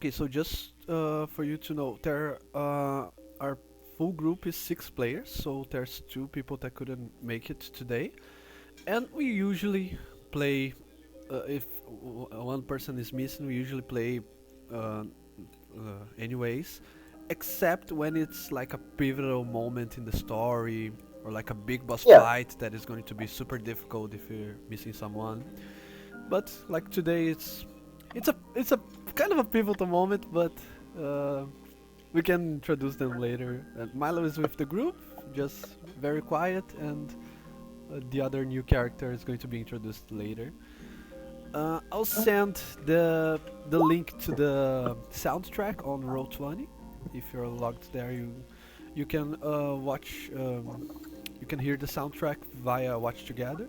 Okay, so just for you to know, our full group is 6 players, so there's 2 people that couldn't make it today, and we usually play. If one person is missing, we usually play uh, anyways, except when it's like a pivotal moment in the story or like a big boss Yeah. fight that is going to be super difficult if you're missing someone. But like today, it's a kind of a pivotal moment, but uh, we can introduce them later. And Milo is with the group, just very quiet, and the other new character is going to be introduced later. I'll send the link to the soundtrack on Roll20. If you're logged there, you can watch. You can hear the soundtrack via Watch Together.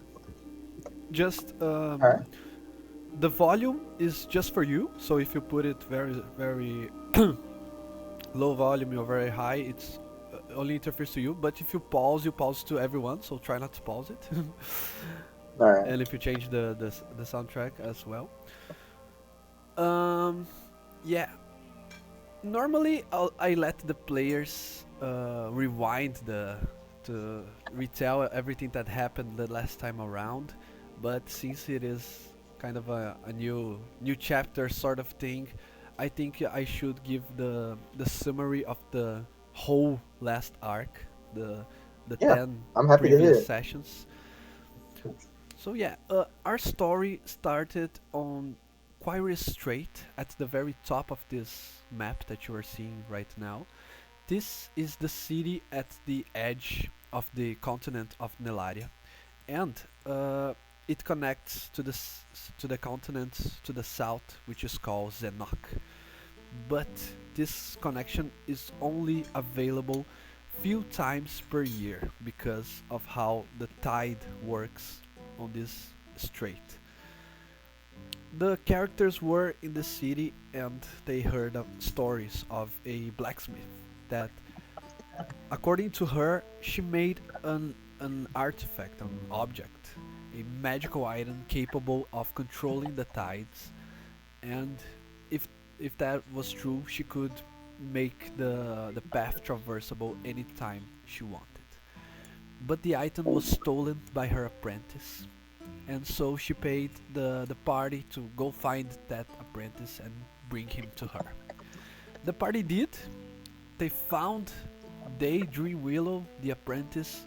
Just All right. the volume is just for you. So if you put it very low volume or very high, it's only interferes to you. But if you pause to everyone. So try not to pause it. All right. And if you change the soundtrack as well. Um, yeah. Normally, I let the players rewind the to retell everything that happened the last time around, but since it is kind of a new chapter sort of thing, I think I should give the summary of the whole last arc, the Yeah, 10 I'm happy to previous hear it. sessions. So yeah, our story started on Quire Strait at the very top of this map that you are seeing right now. This is the city at the edge of the continent of Nelaria, and it connects to the continent to the south, which is called Xenok. But this connection is only available few times per year because of how the tide works on this strait. The characters were in the city and they heard stories of a blacksmith that, according to her, she made an artifact, an object, a magical item capable of controlling the tides. And if if that was true, she could make the path traversable anytime she wanted. But the item was stolen by her apprentice, and so she paid the party to go find that apprentice and bring him to her. The party did. They found Daydream Willow, the apprentice,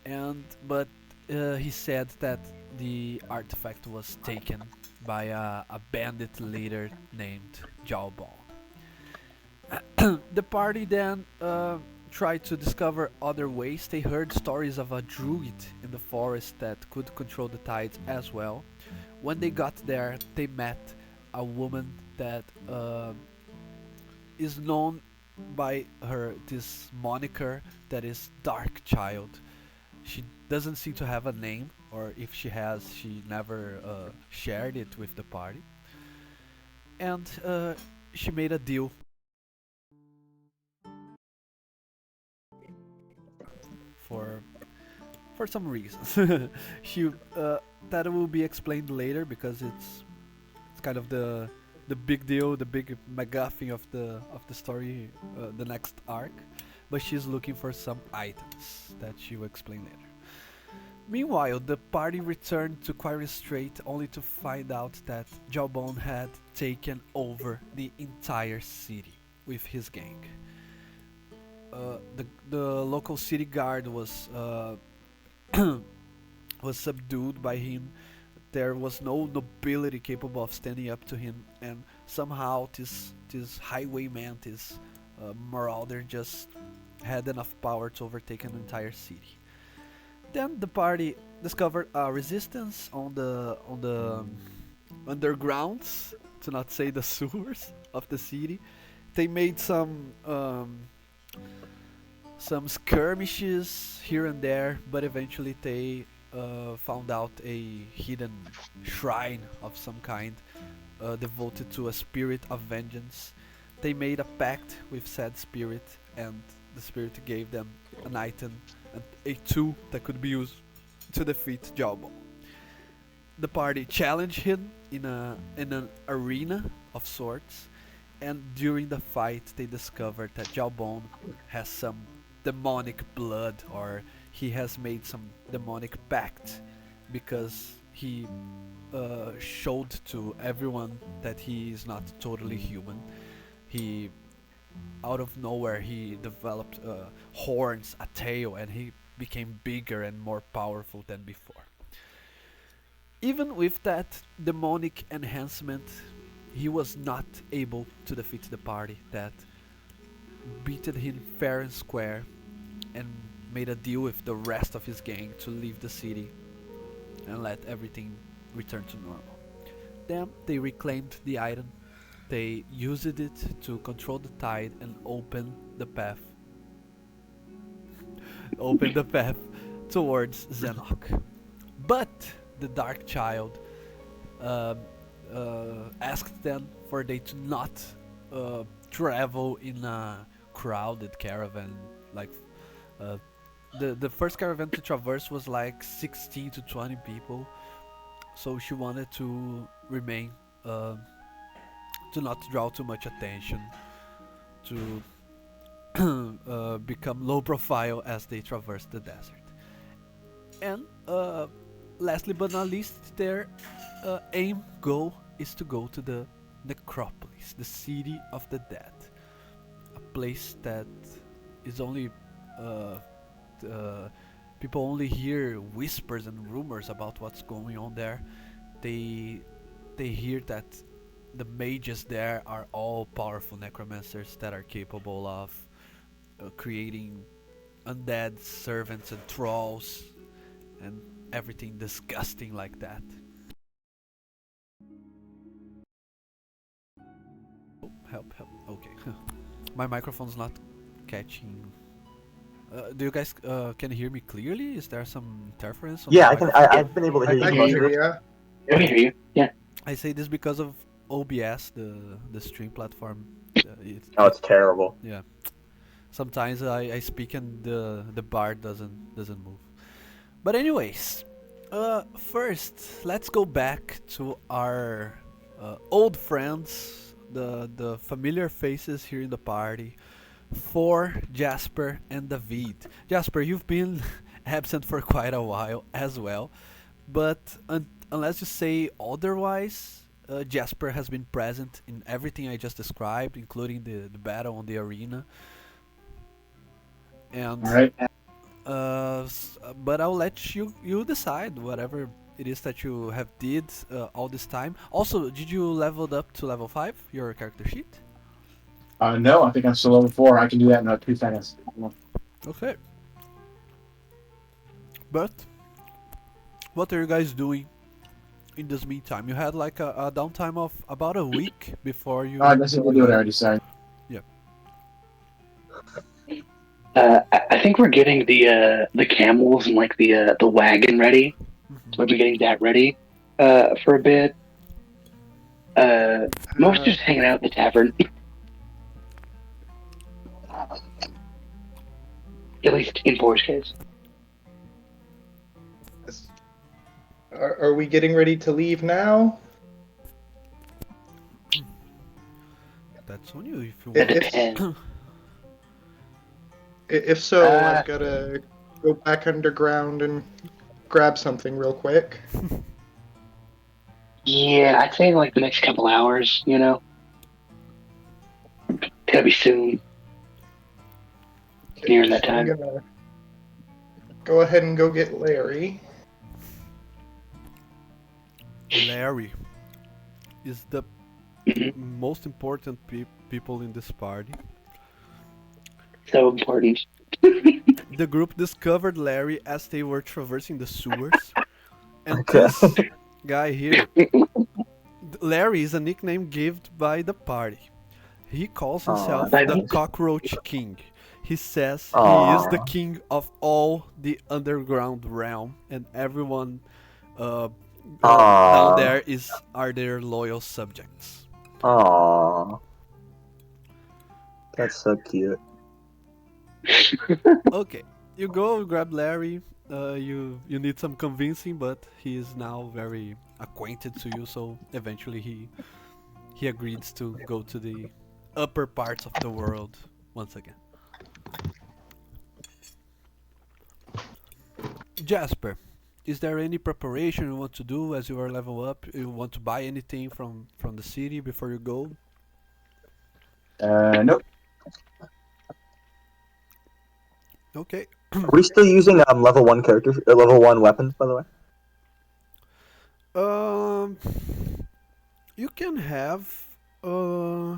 and but he said that the artifact was taken by a bandit leader named Jawbone. The party then tried to discover other ways. They heard stories of a druid in the forest that could control the tides as well. When they got there, they met a woman that is known by her this moniker that is Dark Child. She doesn't seem to have a name, or if she has, she never shared it with the party. And she made a deal for some reasons. she That will be explained later because it's kind of the big deal, the big MacGuffin of the story, the next arc. But she's looking for some items that she will explain later. Meanwhile, the party returned to Quarry Strait only to find out that Jawbone had taken over the entire city with his gang. The local city guard was subdued by him. There was no nobility capable of standing up to him, and somehow this highwayman, this marauder, just had enough power to overtake an entire city. Then the party discovered a resistance on the undergrounds, to not say the sewers of the city. They made some skirmishes here and there, but eventually they found out a hidden shrine of some kind devoted to a spirit of vengeance. They made a pact with said spirit, and the spirit gave them an item, a tool that could be used to defeat Jawbone. The party challenged him in an arena of sorts, And during the fight, they discovered that Jalbon has some demonic blood, or he has made some demonic pact, because he showed to everyone that he is not totally human. He, out of nowhere, he developed horns, a tail, and he became bigger and more powerful than before. Even with that demonic enhancement, he was not able to defeat the party that beated him fair and square and made a deal with the rest of his gang to leave the city and let everything return to normal. Then they reclaimed the item, they used it to control the tide and open the path towards Xenok. But the Dark Child um, asked them for they to not travel in a crowded caravan. Like uh, the first caravan to traverse was like 16 to 20 people, so she wanted to remain uh, to not draw too much attention, to become low profile as they traverse the desert. And lastly but not least, their aim goal is to go to the necropolis, the city of the dead, a place that is only uh, uh, people only hear whispers and rumors about what's going on there. They they hear that the mages there are all powerful necromancers that are capable of creating undead servants and trolls and everything disgusting like that. Oh, help, help. Okay. My microphone's not catching. Do you guys can hear me clearly? Is there some interference on the Yeah, I can. microphone? I've been able to hear I you can most hear of it. you. I can hear you. Yeah. I say this because of OBS, the stream platform. Oh, it's terrible. Yeah. Sometimes I speak and the bar doesn't move. But anyways, first let's go back to our old friends, the familiar faces here in the party, for Jasper and David. Jasper, you've been absent for quite a while as well, but unless you say otherwise, Jasper has been present in everything I just described, including the battle on the arena. And All right. but I'll let you decide whatever it is that you have did all this time. Also, did you leveled up to level 5 your character sheet? No, I think I'm still level 4. I can do that in 2 seconds. Okay. But what are you guys doing in this meantime? You had like a downtime of about a week before you. I guess we'll do it already. Sorry. Yeah. I think we're getting the camels and like the wagon ready. Mhm. So we're getting that ready for a bit. Most just hanging out at the tavern. At least in Boar's case. Are we getting ready to leave now? That's on you if you It want. depends. If so, Uh, I've got to go back underground and grab something real quick. Yeah, I'd say in like the next couple hours, you know. Gotta be soon. Near that I'm time. gonna go ahead and go get Larry. Larry is the Mhm. most important people in this party. So important. The group discovered Larry as they were traversing the sewers, and Okay. this guy here, Larry, is a nickname given by the party. He calls himself By the me? Cockroach King. He says he is the Aw. king of all the underground realm, and everyone down there are their loyal subjects. Aww. That's so cute. Okay, you go grab Larry. You need some convincing, but he is now very acquainted to you, so eventually he agrees to go to upper parts of the world once again. Jasper, is there any preparation you want to do as you are level up? You want to buy anything from the city before you go? Nope. Okay. Are we still using level 1 characters, level 1 weapons, by the way? Um, you can have. Uh,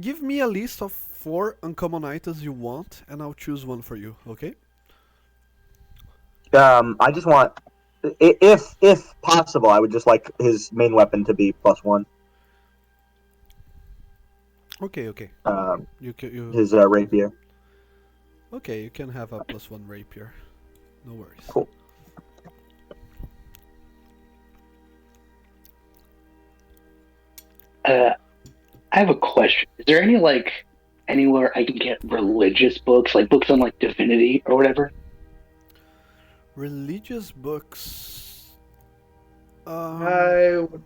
Give me a list of 4 uncommon items you want, and I'll choose one for you. Okay? I just want, if possible, I would just like his main weapon to be +1. Okay. Okay. Um, You. his rapier. Okay, you can have a +1 rapier. No worries. Cool. I have a question. Is there any anywhere I can get religious books, like books on like divinity or whatever? Religious books. I would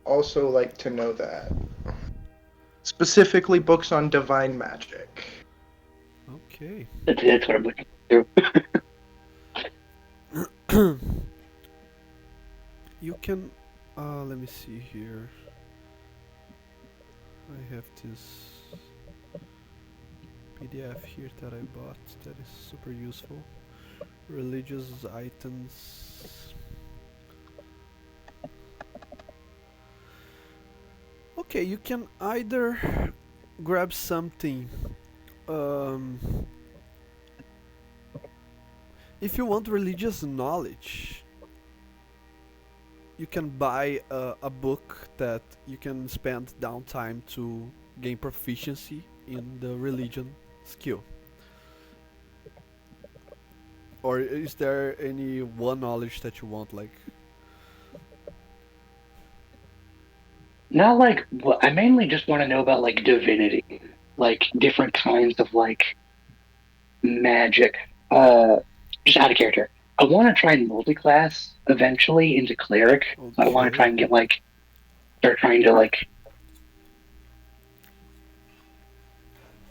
also like to know that. Specifically, books on divine magic. Okay. That's what I'm looking through. You can. Let me see here. I have this PDF here that I bought that is super useful. Religious items. Okay, you can either grab something. Um, if you want religious knowledge, you can buy a book that you can spend downtime to gain proficiency in the religion skill. Or is there any one knowledge that you want, like? Not like what I mainly just want to know about like divinity, like different kinds of like magic. Just out of character. I want to try and multi-class eventually into cleric. I want to try Okay. and get start trying to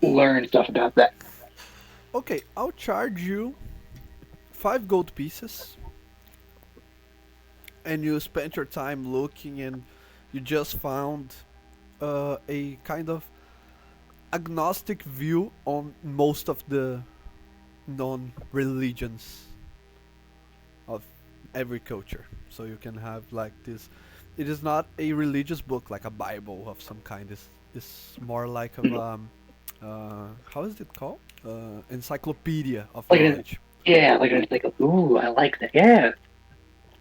learn stuff about that. Okay, I'll charge you 5 gold pieces, and you spent your time looking, and you just found a kind of agnostic view on most of the non-religions of every culture. So you can have like this. It is not a religious book like a Bible of some kind. It's more like of how is it called? Encyclopedia of Like an knowledge. yeah, like ooh, I like that. Yeah,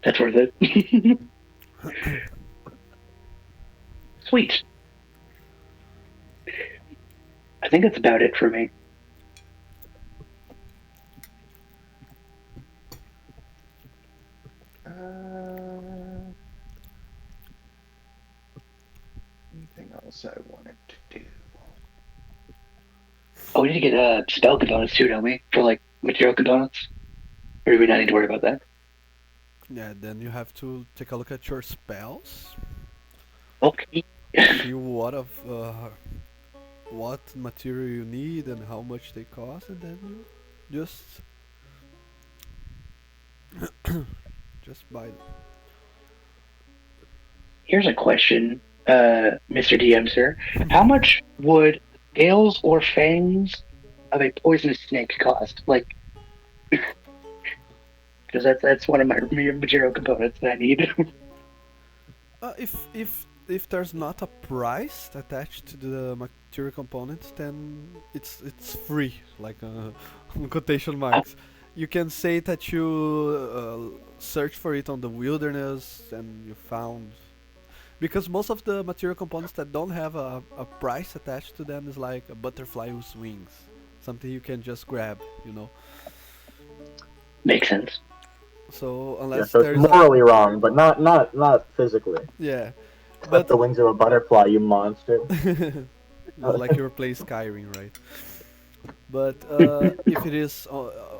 that's worth it. Sweet. I think that's about it for me. Anything else I wanted to do? Oh, we need to get spell components too, don't we? For like material components, or do we not need to worry about that? Yeah, then you have to take a look at your spells, Okay. see what material you need and how much they cost, and then you just buy them. Here's a question, Mr. DM, sir. How much would scales or fangs of a poisonous snake cost? Like, because that's one of my material components that I need. If there's not a price attached to the material components, then it's free, like quotation marks. You can say that you search for it on the wilderness and you found, because most of the material components that don't have a price attached to them is like a butterfly with wings, something you can just grab. Makes sense. So Yeah, unless so it's there's a morally wrong, but not physically. yeah, Clip but the wings of a butterfly, you monster. like you're playing Skyrim, right? But if it is,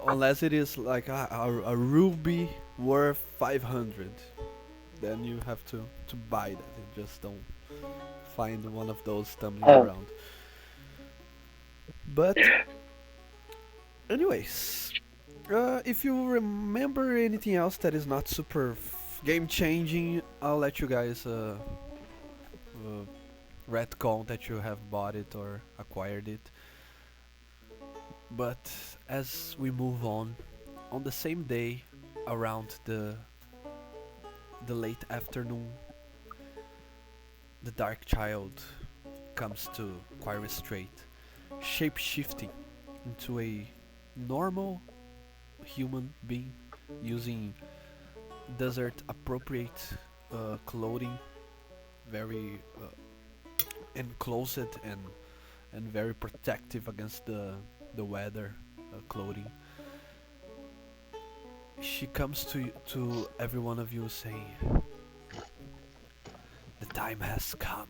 unless it is like a ruby worth 500, then you have to buy that. You just don't find one of those stumbling Oh, around. But anyways, if you remember anything else that is not super game changing, I'll let you guys retcon that you have bought it or acquired it. But as we move on the same day, around the late afternoon, the Dark Child comes to Quire Strait, shape-shifting into a normal human being using desert appropriate clothing, very enclosed and very protective against the weather clothing. She comes to every one of you saying, "The time has come.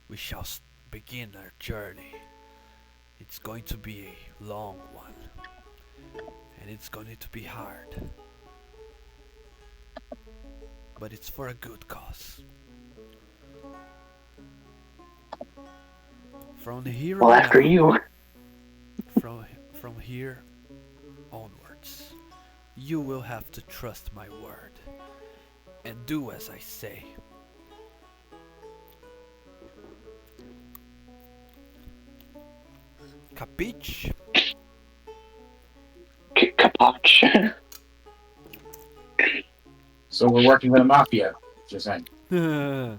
We shall begin our journey. It's going to be a long one, and it's going to be hard. But it's for a good cause. From here well, on after out, you. from here onwards, you will have to trust my word and do as I say. Capiche?" Kapach. So we're working with a mafia. Just saying. Yeah.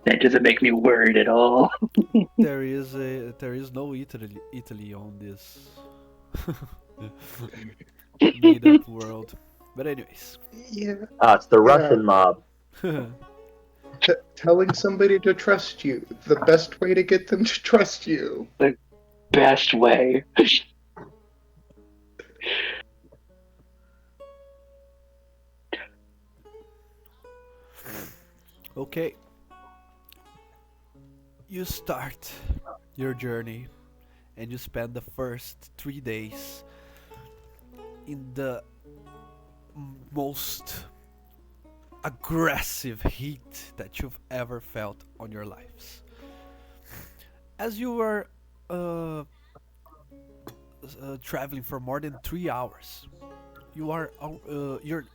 That doesn't make me worried at all. there is no Italy on this made up world. But anyways. Yeah. Ah, it's the Yeah. Russian mob. Telling somebody to trust you, the best way to get them to trust you. Best way. Okay. You start your journey and you spend the first 3 days in the most aggressive heat that you've ever felt on your lives. As you are traveling for more than 3 hours, you are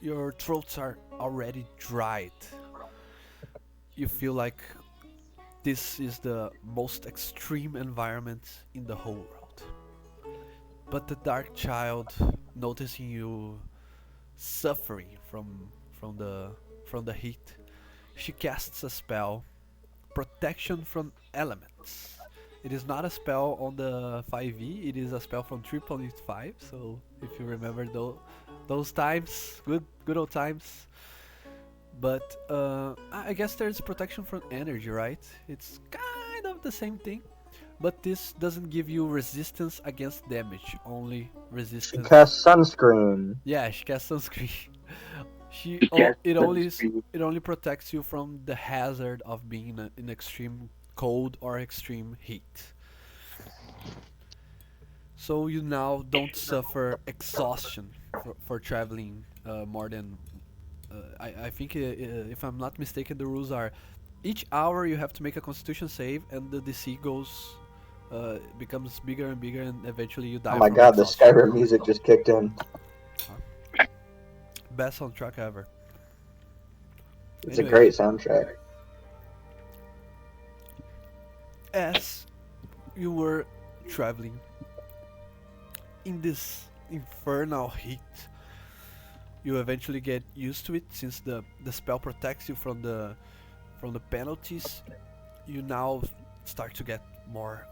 your throats are already dried. You feel like this is the most extreme environment in the whole world. But the Dark Child, noticing you suffering from the heat, she casts a spell, Protection from Elements. It is not a spell on the 5e, it is a spell from 3.5, so if you remember those times, good old times. But I guess there's protection from energy, right? It's kind of the same thing. But this doesn't give you resistance against damage, only She resistance. casts sunscreen. Yeah, she casts sunscreen. Yes, It only protects you from the hazard of being in extreme cold or extreme heat. So you now don't suffer exhaustion for traveling more than. I think if I'm not mistaken, the rules are each hour you have to make a Constitution save, and the DC becomes bigger and bigger, and eventually you die Oh my from god, the exhaustion. Skyrim music just kicked in. Best soundtrack ever. It's a Anyways, great soundtrack. as you were traveling in this infernal heat, you eventually get used to it since the spell protects you from the penalties. You now start to get more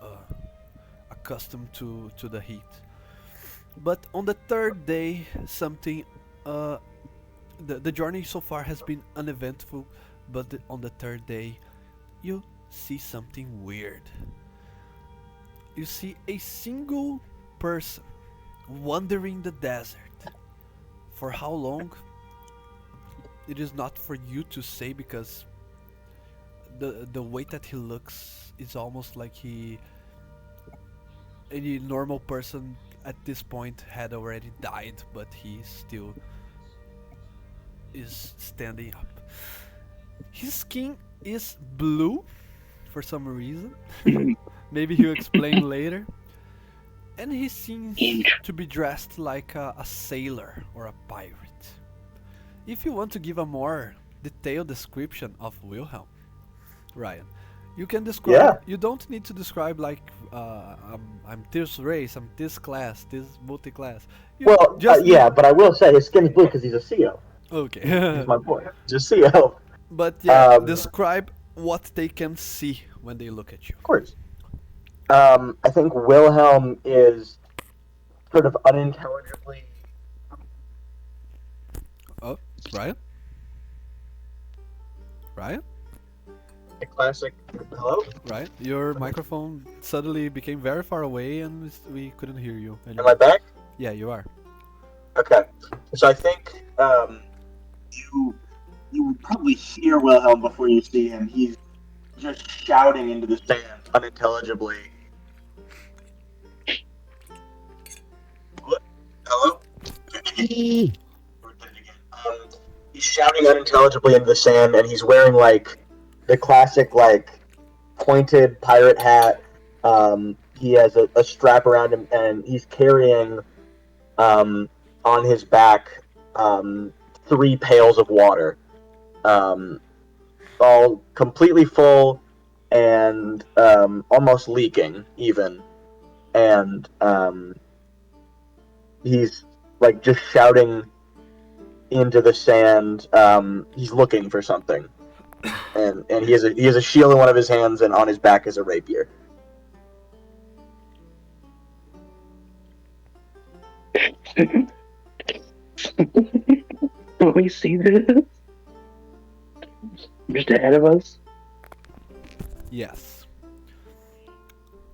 accustomed to the heat. But on the third day, something the journey so far has been uneventful, but on the third day, you see something weird. You see a single person wandering the desert. For how long? It is not for you to say, because the way that he looks is almost like any normal person at this point had already died, but he still is standing up. His skin is blue for some reason. Maybe he'll explain later. And he seems to be dressed like a sailor or a pirate. If you want to give a more detailed description of Wilhelm, Ryan, you can describe. Yeah. You don't need to describe like I'm this race, I'm this class, this multi-class. You Well, just yeah, but I will say his skin's blue because he's a CO. Okay. He's my boy. He's a CO. But yeah, Of describe what they can see when they look at you. course. I think Wilhelm is sort of unintelligibly. Oh, Ryan? Ryan? A classic. Hello? Ryan? Your microphone suddenly became very far away and we couldn't hear you Am anymore. I back? Yeah, you are. Okay. So I think you would probably hear Wilhelm before you see him. He's just shouting into the sand unintelligibly. What? Hello? He's shouting unintelligibly into the sand, and he's wearing like the classic like pointed pirate hat. He has a strap around him, and he's carrying on his back 3 pails of water, all completely full and almost leaking even, and he's like just shouting into the sand. He's looking for something, and he has a shield in one of his hands, and on his back is a rapier. Can we see this? Just ahead of us? Yes.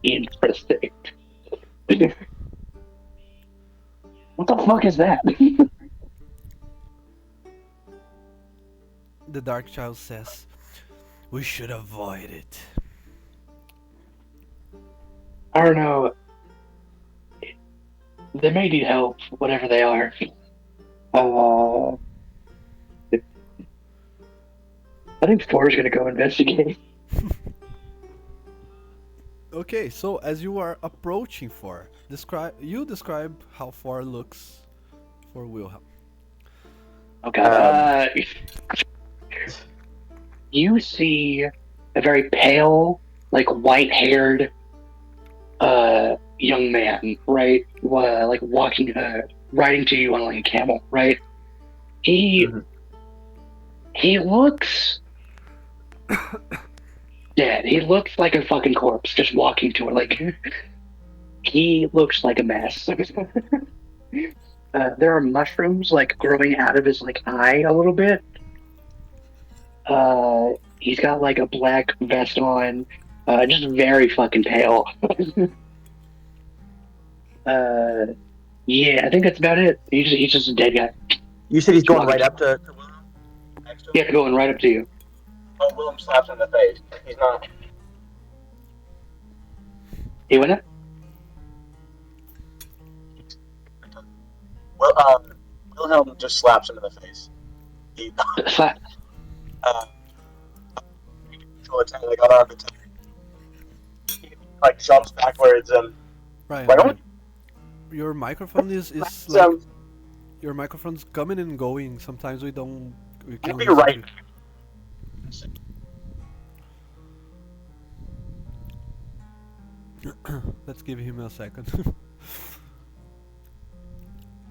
Interesting. What the fuck is that? The Dark Child says, we should avoid it. I don't know. They may need help, whatever they are. I think 4 is gonna go investigate. Okay, so as you are approaching 4, describe how 4 looks for Wilhelm. Okay. You see a very pale, like white-haired, young man, right? Like walking, riding to you on like a camel, right? He looks dead. He looks like a fucking corpse just walking to it. Like he looks like a mess. There are mushrooms like growing out of his like eye a little bit. He's got like a black vest on, just very fucking pale. Yeah, I think that's about it. He's just a dead guy. You said he's going right up to Wilhelm? Next to him? Yeah, going right up to you. Oh, Wilhelm slaps him in the face. He's not. He went up? Well, Wilhelm just slaps him in the face. He Slap. control attack, like unarmed attack. He like jumps backwards and Ryan, Why don't Ryan, your microphone is slaps like him. your microphone's coming and going. Sometimes we can Maybe listen right. to- Let's give him a second.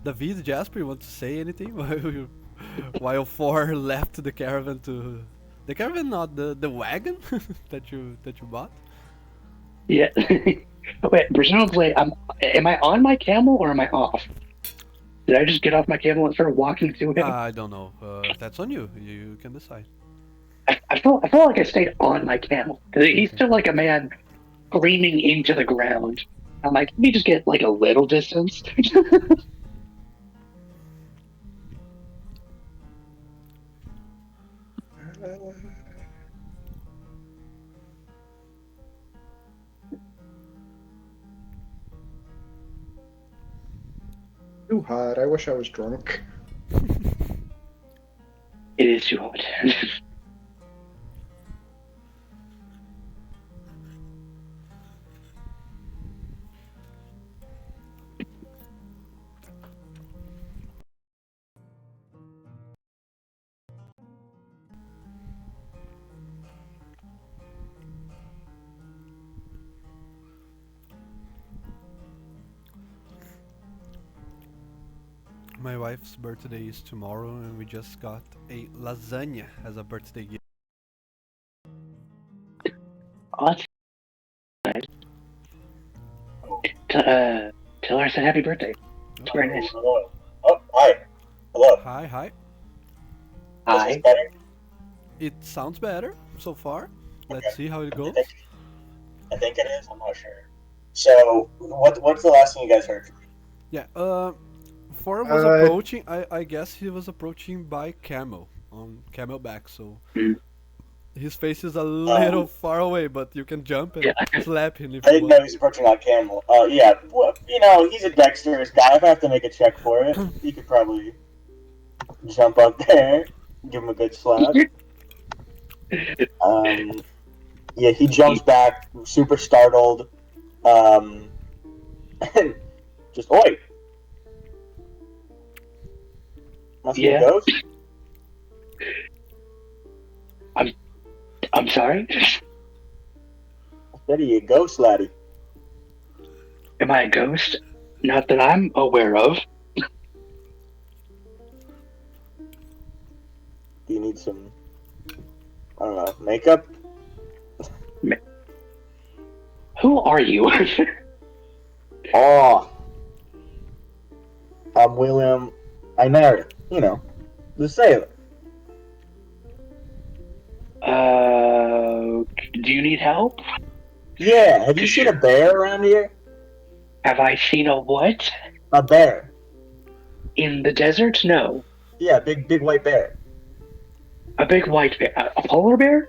David, Jasper, you want to say anything while 4 left the caravan to the caravan, not the wagon that you bought? Yeah. Wait, presumably, am I on my camel or am I off? Did I just get off my camel and start walking to him? I don't know. That's on you. You can decide. I feel like I stayed on my camel because he's still like a man screaming into the ground. I'm like, let me just get like a little distance. Too hot. I wish I was drunk. It is too hot. My wife's birthday is tomorrow, and we just got a lasagna as a birthday gift. Oh, that's nice. Tell her I said happy birthday. It's very nice. Hello. Oh, hi. Hello. Hi, hi. Is this Hi. better? It sounds better so far. Let's Okay. see how it I goes. think, I think it is. I'm not sure. So, what's the last thing you guys heard from me? Yeah, Forum was Uh, approaching. I guess he was approaching by camel, on camelback, so Mm. his face is a little far away, but you can jump and Yeah. slap him if I you didn't know want. he's approaching on camel. Yeah. Well, he's a dexterous guy. If I have to make a check for it, he could probably jump up there, give him a good slap. Yeah, he jumps back, super startled. And just, oi! Must be a Yeah. ghost? I'm sorry? Steady, a ghost, laddie. Am I a ghost? Not that I'm aware of. Do you need some, I don't know, makeup? Who are you? Oh, I'm William. I narrate, the sailor. Do you need help? Yeah, have you seen a bear around here? Have I seen a what? A bear. In the desert? No. Yeah, big white bear. A big white bear? A polar bear?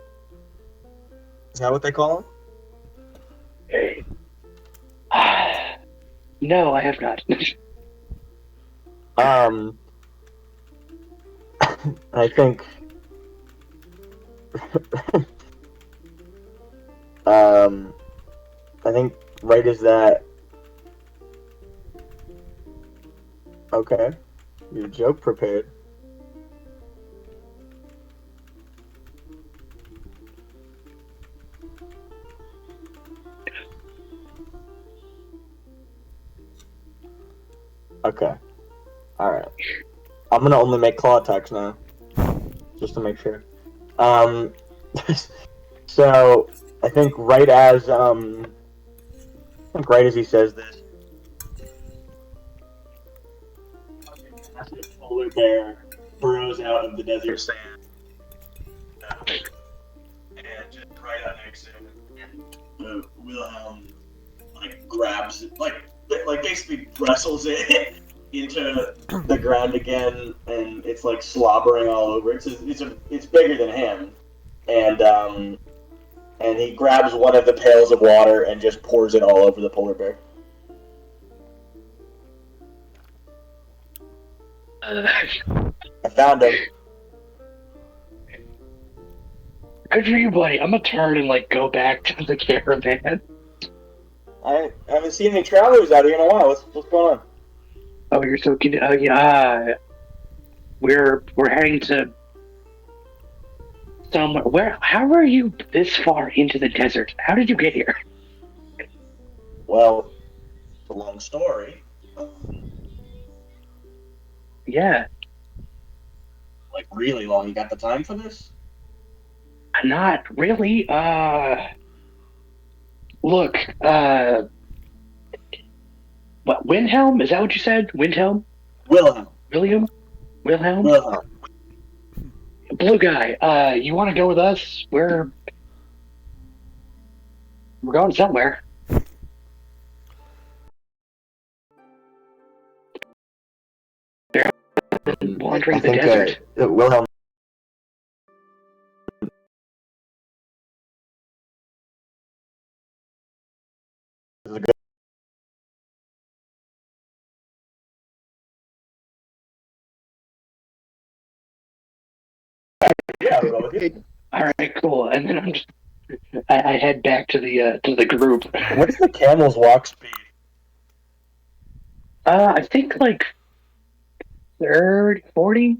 Is that what they call him? No, I have not. I think, um, I think right as that. Okay, your joke prepared. Okay, all right. I'm gonna only make claw attacks now, just to make sure. Um, so I think right as he says this, a polar bear burrows out of the desert sand, and just right up next to him, and Wilhelm grabs it, basically wrestles it into the ground again, and it's slobbering all over. It's bigger than him, and he grabs one of the pails of water and just pours it all over the polar bear. I found him. Good for you, buddy. I'm gonna turn and go back to the caravan. I haven't seen any travelers out here in a while. What's going on? Oh, you're so cute. Oh, yeah. We're heading to somewhere. Where? How are you this far into the desert? How did you get here? Well, it's a long story. Yeah, Really long. You got the time for this? not really. Look. What? Windhelm? Is that what you said? Windhelm? Wilhelm. William? Wilhelm? Wilhelm. Blue guy. You want to go with us? We're going somewhere. They're wandering the desert. Wilhelm is a good Yeah, I'll go with you. Hey, All right, cool. And then I head back to the group. What's the camel's walk speed? I think like 30, 40,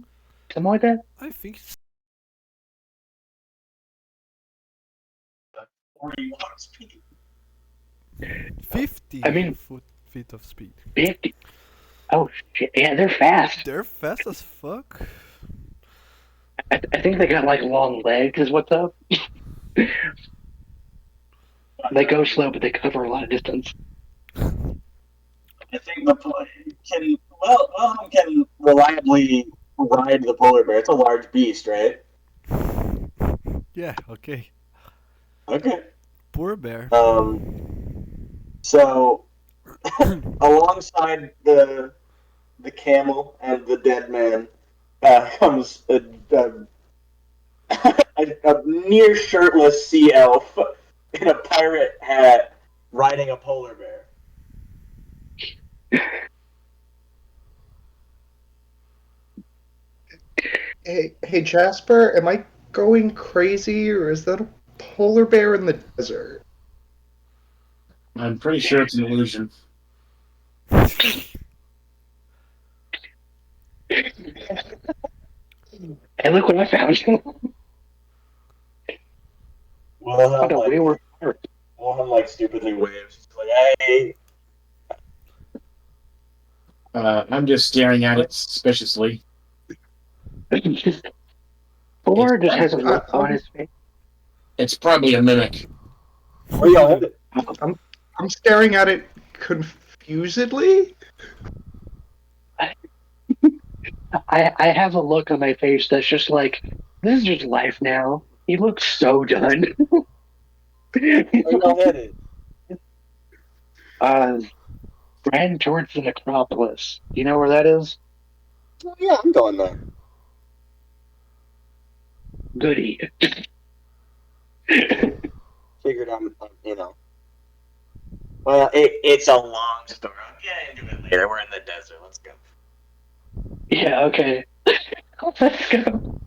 something like that. I think it's 40 walk speed. 50 I mean, feet of speed. 50. Oh shit! Yeah, they're fast. They're fast as fuck. I think they got like long legs. Is what's up. They go slow, but they cover a lot of distance. I think the Wilhelm can reliably ride the polar bear. It's a large beast, right? Yeah, okay. Okay. Poor bear. So alongside the camel and the dead man comes a near shirtless sea elf in a pirate hat riding a polar bear. hey, Jasper, am I going crazy, or is that a polar bear in the desert? I'm pretty sure it's an illusion. Hey, look what I found. Found a wayward pirate. Wilhelm like stupidly waves. He's like, hey. I'm just staring at it suspiciously. Thor just has a look I'm, on his face. It's probably a mimic. Where y'all headed? I'm staring at it confusedly. I have a look on my face that's just like, this is just life now. He looks so done. Where y'all headed? Ran towards the necropolis. Do you know where that is? Oh, yeah, I'm going there. Goody. Figured I'm Well, it's a long story. I'll get into it later. We're in the desert. Let's go. Yeah, okay. Let's go.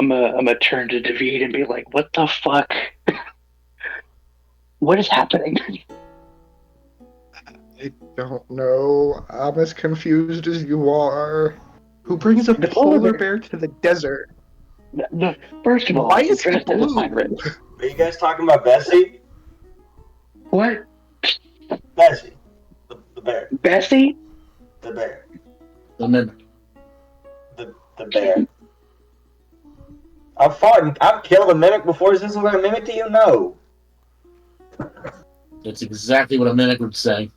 I'm gonna turn to David and be like, what the fuck? What is happening? I don't know. I'm as confused as you are. Who brings a The polar polar bear. bear to the desert? No, first of all, Why you're is he dressed as a blue? pirate. Are you guys talking about Bessie? What? Bessie. The bear. Bessie? The bear. The mimic. The bear. I've killed a mimic before. Is this what a mimic to you? No. It's exactly what a mimic would say.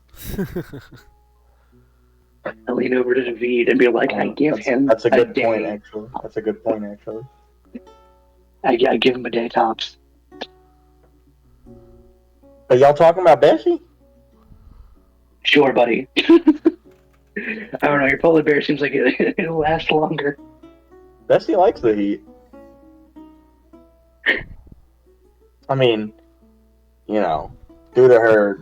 I lean over to David and be like, I give him That's a good day. point, actually. That's a good point, actually. I give him a day tops. Are y'all talking about Bessie? Sure, buddy. I don't know, your polar bear seems like it'll last longer. Bessie likes the heat. I mean, due to her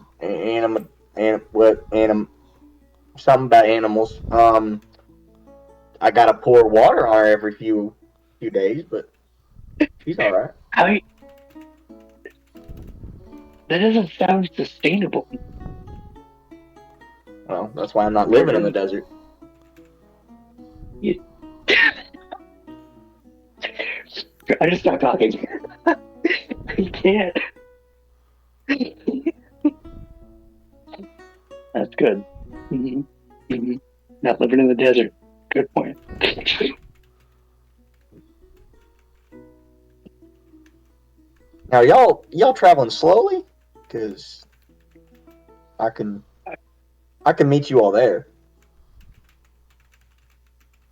something about animals. I gotta pour water on her every few days, but she's all right. That doesn't sound sustainable. Well, that's why I'm not living in the desert. I just stopped talking. You can't. That's good. Mm-hmm. Mm-hmm. Not living in the desert. Good point. Now, y'all traveling slowly, because I can meet you all there.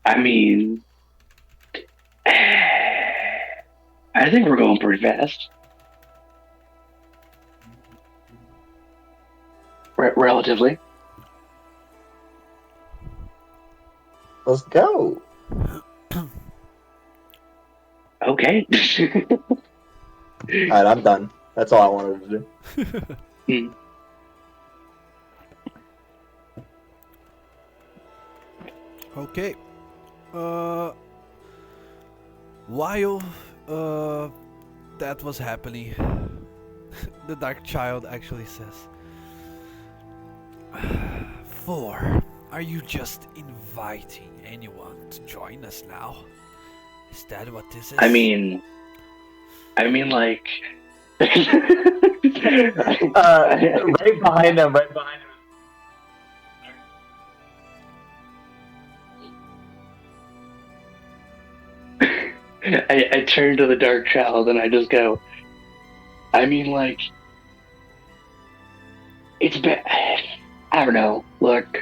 I mean, I think we're going pretty fast. Relatively. Let's go. Okay. All right, I'm done. That's all I wanted to do. Okay. Uh, while that was happening, the Dark Child actually says, "Four, are you just inviting anyone to join us now? Is that what this is?" I mean, like. Right behind him, right behind him. I turn to the Dark Child and I just go, I mean, like, it's been, I don't know, look,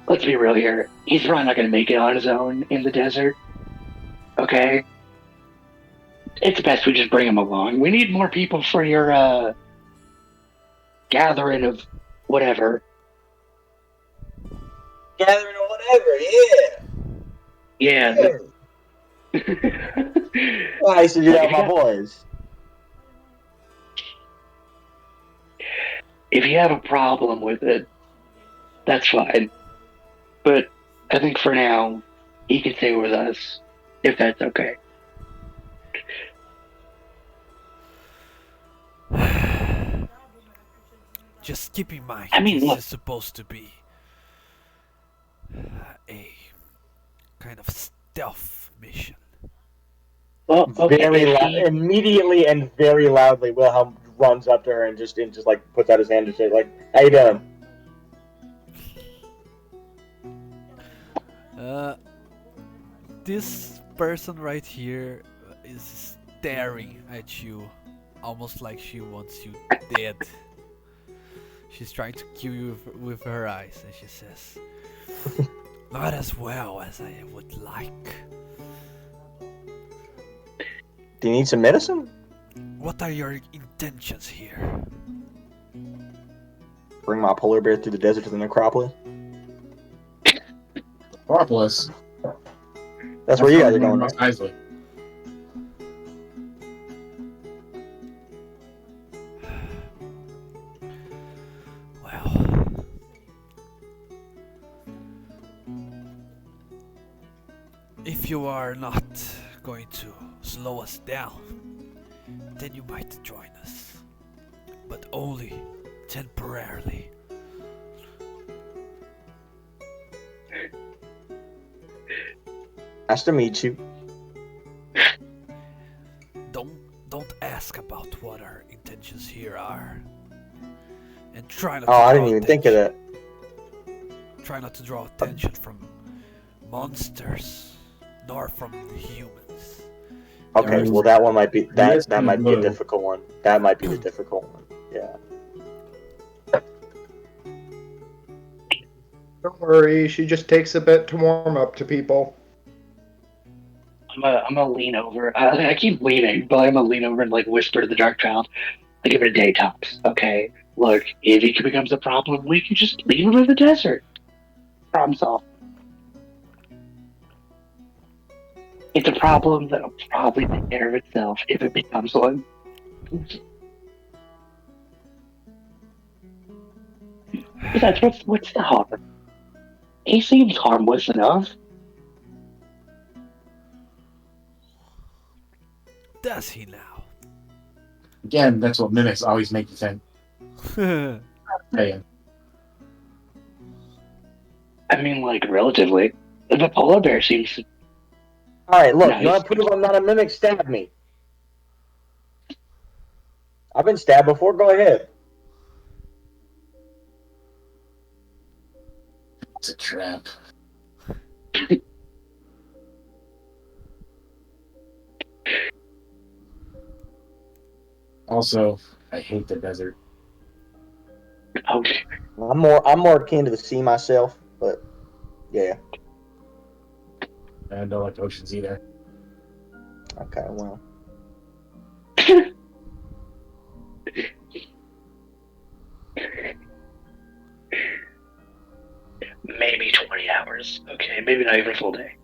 let's be real here. He's probably not going to make it on his own in the desert, okay? It's best we just bring him along. We need more people for your, gathering of whatever. Gathering or whatever, yeah. Yeah. I used to do that with Like, my boys. if you have a problem with it, that's fine. But I think for now, he can stay with us, if that's okay. Just keep in mind, I mean, this look, is supposed to be a kind of stealth mission. well, okay, Immediately and very loudly, Wilhelm runs up to her and just like puts out his hand and says, like, "How you doing?" This person right here is staring at you, almost like she wants you dead. She's trying to kill you with her eyes, and she says, "Not as well as I would like." Do you need some medicine? What are your intentions here? Bring my polar bear through the desert to the necropolis. Necropolis. That's where you guys are going, right? Isley. Well, if you are not going to slow us down, then you might join us, but only temporarily. Nice to meet you. Don't ask about what our intentions here are, and try not. Oh, to I draw didn't even attention. think of that. Try not to draw attention from monsters, nor from humans. Okay, well that one might be that might be a difficult one. That might be the difficult one. Yeah. Don't worry, she just takes a bit to warm up to people. I'm gonna lean over. I keep leaning, but I'm gonna lean over and like whisper to the Dark Child. I give it a day tops. Okay, look, if he becomes a problem, we can just leave him in the desert. Problem solved. It's a problem that'll probably take care of itself if it becomes one. Besides, what's the harm? He seems harmless enough. Does he now? Again, that's what mimics always make you think. Hey, I mean, like, relatively. The polar bear seems Alright, look, nice. you want to prove I'm not a mimic? Stab me. I've been stabbed before, go ahead. it's a trap. Also, I hate the desert. Oh, I'm more akin to the sea myself, but yeah. I don't like oceans either. Okay, well. maybe 20 hours. Okay, maybe not even a full day.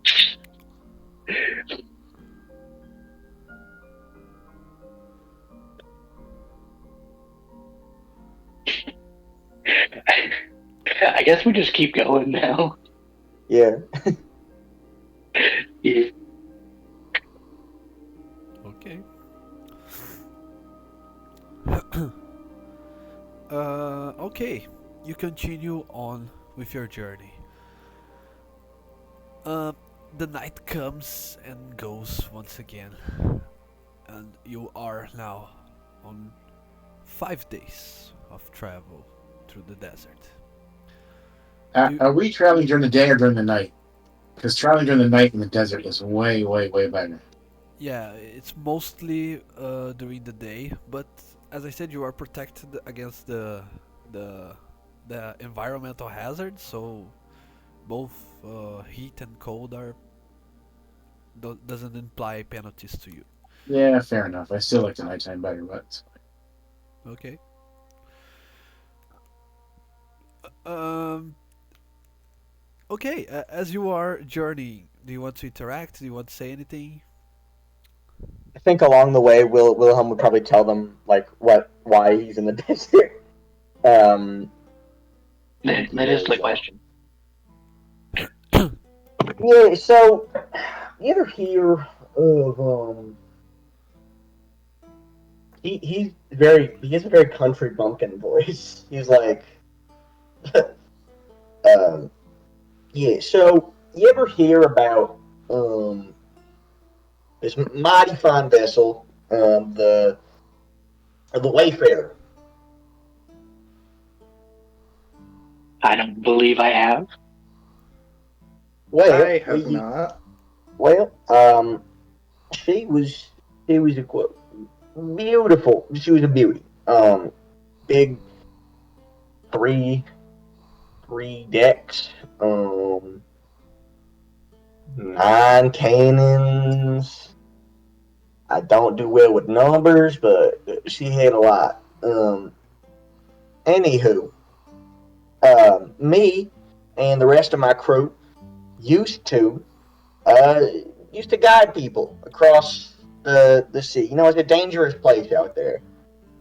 I guess we just keep going now. Yeah. Yeah. Okay. Okay. You continue on with your journey. Uh, the night comes and goes once again, and you are now on 5 days of travel through the desert. Are we traveling during the day or during the night? Because traveling during the night in the desert is way, way, way better. Yeah, it's mostly during the day, but as I said, you are protected against the the environmental hazards. So both heat and cold are doesn't imply penalties to you. Yeah, fair enough. I still like the nighttime better, but Okay. Um. Okay. As you are journeying, do you want to interact? Do you want to say anything? I think along the way, Wilhelm would probably tell them like why he's in the desert. And he That is goes, the question. yeah. So you ever hear of he has a very country bumpkin voice. He's like, um, yeah. So you ever hear about this mighty fine vessel, the Wayfarer? I don't believe I have. Well, I have not. well, she was a quote beautiful. She was a beauty. Big three decks. 9 cannons. I don't do well with numbers, but she had a lot. Anywho, me and the rest of my crew used to uh, used to guide people across the sea. You know, it's a dangerous place out there.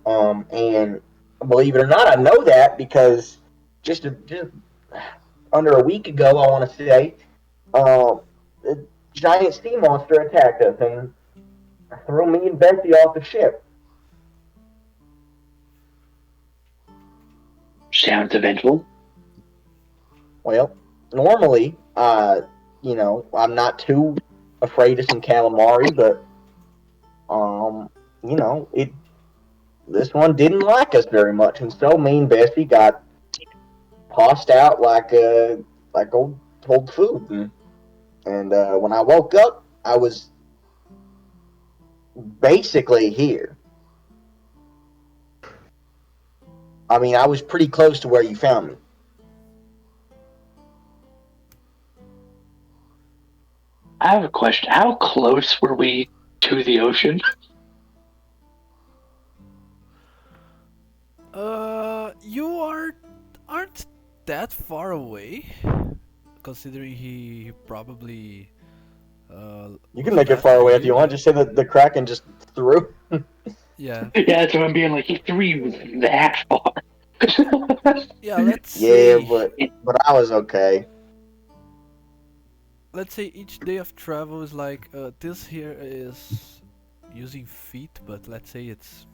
And believe it or not, I know that because just under a week ago, I want to say, a giant sea monster attacked us and threw me and Bessie off the ship. Sounds eventful. Well, normally, I'm not too afraid of some calamari, but you know, it this one didn't like us very much, and so me and Bessie got tossed out like old food. And when I woke up, I was basically here. I mean, I was pretty close to where you found me. I have a question. How close were we to the ocean? You aren't that far away, considering he probably You was can make it far last away if you here. want. Just say that the Kraken just threw. Yeah, Yeah, that's what I'm being like. He threw you that far. yeah. Let's Yeah, say but I was okay. each day of travel is like this here is using feet, but let's say it's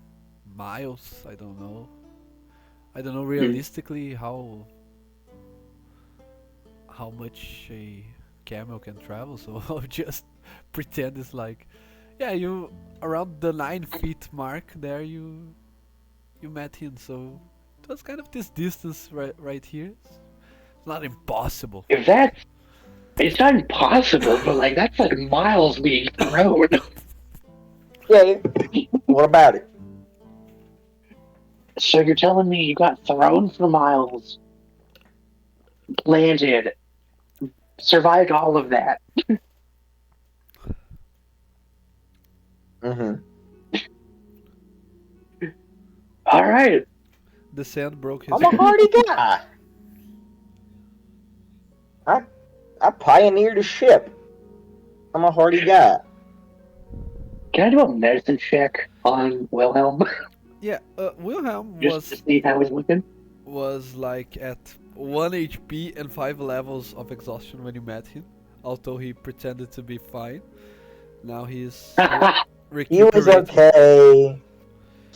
miles. I don't know. I don't know realistically how much a camel can travel, so I'll just pretend it's like, yeah, you around the 9 feet mark there. You met him, so it was kind of this distance right here. It's not impossible. If that's, it's not impossible, but like that's like miles being thrown. Yeah. What about it? So you're telling me you got thrown for miles, landed, survived all of that? Mm-hmm. All right. The sand broke his I'm a back. hardy guy. I pioneered a ship. I'm a hardy guy. Can I do a medicine check on Wilhelm Yeah, Wilhelm just to see how he's looking? was like at 1 HP and 5 levels of exhaustion when you met him, although he pretended to be fine. Now he's He was recuperating. okay.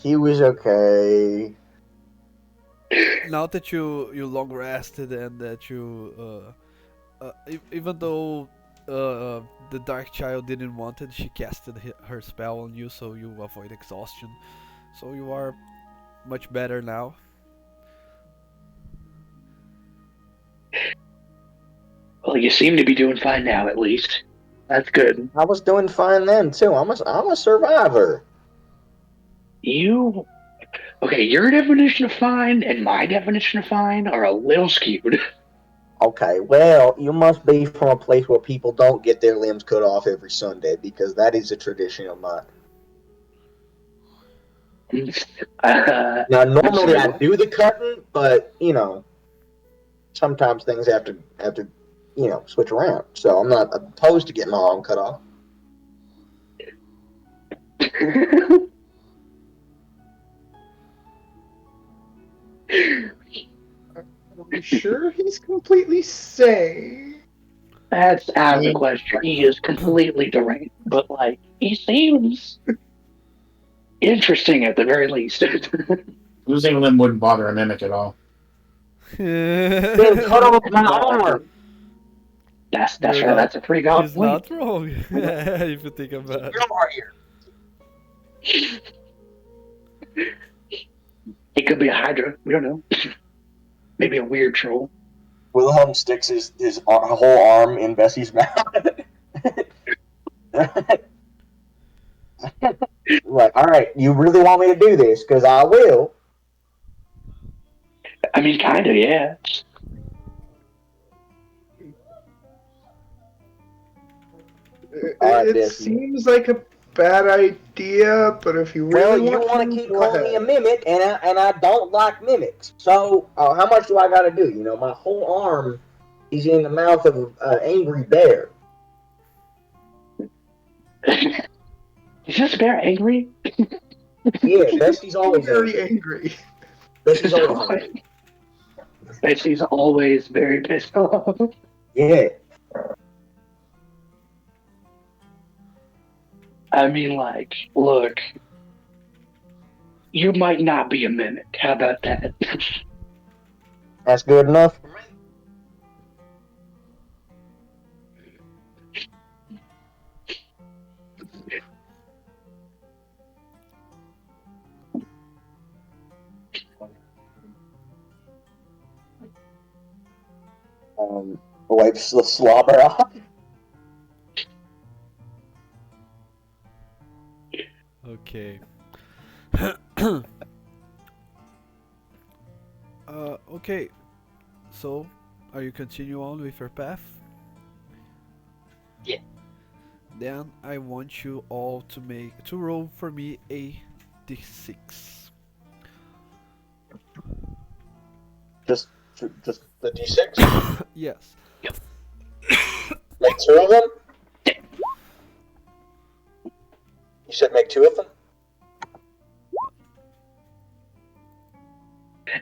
He was okay. Now that you long rested and that even though the Dark Child didn't want it, she casted her spell on you, so you avoid exhaustion. So you are much better now. Well, you seem to be doing fine now, at least. That's good. I was doing fine then too. I'm a survivor. Okay, your definition of fine and my definition of fine are a little skewed. Okay, well, you must be from a place where people don't get their limbs cut off every Sunday, because that is a tradition of mine. Now, normally I do the cutting, but sometimes things have to switch around. So I'm not opposed to getting my arm cut off. I'm sure he's completely sane. That's out of the question. He is completely deranged, but he seems interesting at the very least. Losing a limb wouldn't bother a mimic at all. Then cut off my arm. That's fair. That's a pretty valid He's point. not wrong. If you think about it. It could be a Hydra. We don't know. Maybe a weird troll. Wilhelm sticks his whole arm in Bessie's mouth. Like, all right, you really want me to do this? Because I will. I mean, kind of, yeah. It seems like a bad idea, but if you really want to keep calling me a mimic, and I don't like mimics. So how much do I got to do? My whole arm is in the mouth of an angry bear. Is this bear angry? Yeah, Bestie's always very angry. Bestie's always angry. Betsy's always very pissed off. Yeah. I mean, look, you might not be a mimic. How about that? That's good enough for me. Wipes the slobber off. Okay. Okay. So, are you continue on with your path? Yeah. Then I want you all to roll for me a d6. Just the d6. Yes. Yep. Make 2 of them. You said make 2 of them.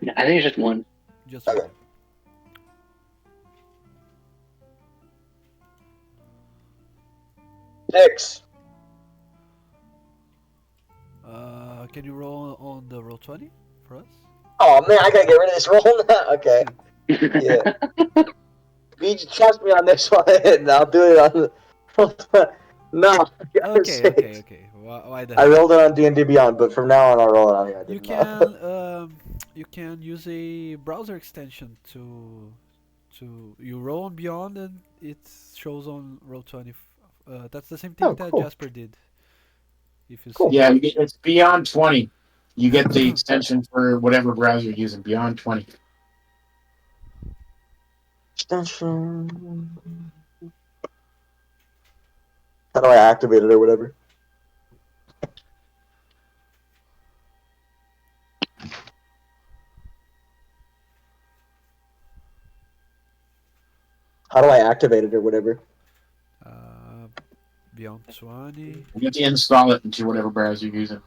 No, I think it's just one. Just okay. one. Six. Can you roll on the roll 20 for us? Oh man, I gotta get rid of this roll now. Okay. Yeah. You just trust me on this one, and I'll do it on the. No. Okay. Why the I rolled it on D&D Beyond, but from now on I'll roll it on here. You can use a browser extension to you roll on Beyond and it shows on roll 20. That's the same thing that Jasper did. If you see. Yeah, it's Beyond 20. You get the extension for whatever browser you're using. Beyond 20. Extension. How do I activate it or whatever? How do I activate it or whatever? Beyond 20. You get to install it into whatever browser you're using.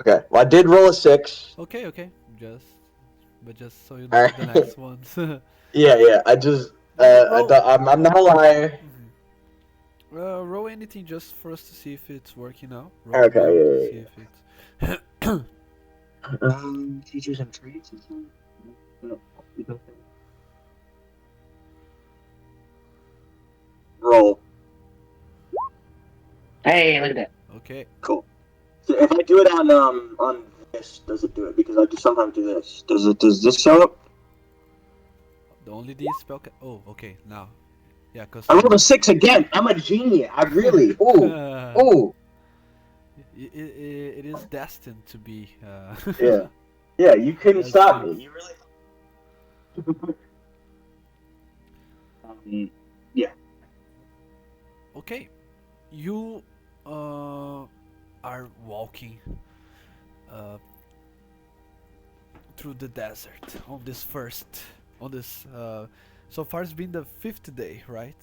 Okay. Well, I did roll a 6. Okay, okay. Just so you All know the right. next ones. Yeah. I just Roll. I'm not a liar. Roll anything just for us to see if it's working now. Roll a build, Okay. see if it's. Features and traits. No. Roll. Hey, look at that. Okay. Cool. So if I do it on this, does it do it? Because I do sometimes do this. Does this show up? The only D spell. Oh, okay. Now, yeah, cause I rolled a from 6 again. I'm a genius. I really. Ooh. it is destined to be. Yeah. Yeah. You couldn't That's stop true. me. You really. Yeah. Okay, you are walking uh, through the desert on this so far it's been the 5th day, right?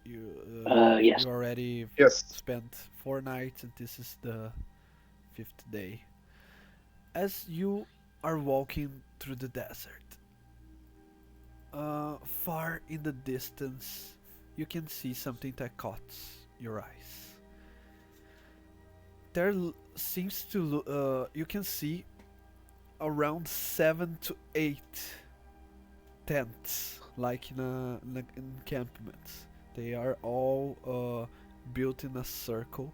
Yes. You already Yes. spent 4 nights and this is the 5th day. As you are walking through the desert, far in the distance you can see something that caught your eyes. There seems to you can see around 7 to 8 tents, like in an encampment. They are all built in a circle,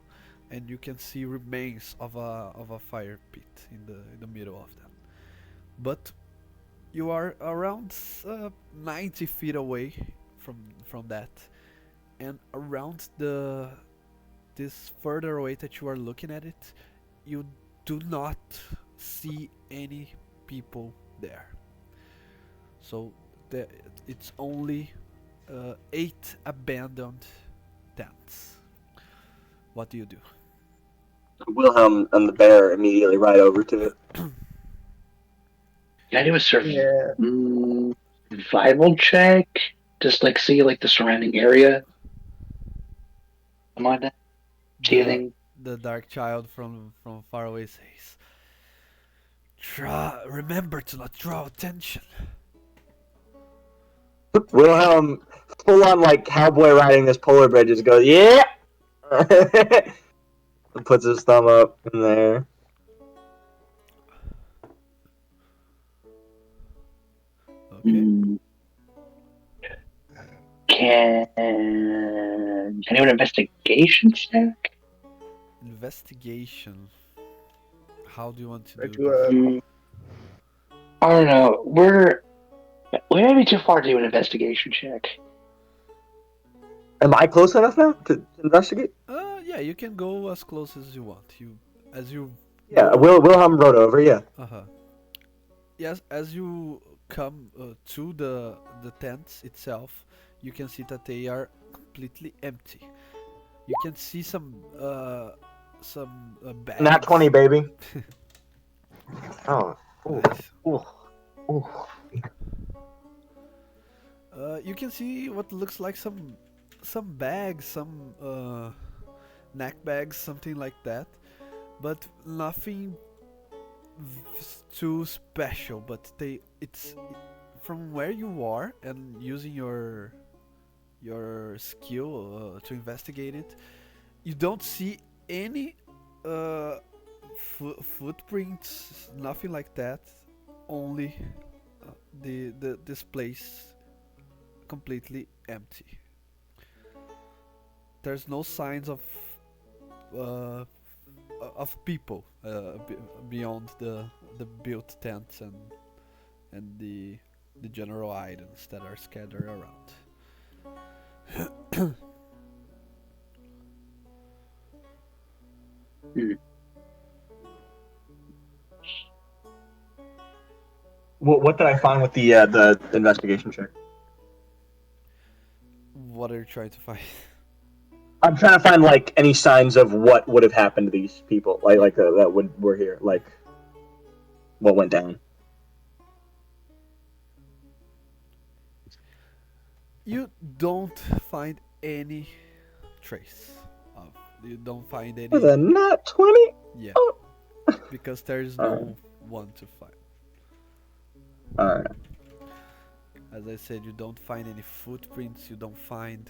and you can see remains of a fire pit in the middle of them. But you are around 90 feet away from that, and around this further away that you are looking at it, you do not see any people there. So the, it's only 8 abandoned tents. What do you do? Wilhelm and the bear immediately ride over to it. Can I do a Yeah. survival check? Just like see like the surrounding area. Am I that? See The anything? the dark child from far away says, remember to not draw attention." Wilhelm, full on like cowboy riding this polar bear, just goes, yeah! And puts his thumb up in there. Okay. Can I do an investigation check? Investigation. How do you want to I do do this? I don't know. We may be too far to do an investigation check. Am I close enough now to investigate? Yeah, you can go as close as you want. You Yeah, go. Wilhelm rode over, yeah. Yes, as you come to the tents itself, you can see that they are completely empty. You can see some bags. Nat 20, baby. Oh. Ooh. Nice. Ooh. You can see what looks like some bags, some neck bags, something like that, but nothing too special. But it's from where you are and using your skill to investigate it, you don't see any uh, footprints, nothing like that. Only this place completely empty. There's no signs uh, people beyond the built tents and the general items that are scattered around. What did I find with the investigation check? What are you trying to find? I'm trying to find like any signs of what would have happened to these people, like that were here, like what went down. You don't find any trace of. You don't find any. With a nat 20? Yeah, because there is Alright. no one to find. Alright. As I said, you don't find any footprints. You don't find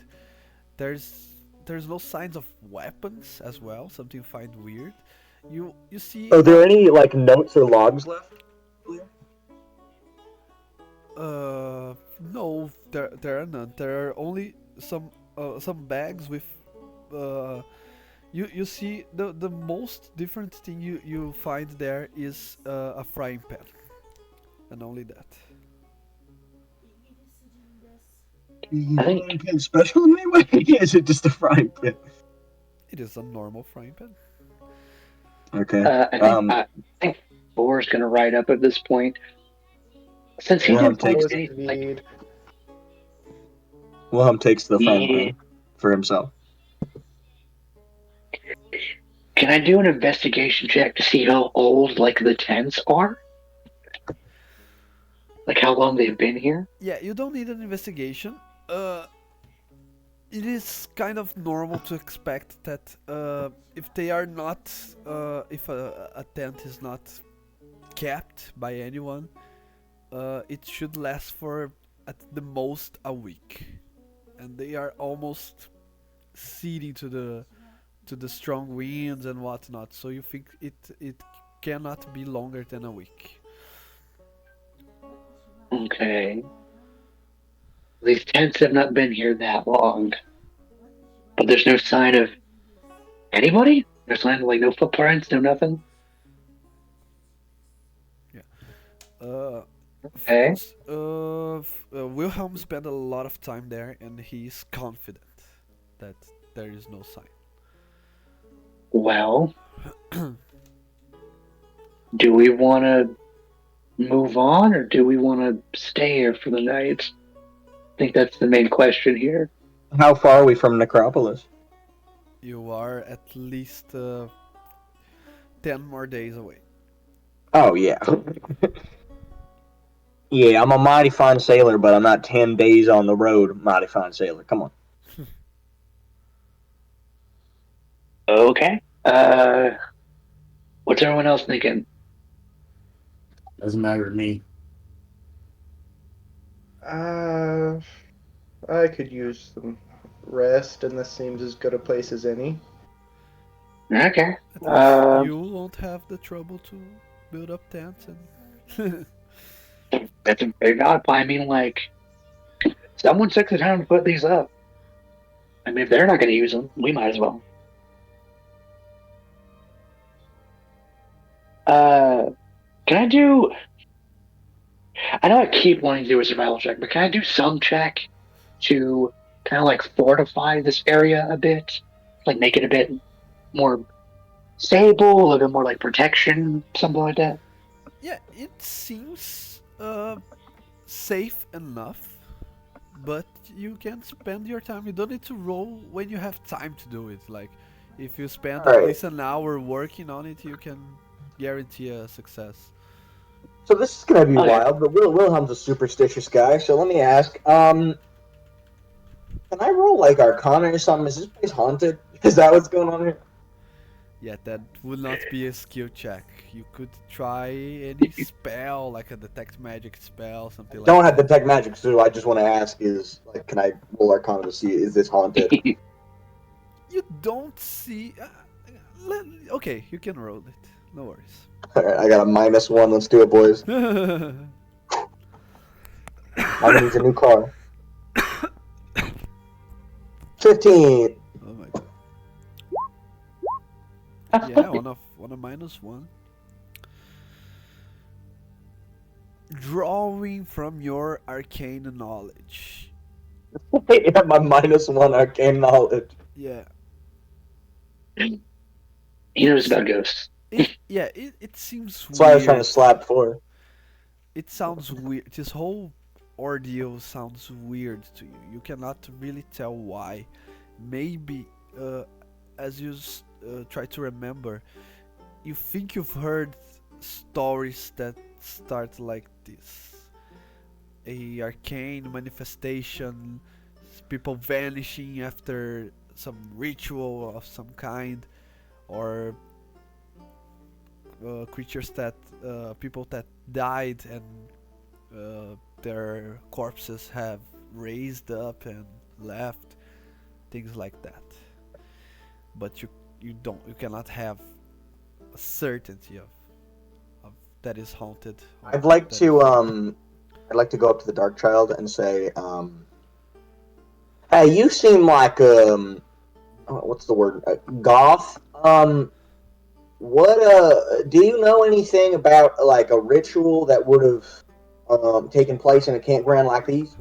there's there's no signs of weapons as well. Something you find weird. You see. Are there any like notes or logs left? No, there are none. There are only some bags with you see the most different thing you find there is a frying pan, and only that. Is I the think frying pan special in any way? Is it just a frying pan? It is a normal frying pan. Okay. I think Boar's gonna ride up at this point. Since he Wilhelm didn't find takes any like Wilhelm takes the frying yeah, pan for himself. can I do an investigation check to see how old like the tents are? Like how long they've been here? Yeah, you don't need an investigation. Uh, it is kind of normal to expect that if they are not, if a tent is not kept by anyone, it should last for at the most a week, and they are almost ceding to the strong winds and whatnot. So you think it cannot be longer than a week. Okay. These tents have not been here that long. But there's no sign of anybody? There's like no footprints, no nothing? Yeah. Uh, Okay. Wilhelm spent a lot of time there, and he's confident that there is no sign. Well, do we want to move on or do we want to stay here for the night? I think that's the main question here. How far are we from Necropolis? You are at least 10 more days away. Oh yeah. Yeah, I'm a mighty fine sailor, but I'm not 10 days on the road, mighty fine sailor. Come on. Okay. What's everyone else thinking? Doesn't matter to me. I could use some rest, and this seems as good a place as any. Okay. At least you won't have the trouble to build up tents and. That's a very valid point. I mean, like, someone took the time to put these up. I mean, if they're not going to use them, we might as well. Can I do? I know I keep wanting to do a survival check, but can I do some check to kind of like fortify this area a bit, like make it a bit more stable, a little bit more like protection, something like that? Yeah, it seems safe enough, but you can spend your time. You don't need to roll when you have time to do it. Like, if you spend at Alright. least an hour working on it, you can guarantee a success. So this is gonna be Okay. wild, but Wilhelm's a superstitious guy, so let me ask, can I roll like Arcana or something? Is this place haunted? Is that what's going on here? Yeah, that would not be a skill check. You could try any spell, like a detect magic spell, something like Don't have that. detect magic, so I just want to ask: is like, can I roll Arcana to see is this haunted? You don't see. Okay, you can roll it. No worries. All right, I got a -1. Let's do it, boys. I need a new car. 15. Oh my god. Yeah, on a -1. Drawing from your arcane knowledge. Yeah, my -1 arcane knowledge. Yeah. He knows about ghosts. It seems That's why I was trying to weird. slap 4. It sounds weird. This whole ordeal sounds weird to you. You cannot really tell why. Maybe, as you try to remember, you think you've heard stories that start like this: a arcane manifestation, people vanishing after some ritual of some kind, or creatures that people that died and their corpses have raised up and left, things like that. But you cannot have a certainty of that is haunted. Or I'd like that to is I'd like to go up to the Dark Child and say, "Hey, you seem like what's the word? Goth. What do you know anything about like a ritual that would have taken place in a campground like these?"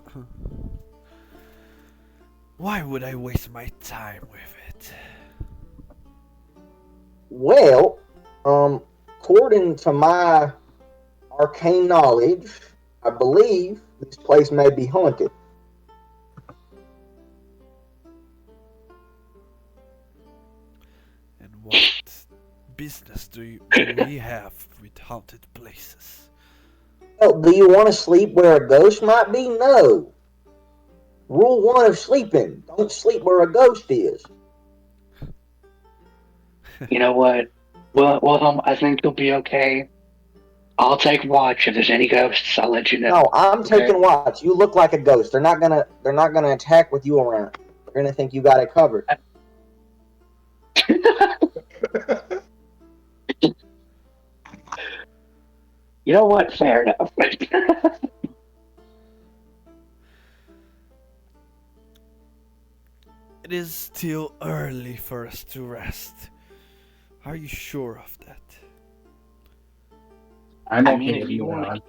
Why would I waste my time with it? Well, according to my arcane knowledge, I believe this place may be haunted. And what business do we have with haunted places? Well, do you want to sleep where a ghost might be? No. Rule one of sleeping: don't sleep where a ghost is. You know what? Wilhelm, I think you'll be okay. I'll take watch. If there's any ghosts, I'll let you know. No, I'm Okay? taking watch. You look like a ghost. They're not gonna attack with you around. They're gonna think you got it covered. You know what? Fair enough. It is still early for us to rest. Are you sure of that? I'm I okay mean, with if you moving want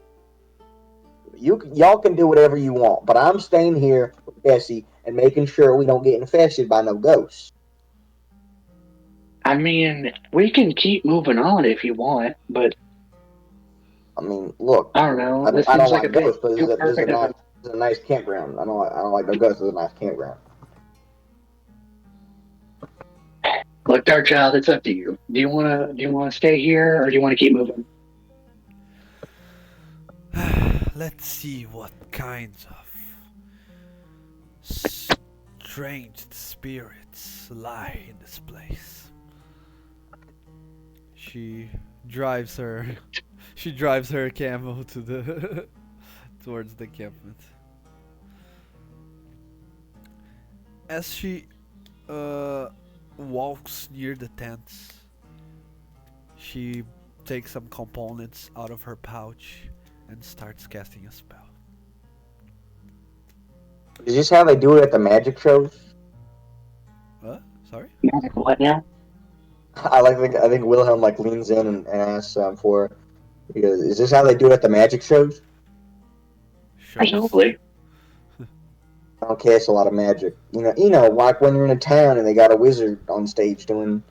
on. Y'all can do whatever you want, but I'm staying here with Bessie and making sure we don't get infested by no ghosts. I mean, we can keep moving on if you want, but I mean, look, I don't know. This I don't seems like a like bit ghosts, but too perfect of a. this is a nice campground. I don't like no ghosts. It's a nice campground. Look, Dark Child, it's up to you. Do you wanna stay here or do you want to keep moving? Let's see what kinds of strange spirits lie in this place. She drives her she drives her camel to the towards the encampment. As she uh, walks near the tents, she takes some components out of her pouch and starts casting a spell. Is this how they do it at the magic shows? Sorry? Magic what now? I think Wilhelm like leans in and asks for. He goes, "Is this how they do it at the magic shows?" Shows? Presumably. I don't cast a lot of magic. Like when you're in a town and they got a wizard on stage pulling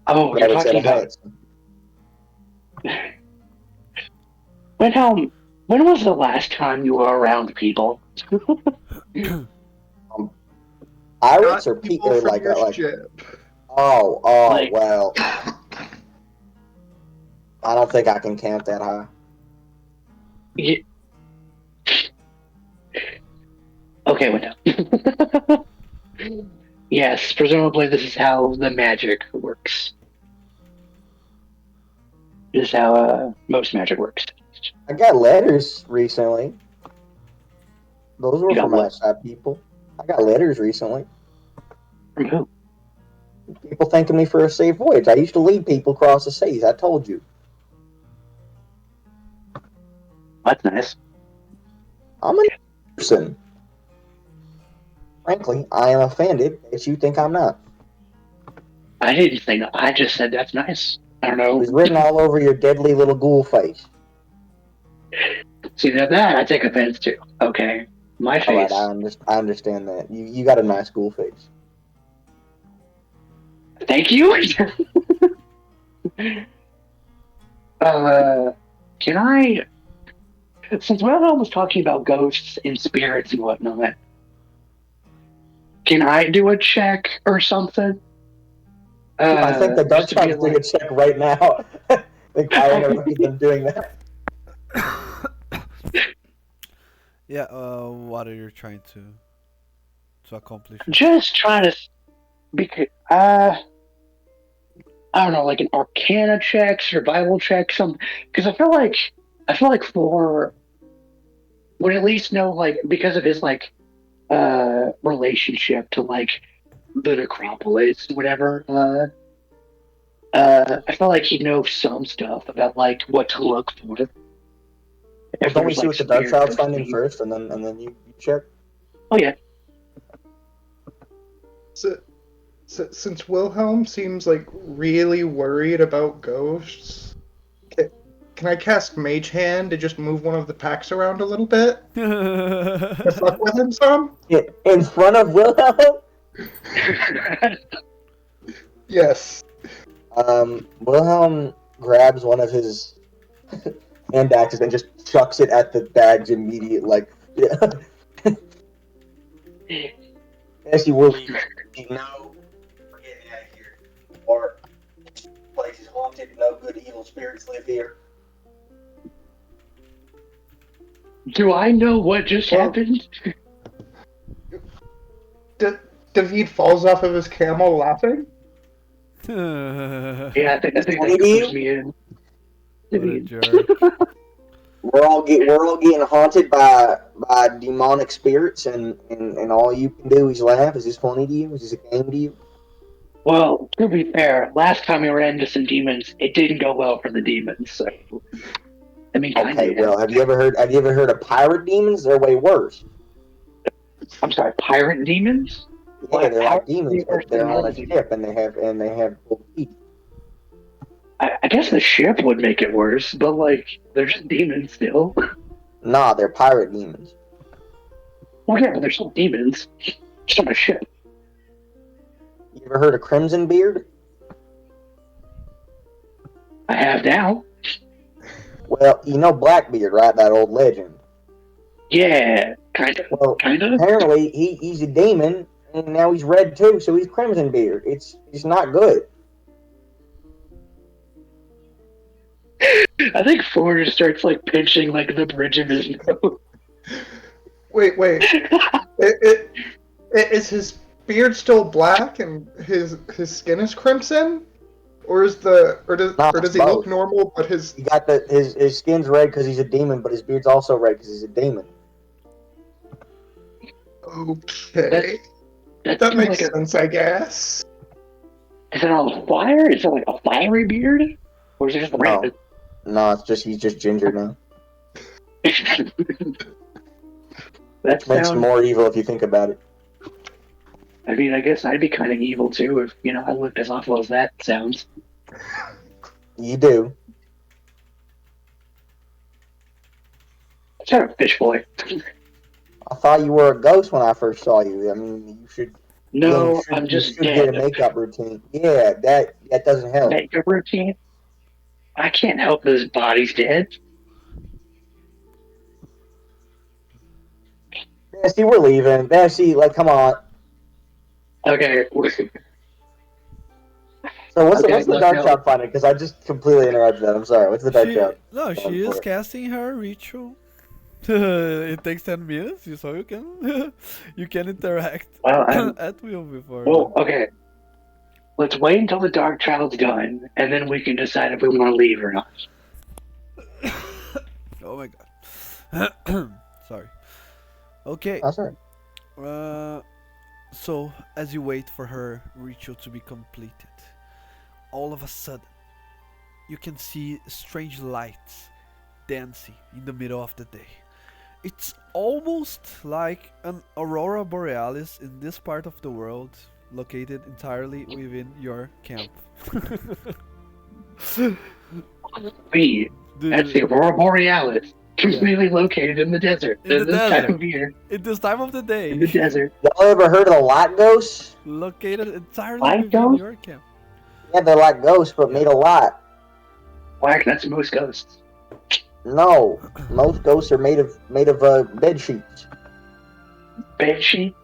Oh, you're rabbits out talking of about hats. when when was the last time you were around people? Pirates Not or people from your like ship. oh Like, well, I don't think I can count that high. y- okay, what now? Yes, presumably this is how the magic works. This is how most magic works. I got letters recently. Those You were got from what? outside people. I got letters recently. From who? People thanking me for a safe voyage. I used to lead people across the seas. I told you. That's nice. I'm a person. Frankly, I am offended that you think I'm not. I didn't say no. I just said that's nice. I don't It know. was written all over your deadly little ghoul face. See, now that I take offense to. Okay, my All right, face. I understand that. You got a nice ghoul face. Thank you. uh, can I? Since Wilhelm was talking about ghosts and spirits and whatnot, can I do a check or something? I think the Just Dark to be Child's doing a like, check right now. I think I interrupted them doing that. Yeah, what are you trying to accomplish? just trying to because I don't know, like an Arcana check, survival check, something. Because I feel like Floor would at least know, like, because of his like relationship to like the necropolis, whatever. I feel like he'd know some stuff about like what to look for Well, if don't we there's see like what the Dark spirit Child's ghost finding things. first, and then you check? Oh yeah. Since Wilhelm seems like really worried about ghosts, can I cast Mage Hand to just move one of the packs around a little bit to fuck with him some? In front of Wilhelm? Yes. Wilhelm grabs one of his hand axes and just chucks it at the bags immediately. Like, yeah. As you will leave, you know, we're getting out of here. Or this place is haunted. No good evil spirits live here. Do I know what just happened? David falls off of his camel laughing. Yeah, I think that What do you? clues me in. What a jerk. We're all getting haunted by demonic spirits, and all you can do is laugh. Is this funny to you? Is this a game to you? Well, to be fair, last time we ran into some demons, it didn't go well for the demons. So, I mean, kind Okay, of. well, have you ever heard of pirate demons? They're way worse. I'm sorry, pirate demons? Yeah, they're How like demons, are but they're on a they ship, and they have gold teeth. I guess the ship would make it worse, but like they're just demons still. Nah, they're pirate demons. Well, yeah, but they're still demons. Just on a ship. You ever heard of Crimson Beard? I have now. Well, you know Blackbeard, right? That old legend. Yeah, kind of. Well, Kind of. apparently he's a demon, and now he's red too, so he's Crimson Beard. It's not good. I think Ford just starts like pinching like the bridge of his nose. Wait. Is his beard still black and his skin is crimson, or does he both. look normal but his? He got his skin's red because he's a demon, but his beard's also red because he's a demon. Okay, that makes like sense, I guess. Is it on fire? Is it like a fiery beard, or is it just red? No, he's just ginger now. That Makes sounds him more evil if you think about it. I mean, I guess I'd be kind of evil too if I looked as awful as that sounds. You do. Shut up, fish boy. I thought you were a ghost when I first saw you. I mean, you should. No, you I'm just should get a dead. makeup routine. Yeah, that doesn't help. Makeup routine? I can't help that his body's dead. Nasty, we're leaving. Nasty, like, come on. Okay. So what's Okay, the look, Dark no. Child finding? Because I just completely interrupted that. I'm sorry. What's the Dark Child? No, she is casting her ritual. It takes 10 minutes, so you can you can interact Well, at will before. well, okay. Let's wait until the Dark Child's done, and then we can decide if we want to leave or not. Oh my god. Sorry. Okay. Oh, sorry. So as you wait for her ritual to be completed, all of a sudden you can see strange lights dancing in the middle of the day. It's almost like an aurora borealis in this part of the world, located entirely within your camp. That's the Aurora Borealis, completely located in the desert. In the this desert. time of year. In this time of the day. In the desert. Y'all ever heard of the light ghosts? Located entirely Light within ghosts? your camp. Yeah, they're like ghosts, but made of light. Whack, that's most ghosts. No, most ghosts are made of bed sheets. Banshee?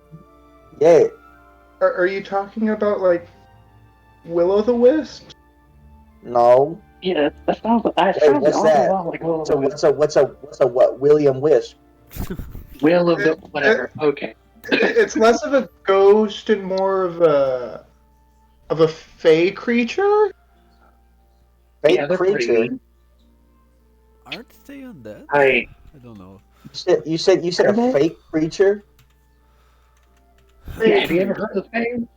Yeah. Are you talking about like Will-o'-the-Wisp? No. Yeah, that sounds Wait, an what's awful that? lot like Will of So the what's a what? William Wisp. Will of the whatever. Okay. It's less of a ghost and more of a fey creature. Yeah, Fake they're pretty creature. mean. Aren't they undead? I I don't know. You said are a they? fake creature. Yeah, Fake have you ever creature. heard of the Fae?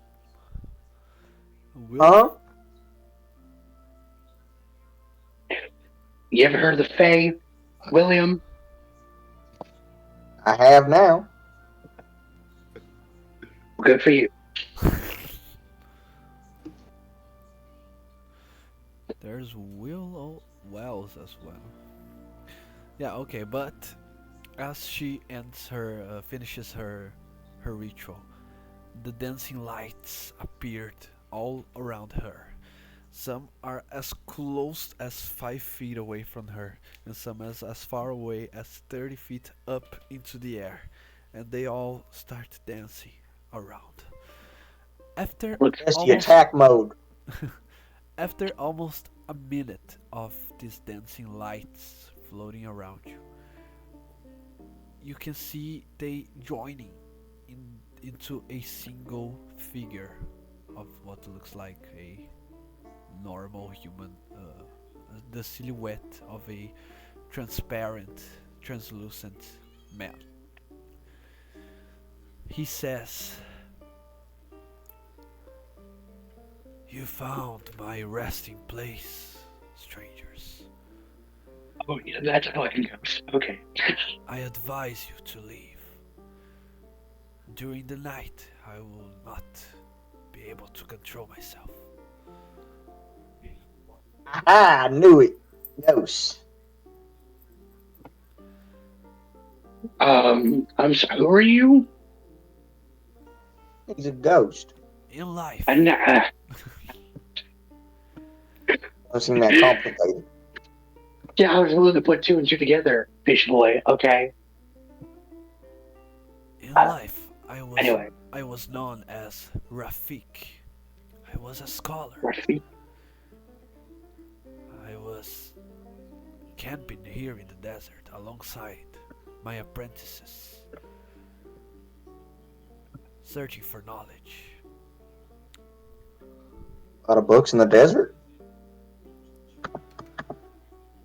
William? Huh? You ever heard of the Fae, William? I have now. Good for you. There's Willow Wells as well. Yeah, okay, but as she finishes her ritual, the dancing lights appeared all around her. Some are as close as 5 feet away from her, and some as far away as 30 feet up into the air, and they all start dancing around. After Looks That's the almost attack mode. after almost a minute of these dancing lights floating around you, you can see they joining into a single figure of what looks like a normal human, the silhouette of a transparent, translucent man. He says, "You found my resting place, strangers. oh, yeah, that's how I can go. Okay. I advise you to leave. During the night, I will not be able to control myself." I knew it. Ghost. I'm sorry. Who are you? He's a ghost. In life, And Don't seem that complicated. yeah, I was willing to put two and two together, fish boy. Okay. in Uh, life, anyway, I was known as Rafik. I was a scholar. Rafi. I was camping here in the desert alongside my apprentices, searching for knowledge. A lot of books in the desert.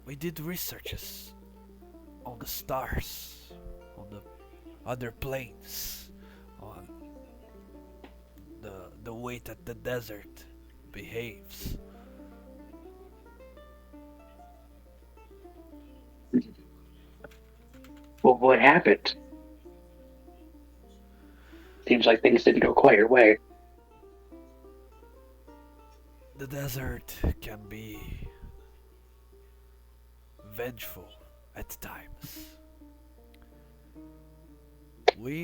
We did researches on the stars, on the other planes, on the way that the desert behaves. Well, what happened? Seems like things didn't go quite your way. The desert can be vengeful at times.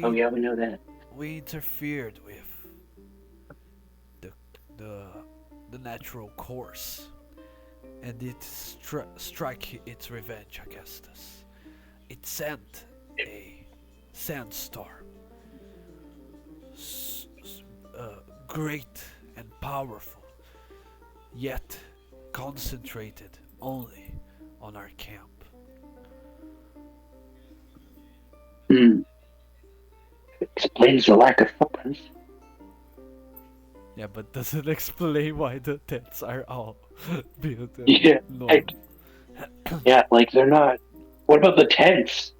Oh We yeah, we know that. we interfered with the the the natural course, and it struck its revenge against us. It sent a sandstorm, great and powerful, yet concentrated only on our camp. Hmm. Explains the lack of footprints. Yeah, but does it explain why the tents are all built Yeah, normal? yeah, like they're not. What about the tents?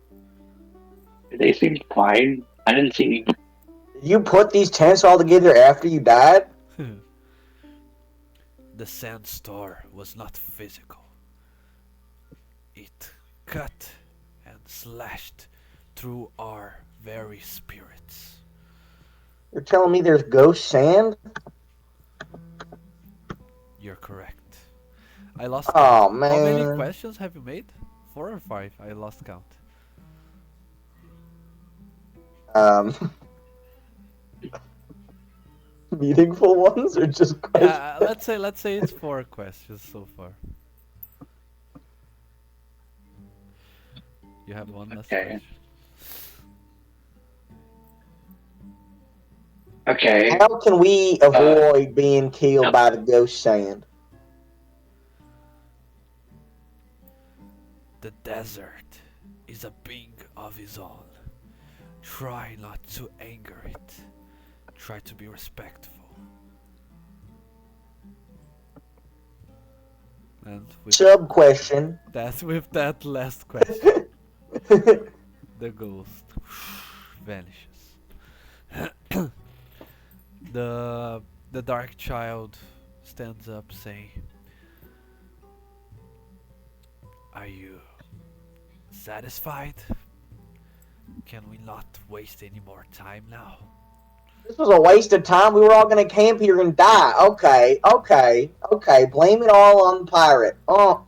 They seemed fine. I didn't see any. Did you put these tents all together after you died? The sandstorm was not physical. It cut and slashed through our very spirits. You're telling me there's ghost sand? You're correct. I lost count. Oh How many man. questions have you made? 4 or 5? I lost count. Um, meaningful ones or just questions? Yeah, let's say it's 4 questions so far. You have one last Okay. question. Okay. How can we avoid being killed by the ghost sand? The desert is a being of its own. Try not to anger it. Try to be respectful. And Sub question. with that last question, the ghost vanishes. the the dark child stands up saying, "Are you satisfied? Can we not waste any more time now?" This was a waste of time. We were all gonna camp here and die. Okay. Blame it all on the pirate. Oh,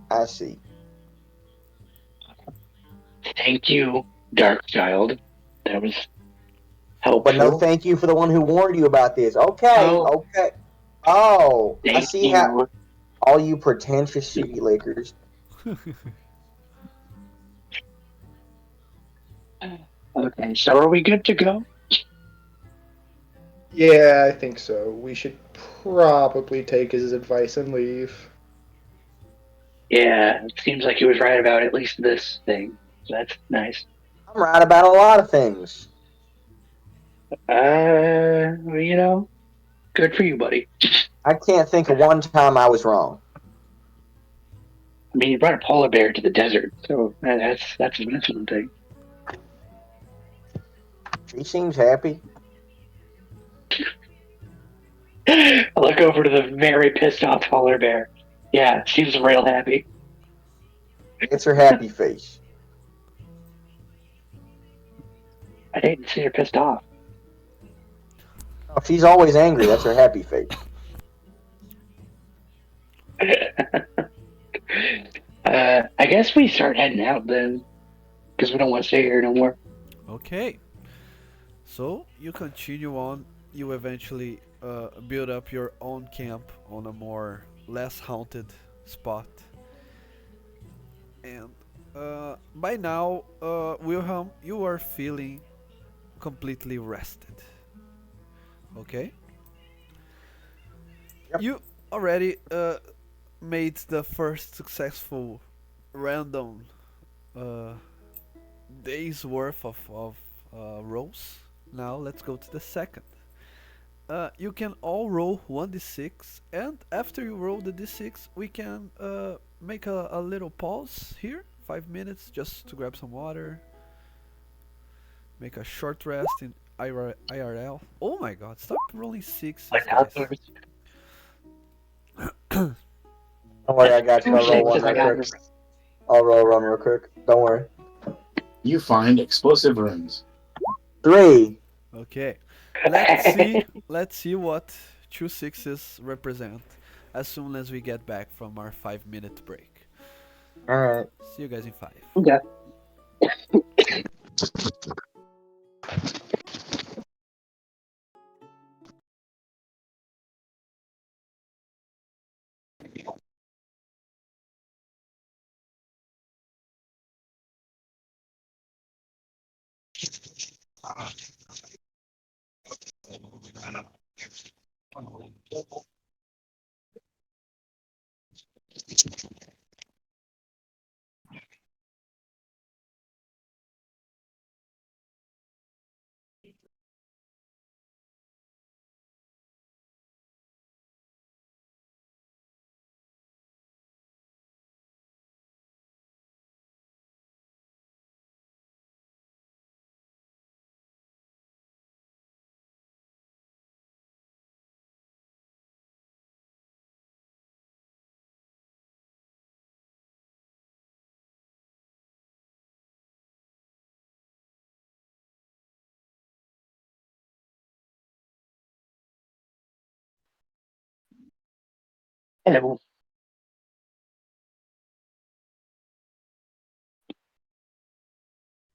I see. Thank you, Dark Child. That was But no, helpful. thank you for the one who warned you about this. Okay. Oh, Oh, I thank see how you. all you pretentious city lickers. Okay, so are we good to go? Yeah, I think so. We should probably take his advice and leave. Yeah, it seems like he was right about at least this thing. So that's nice. I'm right about a lot of things. Good for you, buddy. I can't think of one time I was wrong. I mean, you brought a polar bear to the desert, so that's one thing. She seems happy. I look over to the very pissed off polar bear. Yeah, seems real happy. It's her happy face. I didn't see her pissed off. No, she's always angry. That's her happy face. I guess we start heading out then, because we don't want to stay here no more. Okay. So you continue on. You eventually build up your own camp on a more less haunted spot. And by now, Wilhelm, you are feeling completely rested. Okay? Yep. You already made the first successful random uh, days worth of rolls. Now let's go to the second. You can all roll 1d6, and after you roll the d6, we can make a little pause here, 5 minutes, just to grab some water, make a short rest in IRL. Oh my god, stop rolling sixes, Like guys. Don't worry, I got you. I'll roll one I real got quick. I'll roll one real quick. Don't worry. You find explosive runes. 3. Okay, let's see what 2 6s represent as soon as we get back from our 5 minute break. Alright. See you guys in 5. Okay. Hello.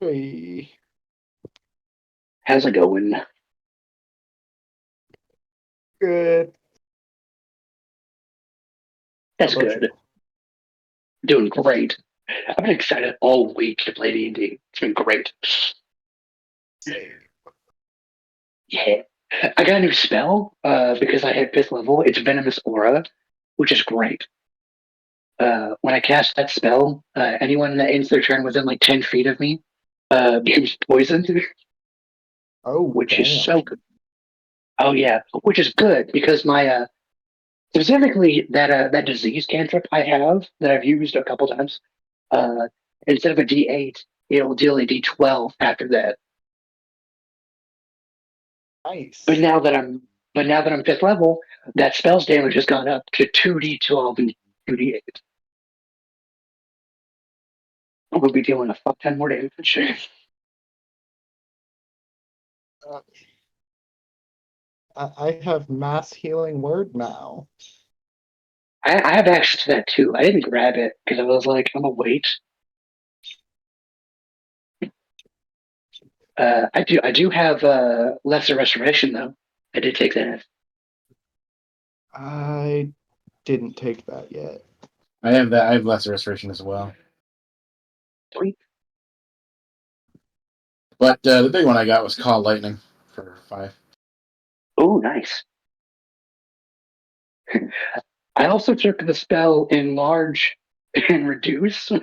Hey. How's it going? Good. That's How about good. Doing great. I've been excited all week to play D&D. It's been great. you? Yeah. I got a new spell because I hit 5th level. It's Venomous Aura, which is great. When I cast that spell, anyone that ends their turn within like 10 feet of me becomes poisoned, Oh, which is damn. so good. Oh, yeah, which is good because my Specifically, that disease cantrip I have that I've used a couple times. Uh, Instead of a D8, it'll deal a D12 after that. Nice. But now that I'm fifth level, that spell's damage has gone up to 2D12 and 2D8. We'll be dealing a fuck ton more damage. Uh, I have mass healing word now. I have access to that too. I didn't grab it because I was like, I'm gonna wait. I do have lesser restoration though. I did take that. I didn't take that yet. I have that. I have lesser restoration as well. Sweet. But the big one I got was Call Lightning for 5. Oh, nice. I also took the spell Enlarge and Reduce, a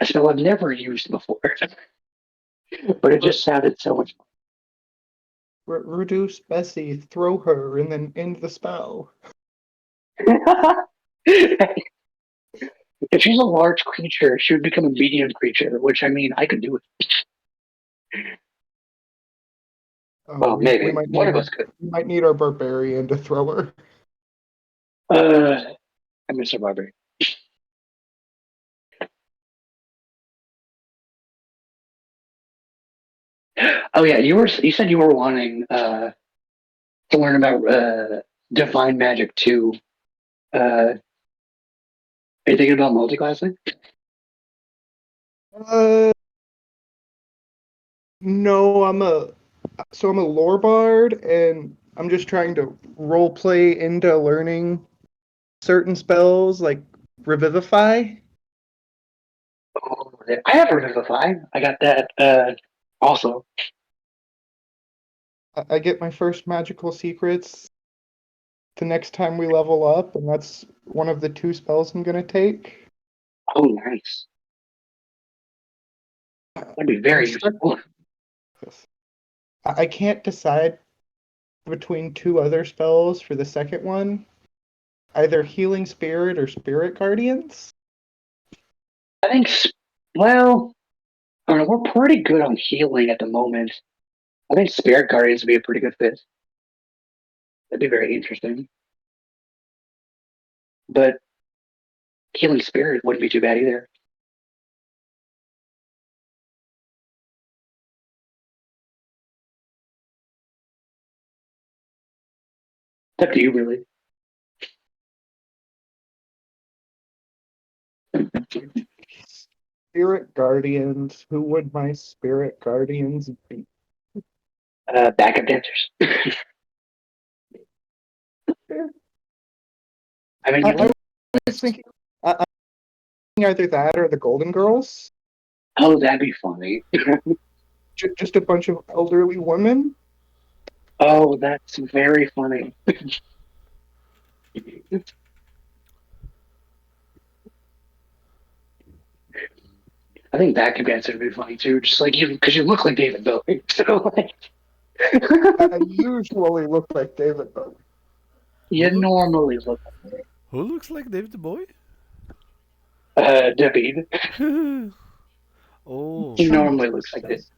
spell I've never used before, but it just sounded so much Reduce Bessie, throw her, and then end the spell. fun. If she's a large creature, she would become a medium creature, which I mean, I could do it. Well, maybe. One of us could. We might need our barbarian to throw her. I miss a barbarian. Oh yeah, you said you were wanting to learn about divine magic too. Are you thinking about multiclassing? No, I'm a lore bard, and I'm just trying to role play into learning certain spells like Revivify. Oh, I have Revivify. I got that also. I get my first magical secrets the next time we level up, and that's one of the 2 spells I'm gonna take. Oh, nice. That'd be very useful. I can't decide between 2 other spells for the second one. Either Healing Spirit or Spirit Guardians. I think, well, I don't know, we're pretty good on healing at the moment. I think Spirit Guardians would be a pretty good fit. That'd be very interesting. But Healing Spirit wouldn't be too bad either. It's up to you, really. Spirit Guardians. Who would my Spirit Guardians be? Backup dancers. I mean, I was thinking either that or the Golden Girls. oh, that'd be funny. Just a bunch of elderly women. Oh, that's very funny. I think backup dancers would be funny too. Just like you, because you look like David Bowie. So like, I usually look like David Bowie. you normally look Who looks like David Bowie? David. Oh, He normally looks like this.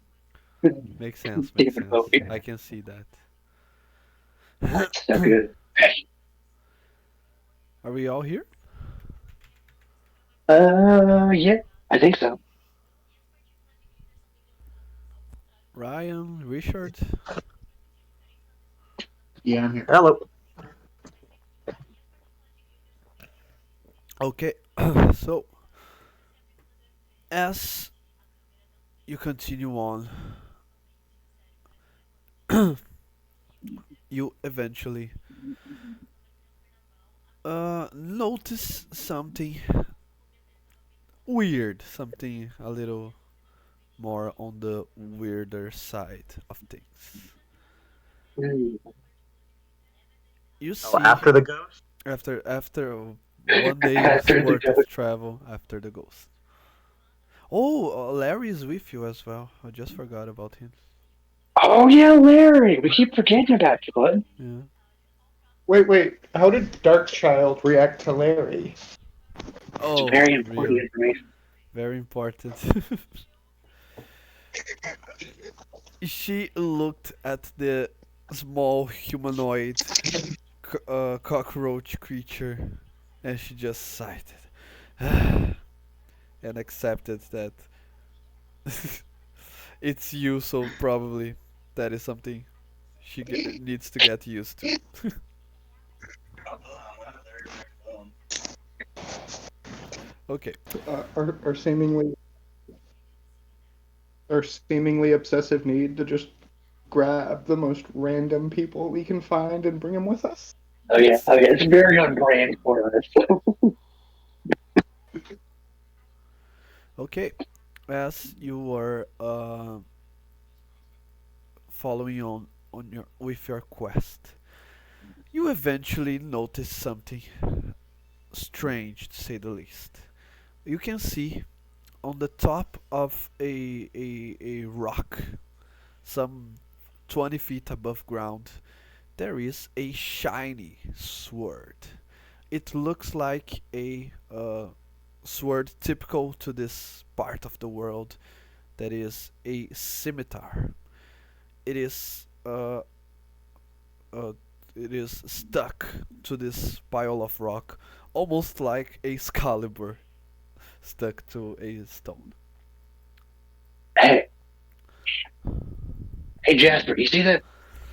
makes sense. Makes David sense. Bowie. I can see that. That's so good. Are we all here? Yeah, I think so. Ryan, Richard. Yeah, I'm here. Hello. Okay, so as you continue on, you eventually notice something weird, something a little more on the weirder side of things. Mm. You Oh, see, after the ghost? after 1 day's After the worth of ghost. travel after the ghost. Oh, Larry is with you as well. I just forgot about him. Oh yeah, Larry. We keep forgetting about you, bud. Yeah. Wait. How did Darkchild react to Larry? It's Oh, very important really? information. Very important. She looked at the small humanoid cockroach creature and she just sighed and accepted that it's you, so probably that is something needs to get used to. Okay. Our seemingly obsessive need to just grab the most random people we can find and bring them with us. It's Oh yeah, it's very on brand for us. okay. As you were following on your with your quest, you eventually notice something strange, to say the least. You can see on the top of a rock, some 20 feet above ground, there is a shiny sword. It looks like a sword typical to this part of the world, that is a scimitar. It is uh, it is stuck to this pile of rock, almost like a Excalibur stuck to a stone. Hey, hey Jasper, you see that?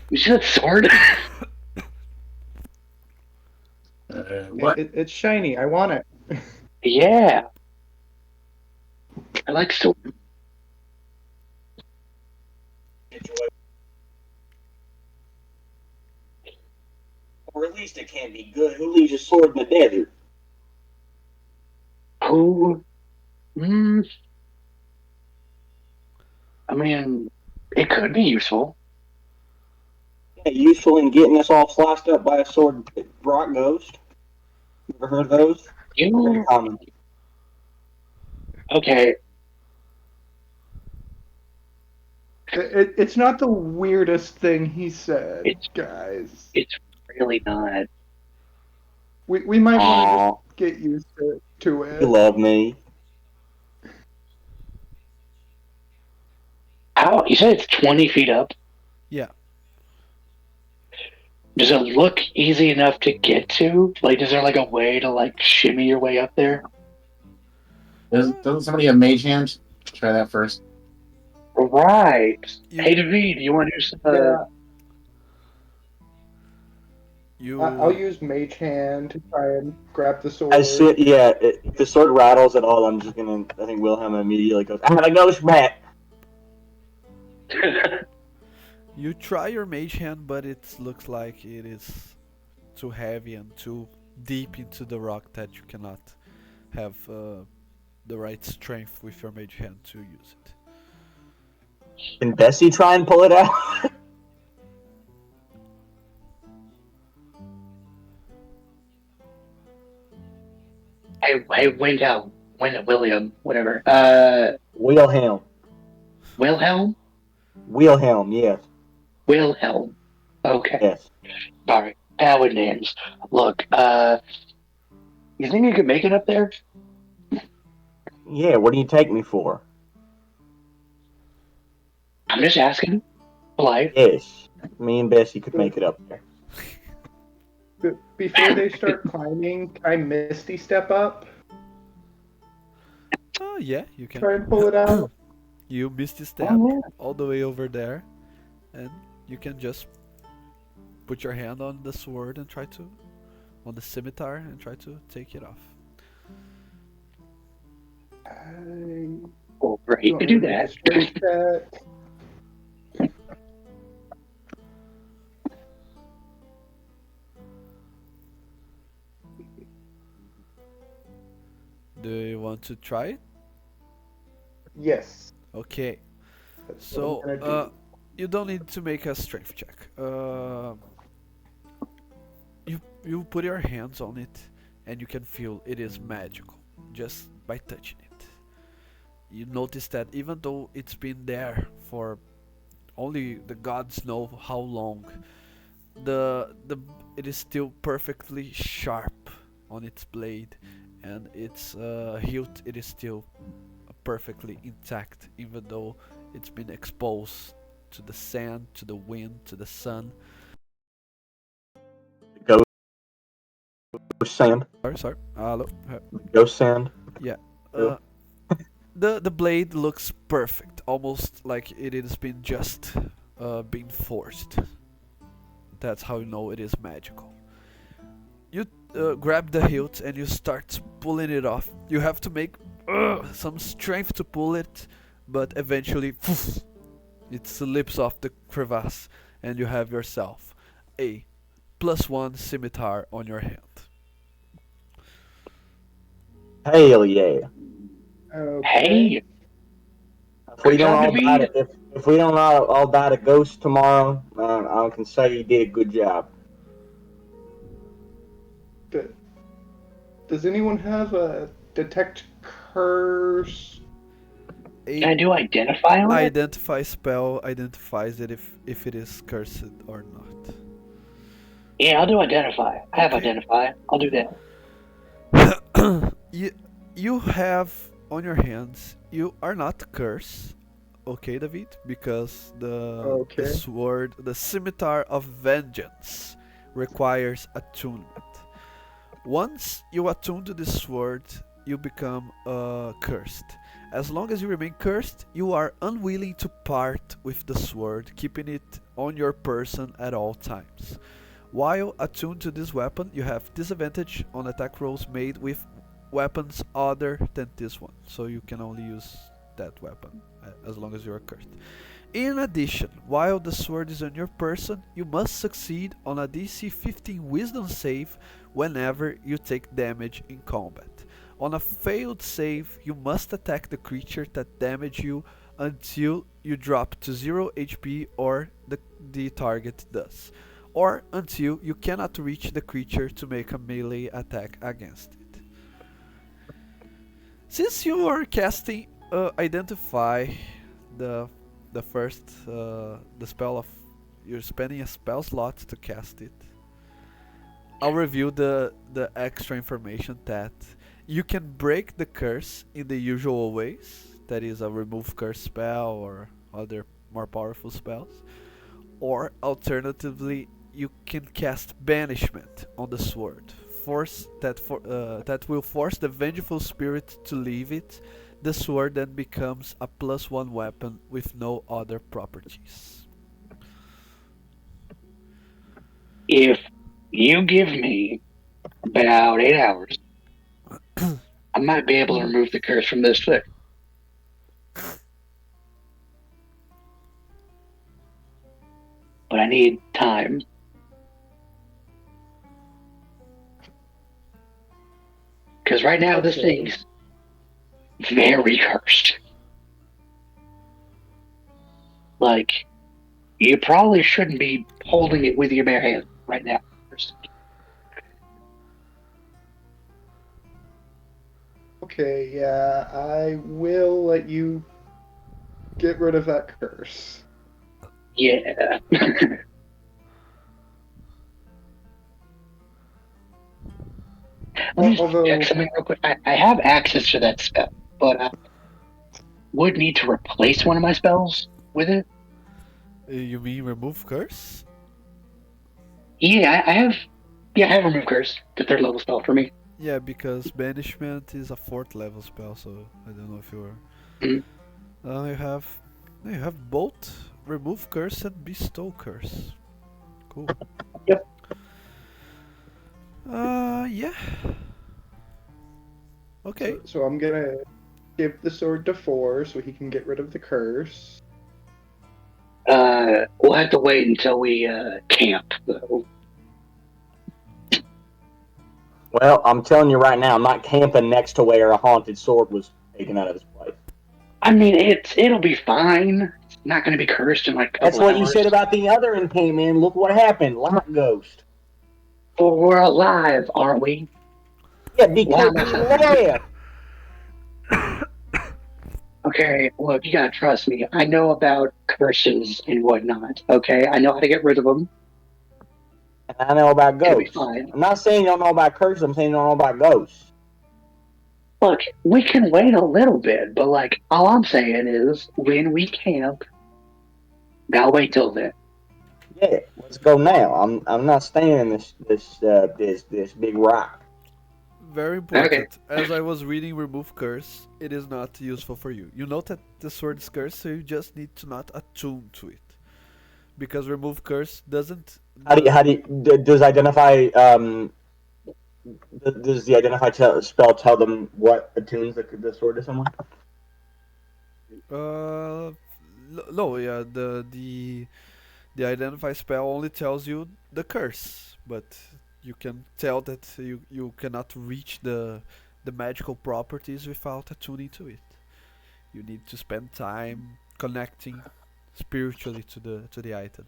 You see that sword? What? It's shiny. I want it. Yeah, I like sword. Or at least it can't be good. Who leaves a sword in the desert? Who? Mm, I mean, it could be useful. Yeah, useful in getting us all sliced up by a sword rock ghost. You ever heard of those? Very You common. okay? It's not the weirdest thing he said, It's guys. it's really not. We might want to just Oh, get used to You it. love me. how? You said it's 20 feet up. Yeah, Does it look easy enough to get to? Like, is there like a way to like shimmy your way up there? Doesn't somebody have mage hand? Try that first. Right. Hey, you David, you want to do some? Yeah, I'll you use Mage Hand to try and grab the As soon, sword. yeah, if the sword rattles at all, I'm just gonna. I think Wilhelm immediately goes, "I'm gonna ghost back." you try your mage hand, but it looks like it is too heavy and too deep into the rock that you cannot have the right strength with your mage hand to use it. Can Bessie try and pull it out? hey, William, whatever. Wilhelm. Wilhelm, Wilhelm. Yes. Wilhelm. Okay, Yes. all right. Power names. Look, you think you could make it up there? Yeah. What do you take me for? I'm just asking. Polite. Yes. Me and Bessie could But make it up there. before they start climbing, can I Misty step up? Oh yeah, you Try can. and pull it out? You misty step Oh all the way over there, and you can just put your hand on the sword and try to on the scimitar and try to take it off. You oh, great. You want could me to do make a that. strength check? Do you want to try it? Yes, Okay. that's what I'm So, gonna do. you don't need to make a strength check. You put your hands on it, and you can feel it is magical just by touching it. You notice that even though it's been there for only the gods know how long, the it is still perfectly sharp on its blade, and its hilt it is still perfectly intact, even though it's been exposed to the sand, to the wind, to the sun. Ghost sand. Sorry. Hello. Ghost sand. Yeah. Uh, the blade looks perfect, almost like it has been just been forced. That's how you know it is magical. You grab the hilt and you start pulling it off. You have to make some strength to pull it, but eventually it slips off the crevasse, and you have yourself a +1 scimitar on your hand. Hell yeah! Okay. Hey, If we good don't job, all die David. to, if we don't all die to ghost tomorrow, I can say you did a good job. Does anyone have a detect curse? Can I A do identify on it? identify spell identifies it if it is cursed or not. Yeah, I'll do identify. I have Okay. identify. I'll do that. You have on your hands. You are not cursed, okay, David, because the Okay. sword, the scimitar of vengeance, requires attunement. Once you attune to this sword, you become cursed. As long as you remain cursed, you are unwilling to part with the sword, keeping it on your person at all times. While attuned to this weapon, you have disadvantage on attack rolls made with weapons other than this one, so you can only use that weapon as long as you are cursed. In addition, while the sword is on your person, you must succeed on a DC 15 Wisdom save whenever you take damage in combat. On a failed save, you must attack the creature that damaged you until you drop to 0 HP or the target does, or until you cannot reach the creature to make a melee attack against it. Since you are casting Identify, the the first the spell of you're spending a spell slot to cast it. I'll review the extra information that you can break the curse in the usual ways. That is a remove curse spell or other more powerful spells. Or alternatively, you can cast banishment on the sword. That will force the vengeful spirit to leave it. The sword then becomes a +1 weapon with no other properties. If you give me about 8 hours, I might be able to remove the curse from this foot. But I need time. Because right now this thing's very cursed. Like, you probably shouldn't be holding it with your bare hands right now. Okay, yeah, I will let you get rid of that curse. Yeah. Let me check something real quick. I have access to that spell, but I would need to replace one of my spells with it. You mean remove curse? Yeah, I have. Yeah, I have remove curse, the 3rd level spell for me. Yeah, because banishment is a 4th level spell, so I don't know if you're. Mhm. You have both remove curse and bestow curse. Cool. Yep. Yeah. Okay. So I'm gonna give the sword to 4 so he can get rid of the curse. We'll have to wait until we camp, though. Well, I'm telling you right now, I'm not camping next to where a haunted sword was taken out of this place. I mean, it'll be fine. It's not going to be cursed in like a That's couple what hours. you said about the other encampment. Look what happened. Light ghost. But we're alive, aren't we? Yeah, because Wow. we left. Okay, look, you gotta trust me. I know about curses and whatnot. Okay, I know how to get rid of them. I know about It'll be ghosts. fine. I'm not saying you don't know about curses. I'm saying you don't know about ghosts. Look, we can wait a little bit, but like all I'm saying is when we camp, gotta wait till then. Yeah, let's go now. I'm not staying in this big rock. Very Okay. important. As I was reading remove curse, it is not useful for you. You note that the sword is cursed, so you just need to not attune to it. Because remove curse doesn't. Does identify does the identify spell tell them what attunes the sword to someone? Uh, no, yeah, the identify spell only tells you the curse, but you can tell that you cannot reach the magical properties without attuning to it. You need to spend time connecting spiritually to the item.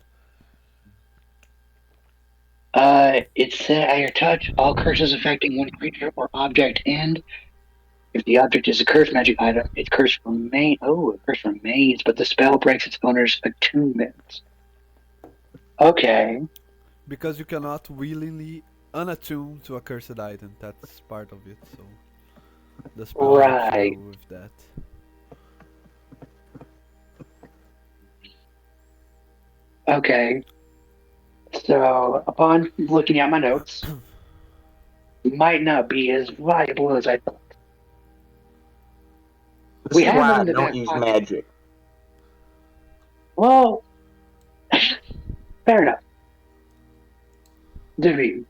It said at your touch, all curses affecting one creature or object end. If the object is a cursed magic item, its curse remains. Oh, it curse remains, but the spell breaks its owner's attunement. Okay, Because you cannot willingly unattune to a cursed item. That's part of it. So the spell helps right. you with that. Okay. So, upon looking at my notes, might not be as valuable as I thought. This We is have why it I in the don't back use pocket. magic. Well, fair enough. David,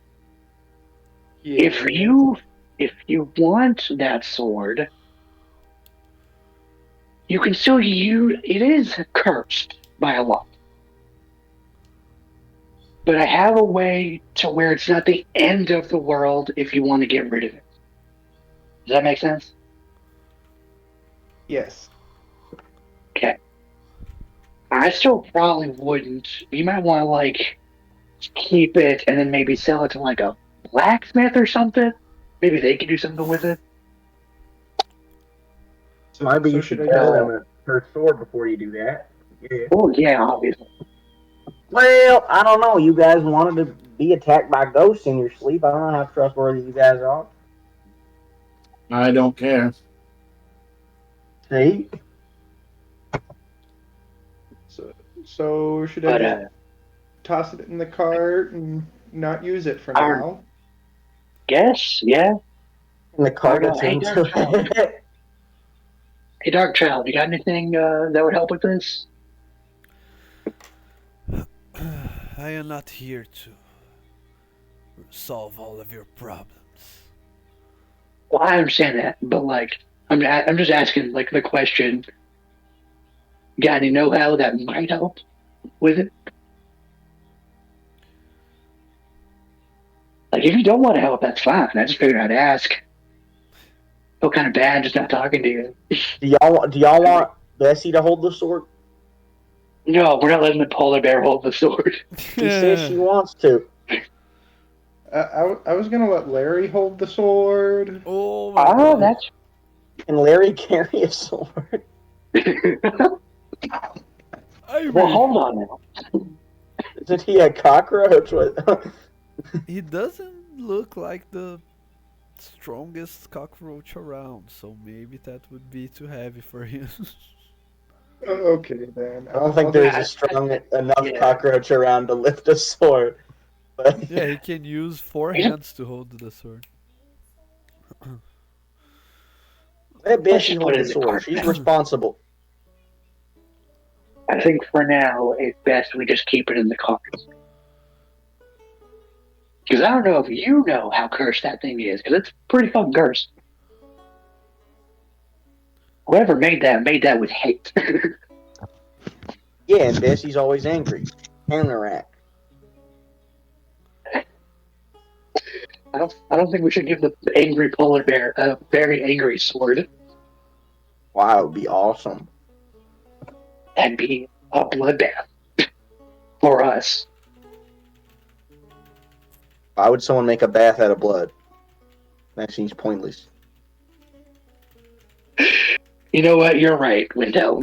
Yeah. if you want that sword, you can still use. It is cursed by a lot, but I have a way to where it's not the end of the world if you want to get rid of it. Does that make sense? Yes. Okay. I still probably wouldn't. You might want to like keep it and then maybe sell it to like a blacksmith or something. Maybe they could do something with it. So maybe you So should should I tell just them her sword before you do that. Yeah. Oh yeah, obviously. Well, I don't know. You guys wanted to be attacked by ghosts in your sleep. I don't know how trustworthy you guys are. I don't care. See? so so should I But just toss it in the cart and not use it for I now? guess yeah. And the I cart don't know. Hey attuned Dark to Child. it. Hey Dark Child, you got anything that would help with this? I am not here to solve all of your problems. Well, I understand that, but like, I'm just asking like the question. Got any know-how that might help with it? Like, if you don't want to help, that's fine. I just figured I'd ask. Feel kind of bad just not talking to you. Do y'all want Bessie to hold the sword? No, we're not letting the polar bear hold the sword. She says she wants to. I was gonna let Larry hold the sword. Oh my Oh, god. that's. Can Larry carry a sword? I Well, mean, hold on now. Isn't he a cockroach? he doesn't look like the strongest cockroach around, so maybe that would be too heavy for him. Okay then. I don't I'll think there's just a strong enough Yeah. cockroach around to lift a sword. But Yeah, he can use four He's a- hands to hold the sword. let Let's Bessie just put hold it the in the sword. cart. She's responsible. I think for now, it's best we just keep it in the cart. Because I don't know if you know how cursed that thing is, because it's pretty fucking cursed. Whoever made that with hate. Yeah, and Bessie's always angry. Counteract. I don't think we should give the angry polar bear a very angry sword. Wow, it would be awesome. That'd be a bloodbath for us. Why would someone make a bath out of blood? That seems pointless. You know what? You're right, Window.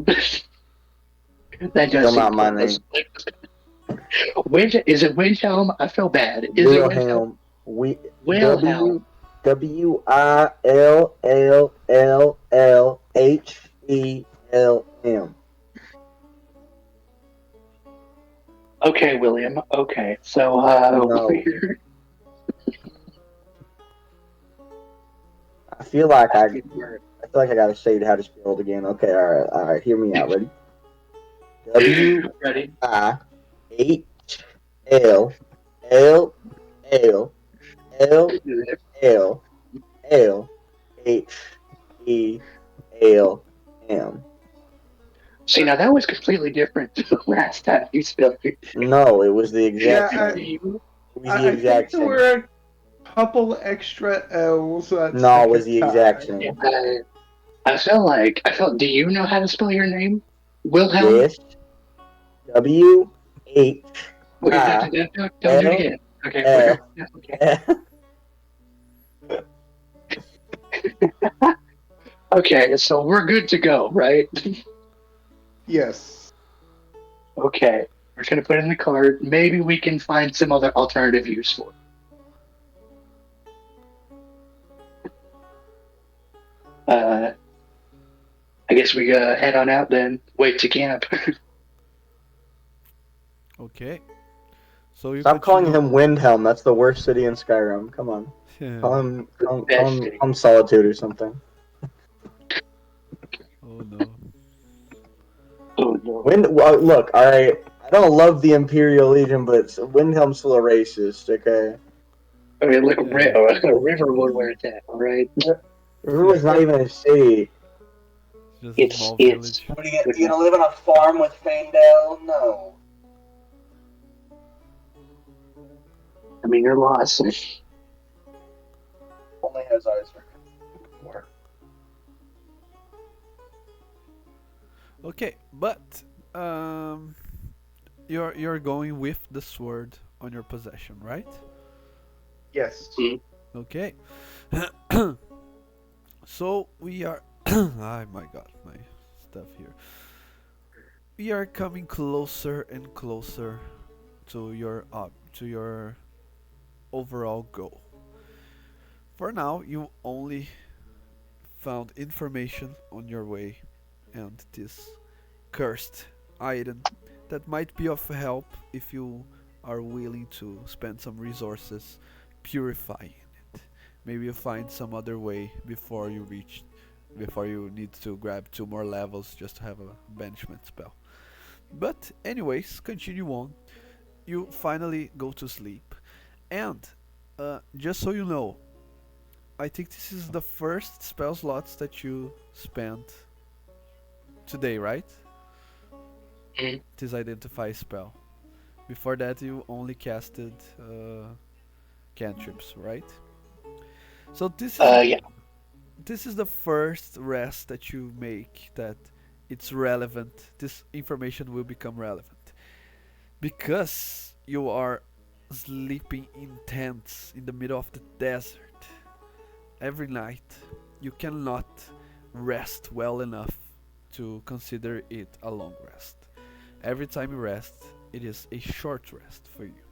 That does Still seem not my pointless. name. Is it Windhelm? I feel bad. Is it Windhelm? Wilhelm. We Wilhelm. WILLLHELM. Okay, William. Okay, so No. I feel like I feel like I gotta say how to spell it again. Okay, all right. Hear me out. Ready? Ready? WILLLLLLHELM. See, now that was completely different to the last time you spelled it. No, it was the exact Yeah, same. It was the I think exact there same. were a couple extra L's that No, it was second the exact time. same. I felt. Do you know how to spell your name, Wilhelm? Yes. W H Okay, I don't do it L again. Okay, L okay. L. Okay, so we're good to go, right? Yes. Okay, we're gonna put it in the card. Maybe we can find some other alternative use for it. I guess we head on out then. Wait to camp. Okay. So you Stop calling continue. him Windhelm. That's the worst city in Skyrim. Come on. Best Call him Solitude or something. Oh no. Oh no. Look, all right. I don't love the Imperial Legion, but Windhelm's still a racist. Okay. I mean, look, Yeah. a river would where it's at, all right? Riverwood's not even a city. Just a small It's. village. What are you gonna live on a farm with Faendale? No. I mean, you're lost. Only has eyes for. Okay, but you're going with the sword on your possession, right? Yes. Okay. So we are. Oh my god, my stuff here. We are coming closer and closer to your overall goal. For now, you only found information on your way and this cursed item that might be of help if you are willing to spend some resources purifying it. Maybe you find some other way before you need to grab 2 more levels just to have a banishment spell. But anyways, continue on. You finally go to sleep, and just so you know, I think this is the first spell slots that you spent today, right? This identify spell. Before that, you only casted cantrips, right? So Yeah. this is the first rest that you make that it's relevant. This information will become relevant because you are sleeping in tents in the middle of the desert every night. You cannot rest well enough to consider it a long rest. Every time you rest, it is a short rest for you.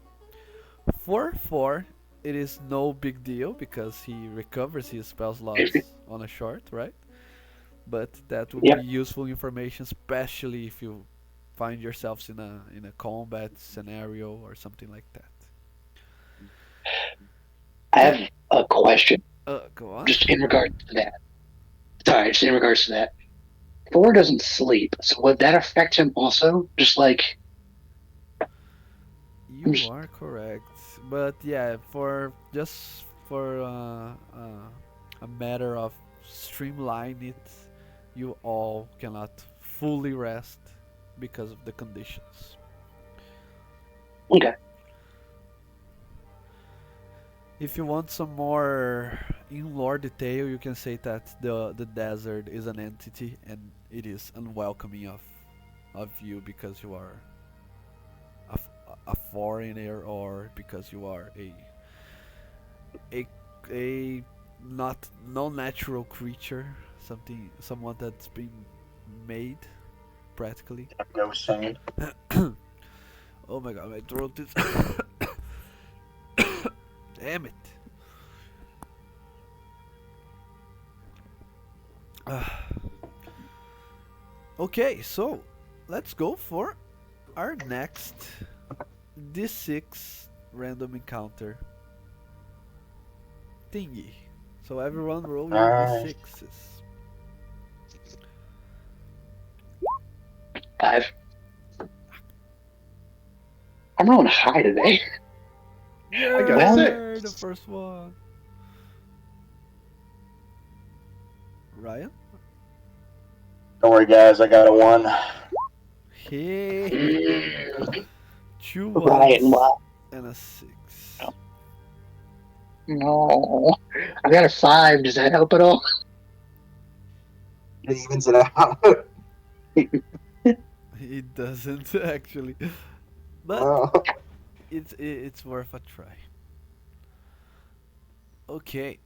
For 4, it is no big deal because he recovers his spell slots on a short, right? But that would Yep. be useful information, especially if you find yourselves in a combat scenario or something like that. I have a question Go on. just in regards to that. Sorry, just in regards to that. Thor doesn't sleep, so would that affect him also? Just like. You are correct, but yeah, for a matter of streamline it, you all cannot fully rest because of the conditions. Okay. If you want some more in-lore detail, you can say that the desert is an entity and it is unwelcoming of you because you are a foreigner or because you are a a not no natural creature, someone that's been made practically. No sand. Oh my god, my throat is. Damn it. Okay, so let's go for our next D6 random encounter thingy. So everyone roll your Alright. D6s. 5. I'm rolling high today. I got a Yeah, the 6. first one. Ryan? Don't worry, guys. I got a 1. Hey, two Ryan, ones what? and a 6. No. I got a 5. Does that help at all? It evens it out. It doesn't actually, but Oh. it's worth a try. Okay.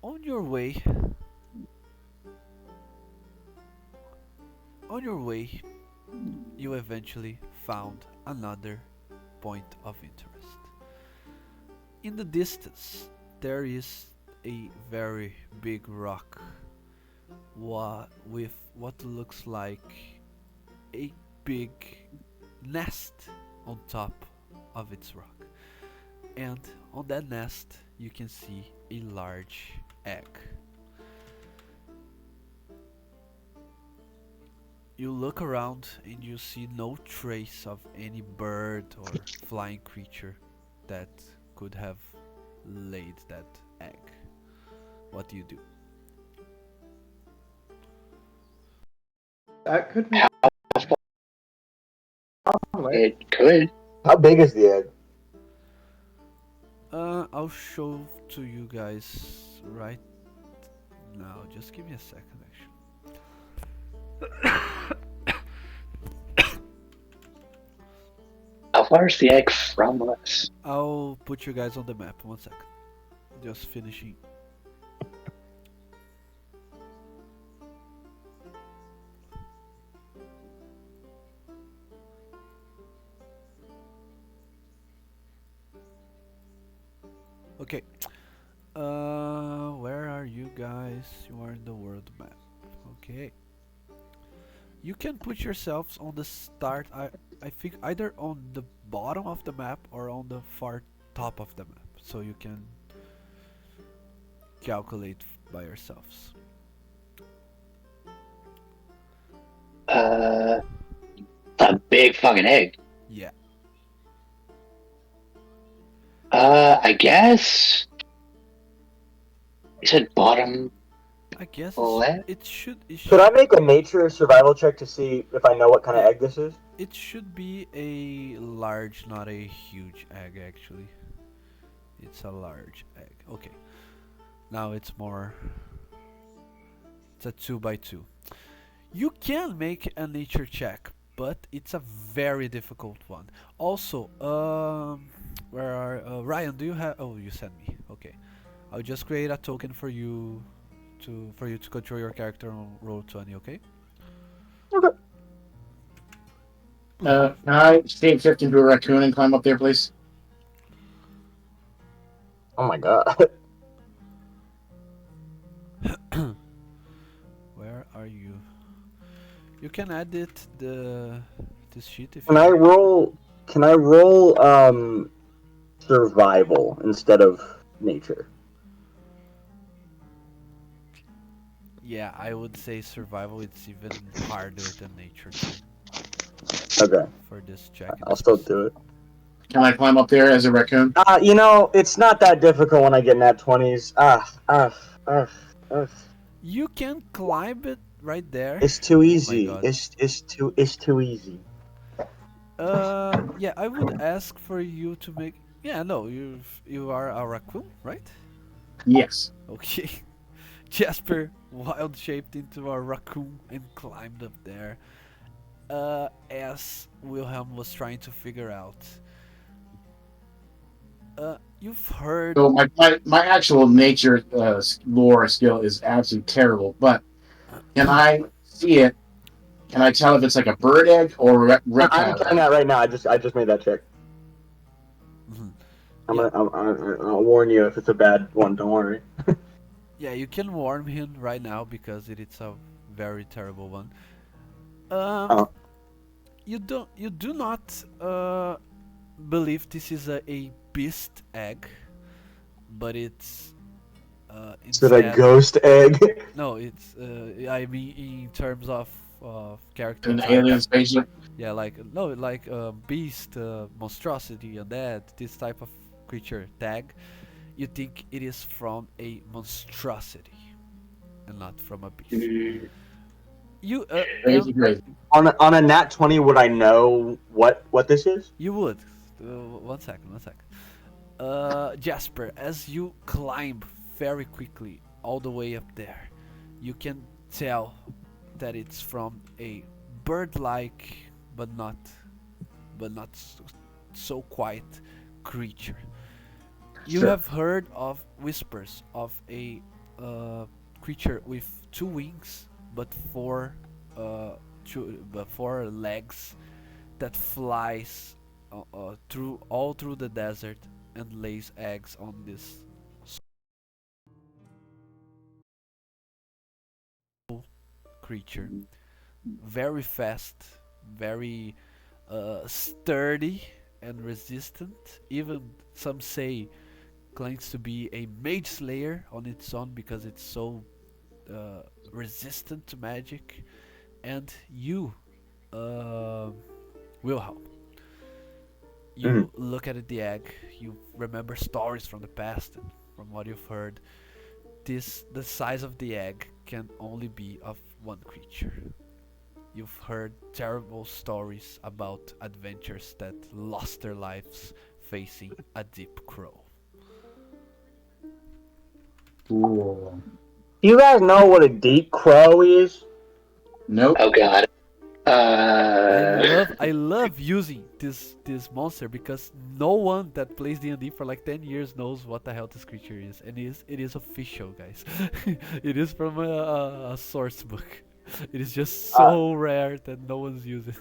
On your way, on your way, you eventually found another point of interest. In the distance, there is a very big rock with what looks like a big nest on top of its rock. And on that nest, you can see a large egg. You look around and you see no trace of any bird or flying creature that could have laid that egg. What do you do? That could be. It could. How big is the egg? I'll show to you guys right now. Just give me a second, actually. How far is the egg from us? I'll put you guys on the map. 1 second. Just finishing. Okay. Where are you guys? You are in the world map. Okay. You can put yourselves on the start. I think either on the bottom of the map or on the far top of the map, so you can calculate by yourselves. A big fucking egg. Yeah. I guess. You said bottom I guess left? it should. Could I make a nature survival check to see if I know what kind of egg this is? It should be a large, not a huge egg. Actually, it's a large egg. Okay. Now it's more. It's a 2x2. You can make a nature check, but it's a very difficult one. Also, where are Ryan? Do you have? Oh, you sent me. Okay, I'll just create a token for you to control your character on roll 20. Okay. Okay. Can I state 50 into a raccoon and climb up there, please? Oh my god. Where are you? You can edit this sheet if Can you I want. roll? Can I roll survival instead of nature? Yeah, I would say survival. It's even harder than nature Okay, for this check. I'll still do it. Can I climb up there as a raccoon? It's not that difficult when I get nat 20s. Ah. You can climb it right there. It's too Oh my easy. god. It's too easy. Yeah, I would ask for you to make. Yeah, no, you are a raccoon, right? Yes. Okay. Jasper wild shaped into a raccoon and climbed up there. As Wilhelm was trying to figure out. You've heard. So my actual nature lore skill is absolutely terrible, but Can I see it? Can I tell if it's like a bird egg or a I'm reptile trying egg? that right now. I just made that check. Mhm. Yeah, I'll warn you if it's a bad one. Don't worry. yeah, you can warn him right now because it is a very terrible one. Oh, You do not believe this is a beast egg, but it's is it a instead. ghost egg? No, it's I mean in terms of character An type. alien spaceship? Yeah, like no, like beast, monstrosity, undead, this type of creature tag. You think it is from a monstrosity and not from a beast. Mm, You Crazy, crazy. On a nat 20, would I know what this is? you would. 1 second, 1 second. Jasper, as you climb very quickly all the way up there, you can tell that it's from a bird-like, but not so quiet creature. You Sure. have heard of whispers of a creature with 2 wings, but four legs that flies through the desert and lays eggs on this creature. Very fast, very sturdy and resistant. Even some say claims to be a mage slayer on its own because it's so resistant to magic. And you, uh, Wilhelm, Mm. you look at the egg. You remember stories from the past and from what you've heard. The size of the egg can only be of one creature. You've heard terrible stories about adventures that lost their lives facing a deep crow. Cool. Do you guys know what a deep crow is? Nope. oh God. I love using this monster because no one that plays D&D for like 10 years knows what the hell this creature is, and it is official, guys. It is from a source book. It is just so rare that no one's using.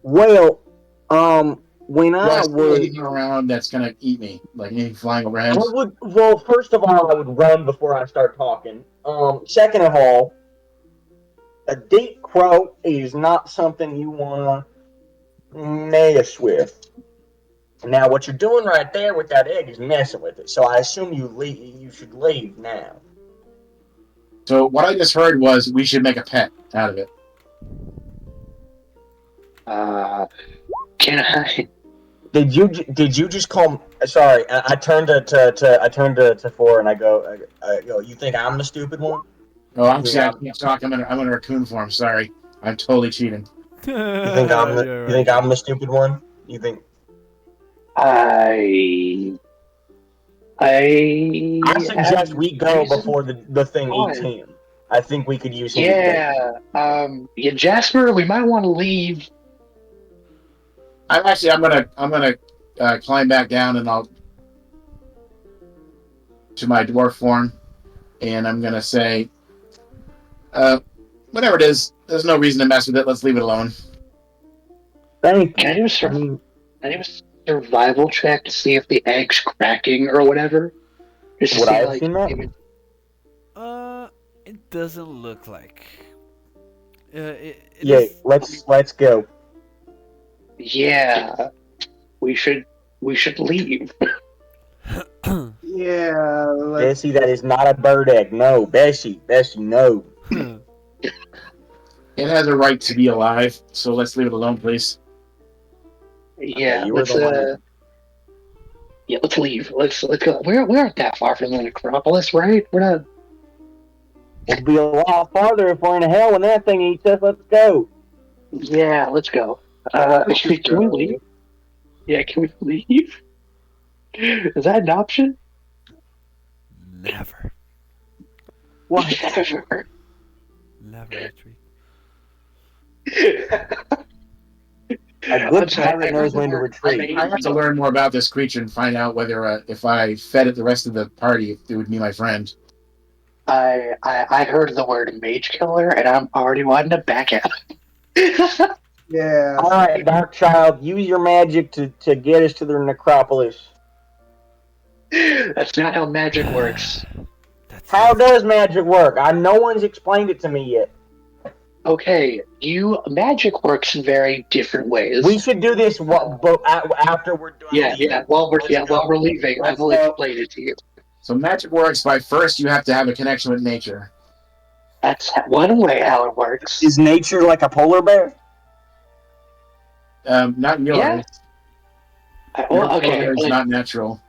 Well, when Do I I see was, anything around that's gonna eat me? Like anything flying overhead? well, first of all, I would run before I start talking. Second of all, a deep crow is not something you wanna mess with. Now, what you're doing right there with that egg is messing with it. So I assume you should leave now. So what I just heard was we should make a pet out of it. Can I? Did you just call? Sorry, I turned to four and I go. You think I'm the stupid one? Oh, You I'm think sorry, I I'm can't talk. I'm in a raccoon form. Sorry, I'm totally cheating. You're you right, think you're I'm right. the stupid one? You think I I I have suggest we go reason before the thing why. eats him. I think we could use him as bait. Yeah. Yeah, Jasper, we might want to leave. I'm gonna climb back down and I'll to my dwarf form, and I'm gonna say, uh, whatever it is, there's no reason to mess with it. Let's leave it alone. Thank Can I you. do a I mean, can I do a survival check to see if the egg's cracking or whatever? Just to would I see have like seen that? if it, It doesn't look like. It Yeah, is. let's go. yeah, we should leave. Yeah, let's. Bessie, that is not a bird egg. No, Bessie, no. It has a right to be alive, so let's leave it alone, please. Okay, Yeah, you were the one that. let's leave. Let's go. We aren't that far from the necropolis, right? We're not. We'll be a lot farther if we're in hell when that thing eats us. Let's go. Yeah, let's go. Let's just Can we go. leave? Yeah, can we leave? Is that an option? Never. What? Never. Never retreat. A good I'm sorry. pirate knows when to retreat. I have to learn more about this creature and find out whether if I fed it the rest of the party, it would be my friend. I heard the word mage killer, and I'm already wanting to back out. Yeah. All right, Dark Child, use your magic to get us to the necropolis. That's not how magic works. How does magic work? No one's explained it to me yet. Okay, magic works in very different ways. We should do this after we're done. Yeah. While we're leaving, I will explain it to you. So magic works by first you have to have a connection with nature. That's one way how it works. Is nature like a polar bear? Not yours. Yeah. Well, okay. It's not natural.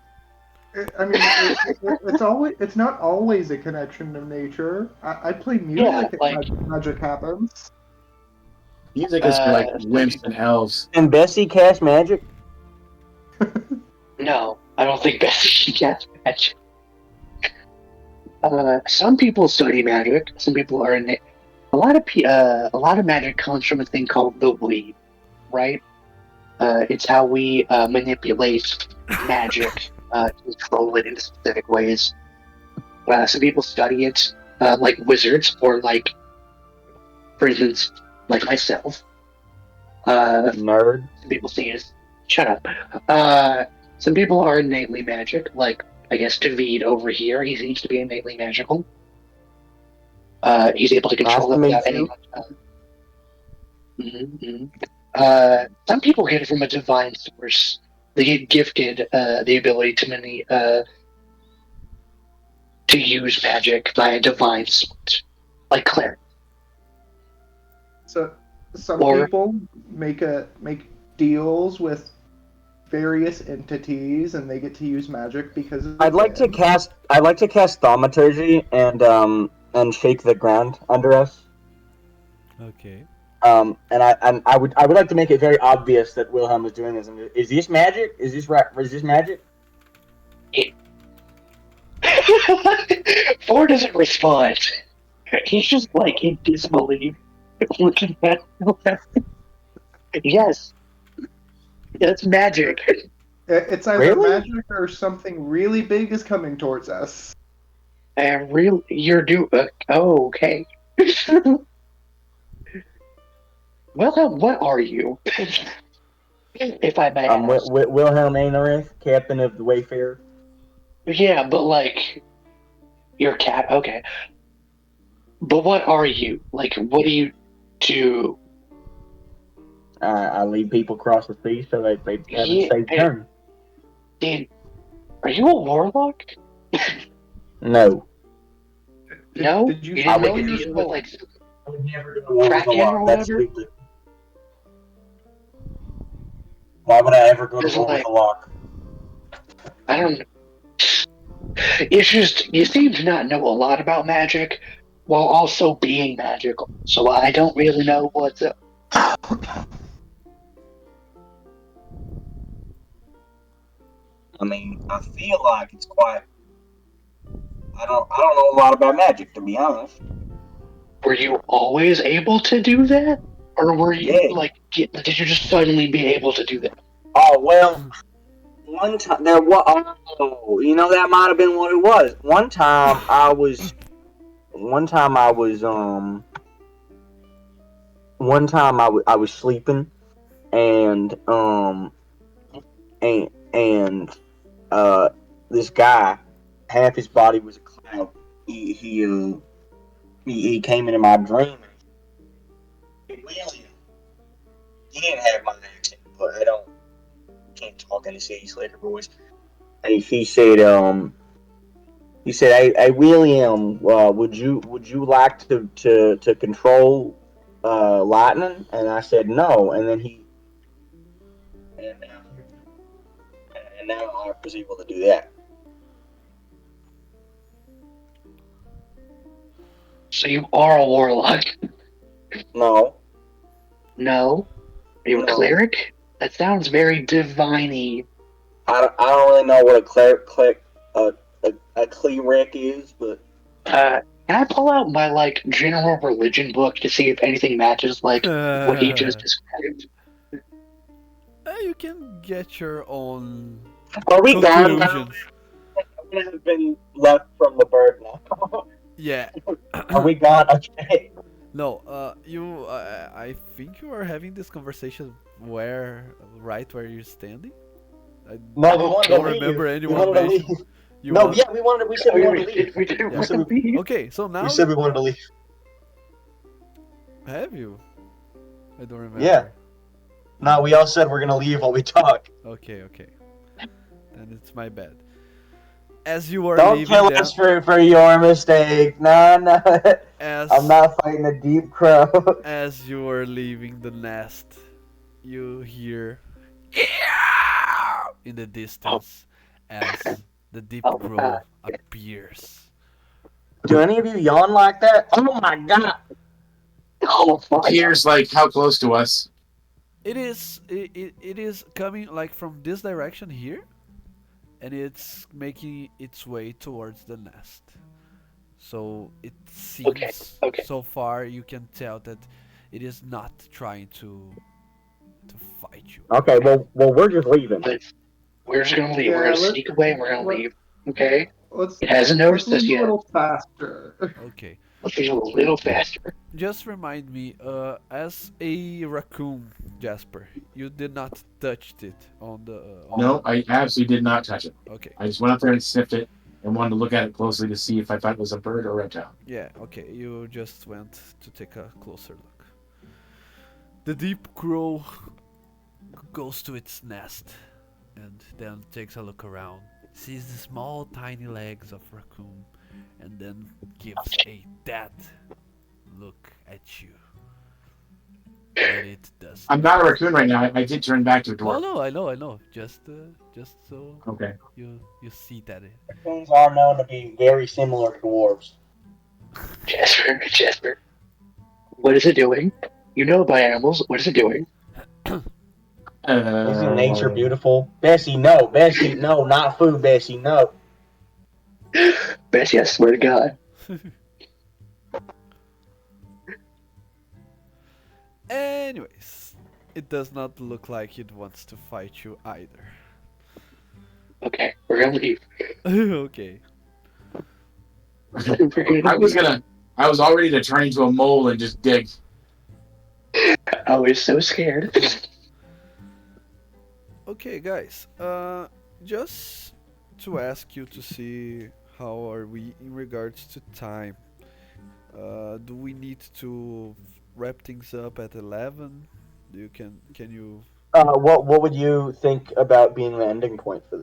I mean, it's not always a connection to nature. I play music and magic happens. Music is for like wimps and elves. And Bessie cast magic? No, I don't think Bessie casts magic. Some people study magic. Some people are in it. A lot of magic comes from a thing called the weave, right? It's how we manipulate magic, control it in specific ways. Some people study it like wizards, or like, for instance, like myself. Nerd. Some people see it as shut up. Some people are innately magic, like I guess David over here. He seems to be innately magical. He's able to control it without any. Some people get it from a divine source. They get gifted the ability to use magic by a divine source, like clerics. So some people make deals with various entities, and they get to use magic because I'd like to cast thaumaturgy and shake the ground under us. Okay. And I would like to make it very obvious that Wilhelm is doing this. Is this magic? Is this magic? Thor doesn't respond. He's just like in disbelief, looking at Yes, it's magic. It's either magic or something really big is coming towards us. Okay. Well, what are you? If I may ask. Wilhelm Einarith, captain of the Wayfarer. Yeah, but like, you're okay. But what are you? Like, what do you do? I lead people across the sea so they have a safe turn. Dan, are you a warlock? No. No? Did you didn't make a your deal with like I would never do a Kraken or whatever? Why would I ever go to war with a lock? I don't know. It's just, you seem to not know a lot about magic while also being magical. So I don't really know what's up. I mean, I feel like it's quite. I don't know a lot about magic, to be honest. Were you always able to do that, or were you did you just suddenly be able to do that? Oh well, one time there was. Oh, that might have been what it was. One time I was sleeping, and this guy, half his body was a cloud. He came into my dream. William, he didn't have my accent, but can't talk in a city slater voice. And he said, hey William, would you like to control lightning? And I said no, and then and now I was able to do that. So you are a warlock? No. No? Are you a cleric? That sounds very divine-y. I don't really know what a cleric is, but can I pull out my general religion book to see if anything matches what he just described? You can get your own Are we gone now? conclusions. I have been left from the bird now. Yeah. Are we gone? Okay. No, I think you are having this conversation right where you're standing. I No, we wanted to don't leave. remember We anyone wanted to leave. mention you No, want. yeah, we wanted. We said we wanted to leave. We didn't We want said to we, leave. Okay, so we now said we wanted to leave. have you? I don't remember. Yeah. No, we all said we're gonna leave while we talk. Okay, okay. Then it's my bad. As you are Don't leaving kill them, us for your mistake. No, no. I'm as not fighting a deep crow. as you are leaving the nest, you hear in the Oh, distance as the deep oh, crow appears. Do any of you yawn like that? Oh my god! oh my God. Here's like how close to us. It is coming like from this direction here, and it's making its way towards the nest. So it Okay, seems okay. so far you can tell that it is not trying to fight you. Okay, well, we're just leaving. Let's, we're just gonna leave. We're Yeah, gonna sneak away and we're gonna let, leave. Okay? let's It hasn't let's noticed us move a yet. little faster. Okay. Let's be a little faster. Just remind me, as a raccoon, Jasper, you did not touch it on the. No, I absolutely did not touch it. Okay. I just went up there and sniffed it and wanted to look at it closely to see if I thought it was a bird or reptile. Yeah. Okay. You just went to take a closer look. The deep crow goes to its nest and then takes a look around, sees the small, tiny legs of raccoon, and then gives a dead look at you. But it does. I'm not a raccoon right now. I did turn back to a No, dwarf. no, I know. Just so Okay. you see that it. Raccoons are known to be very similar to dwarves. Jasper. What is it doing? You know about animals. What is it doing? Isn't nature beautiful? Bessie, no. Bessie, no. Not food, Bessie, no. Bessie, I swear to God. Anyways, it does not look like it wants to fight you either. Okay, we're gonna leave. Okay. I was all ready to turn into a mole and just dig. I was so scared. Okay, guys. Just to ask you to see how are we in regards to time. Do we need to wrap things up at 11? Can you? What would you think about being the ending point for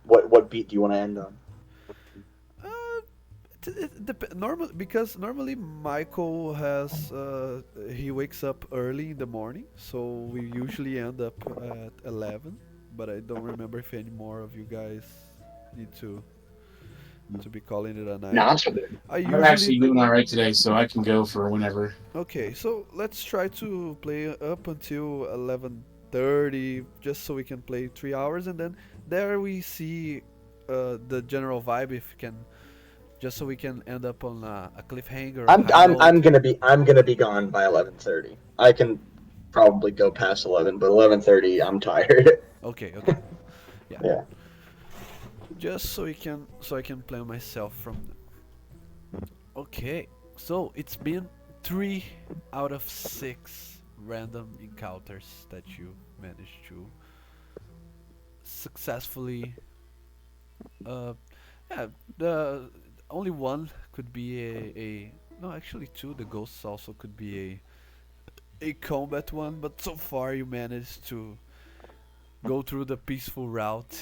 what beat do you want to end on? Normally Michael has he wakes up early in the morning, so we usually end up at 11. But I don't remember if any more of you guys need to be calling it a night. No, I'm still good. I'm actually doing all right today, so I can go for whenever. Okay, so let's try to play up until 11:30, just so we can play 3 hours, and then there we see the general vibe. If we can, just so we can end up on a cliffhanger. I'm gonna be gone by 11:30. I can probably go past 11, but 11:30 I'm tired. Okay. Yeah. Yeah. Just so I can plan myself from. Okay, so it's been 3 out of 6 random encounters that you managed to successfully. Yeah, the only one could be a no, actually two. The ghosts also could be a combat one, but so far you managed to go through the peaceful route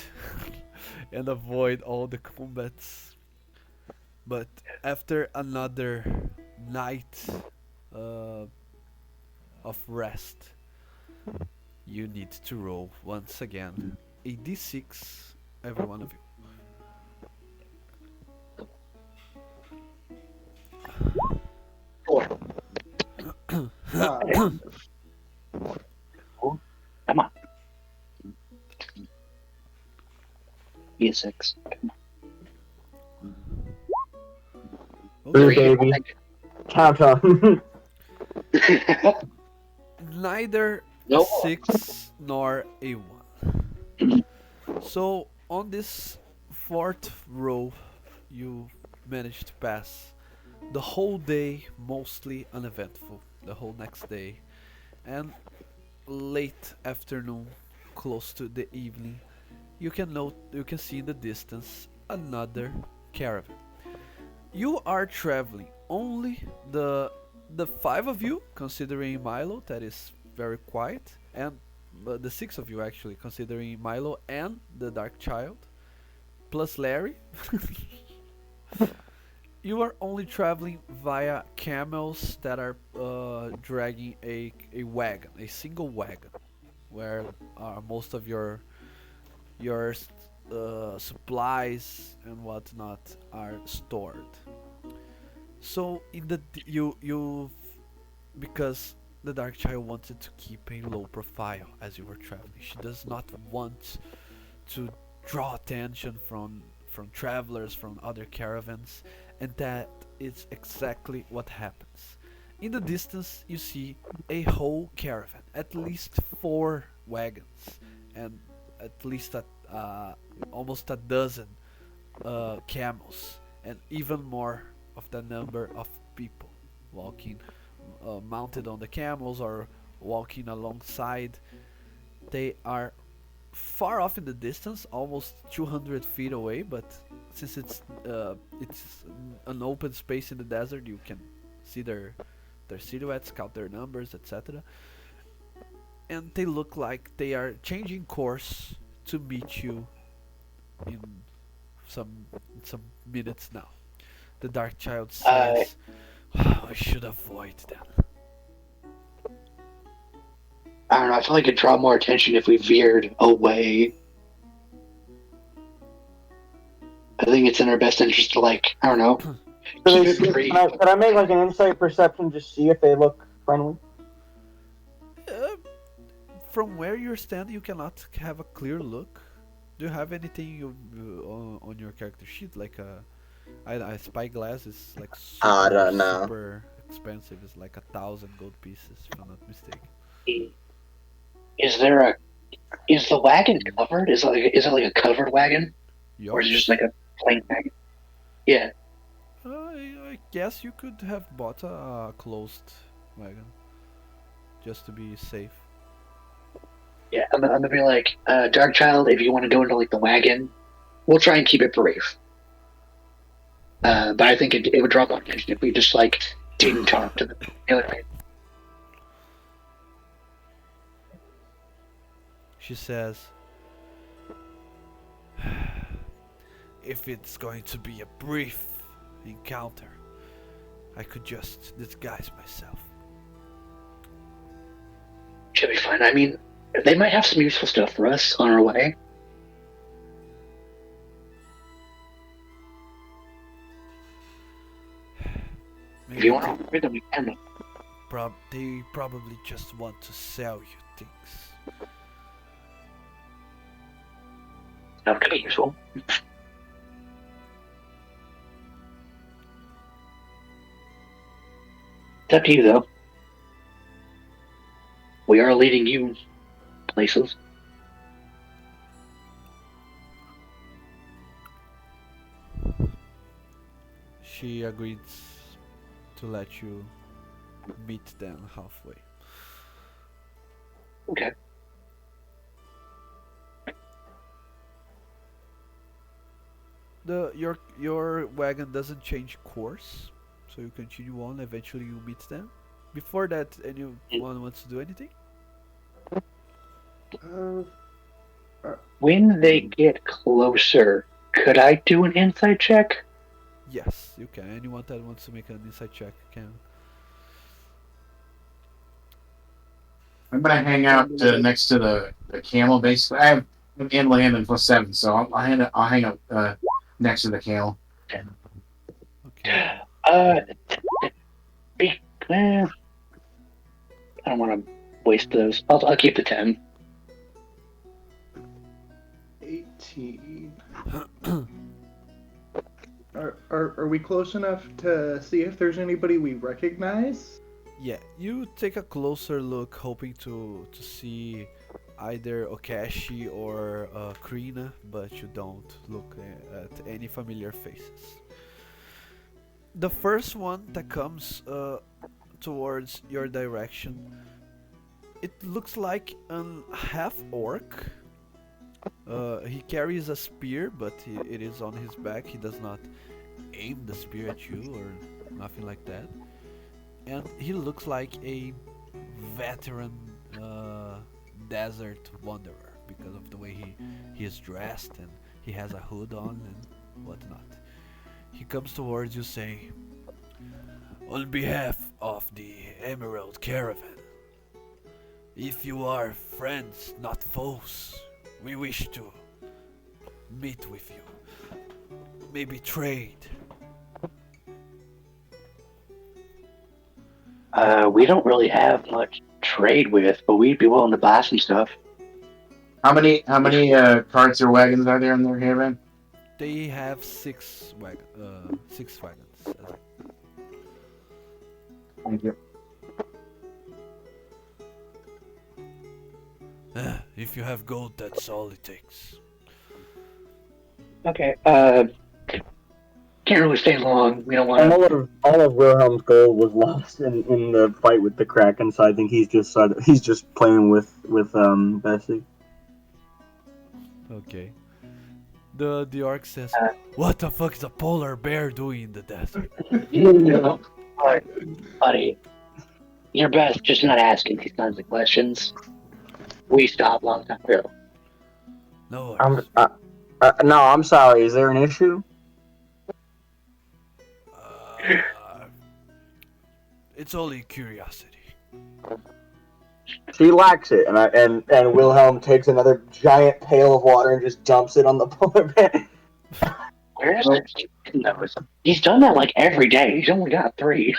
and avoid all the combats. But after another night of rest, you need to roll once again a d6, every one of you. Four. Come on. Be a 6. Ooh, Okay. baby. Count on. Neither No. a 6 nor a 1. So on this fourth row, you manage to pass the whole day mostly uneventful, the whole next day, and late afternoon, close to the evening, you can see in the distance another caravan. You are traveling only the five of you, considering Milo, that is very quiet, and the six of you actually, considering Milo and the Dark Child, plus Larry. You are only traveling via camels that are dragging a wagon, a single wagon, where most of your supplies and whatnot are stored. So in the you because the Dark Child wanted to keep a low profile as you were traveling. She does not want to draw attention from travelers from other caravans, and that is exactly what happens. In the distance, you see a whole caravan, at least four wagons, and at least almost a dozen camels, and even more of the number of people walking mounted on the camels or walking alongside. They are far off in the distance, almost 200 feet away, but since it's an open space in the desert, you can see their silhouettes, count their numbers, etc. And they look like they are changing course to meet you in some some minutes now. The Dark Child Uh, says, "Oh, I should avoid them." I don't know. I feel like it'd draw more attention if we veered away. I think it's in our best interest to, like, I don't know, keep it brief. Can I make like an insight perception just see if they look friendly? Uh, from where you're standing, you cannot have a clear look. Do you have anything on your character sheet, like a spyglass is like I super don't know. super expensive. It's like 1,000 gold pieces, if I'm not mistaken. Is there a? Is the wagon covered? Is it like a covered wagon, or is it just Yours? like a plain wagon? Yeah, I guess you could have bought a closed wagon just to be safe. yeah. I'm gonna be like, Dark Child. If you want to go into like the wagon, we'll try and keep it brief. But I think it would draw more attention if we just like didn't talk to them. She says, if it's going to be a brief encounter, I could just disguise myself. Should be fine. I mean, they might have some useful stuff for us on our way. If you want to upgrade them, we can. They probably just want to sell you things. That could be useful. It's up to you, though. We are leading you places. She agrees to let you meet them halfway. Okay. Your wagon doesn't change course, so you continue on. Eventually, you meet them. Before that, anyone wants to do anything? Uh, When they get closer, could I do an insight check? Yes, you can. Anyone that wants to make an insight check can. I'm gonna hang out next to the camel. Basically, I have animal handling +7, so I'll hang out next to the camel. Okay. Be, I don't want to waste those. I'll keep the 10. 18. Are we close enough to see if there's anybody we recognize? Yeah, you take a closer look, hoping to see either Okashi or Krina, but you don't look at any familiar faces. The first one that comes towards your direction, it looks like an half orc. He carries a spear, but it is on his back. He does not aim the spear at you or nothing like that. And he looks like a veteran uh, desert wanderer because of the way he is dressed, and he has a hood on and whatnot. He comes towards you saying, "On behalf of the Emerald Caravan, if you are friends, not foes, we wish to meet with you. Maybe trade." We don't really have much trade with, but we'd be willing to buy some stuff. How many carts or wagons are there in their caravan? They have six wagons. Thank you. If you have gold, that's all it takes. Okay. Can't really stay long. We don't want to. All of Wilhelm's gold was lost in the fight with the Kraken, so I think he's just playing with Bessie. Okay. The orc says, Uh, "What the fuck is a polar bear doing in the desert?" You know, buddy, you're best just not asking these kinds of questions. We stopped long time ago. No I'm worries. no, I'm sorry. Is there an issue? Uh, it's only curiosity. She likes it, and Wilhelm takes another giant pail of water and just dumps it on the polar bear. Where is it? Those? He's done that like every day. He's only got 3.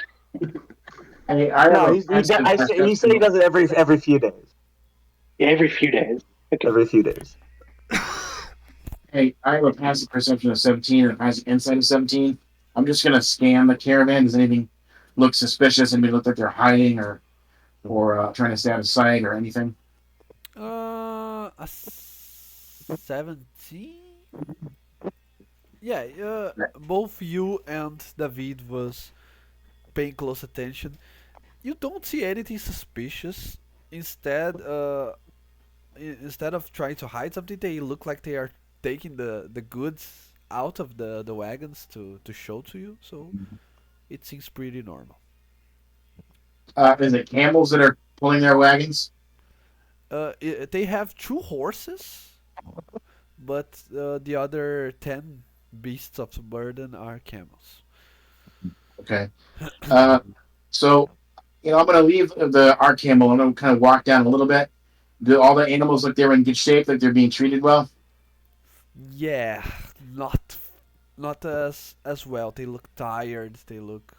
Hey, I have No, a he passive he said he perception. does it every few days. Every few days. Okay. Every few days. Hey, I have a passive perception of 17 and a passive insight of 17. I'm just gonna scan the caravan. Does anything look suspicious? Anybody look like they're hiding or trying to stay out of sight or anything? A 17? Yeah, both you and David was paying close attention. You don't see anything suspicious. Instead, instead of trying to hide something, they look like they are taking the goods out of the wagons to show to you. So it seems pretty normal. Is it camels that are pulling their wagons? They have 2 horses, but the other 10 beasts of burden are camels. Okay. Uh, so I'm gonna leave the our camel. I'm gonna kind of walk down a little bit. Do all the animals look they're in good shape? Like they're being treated well? Yeah, not not as well. They look tired. They look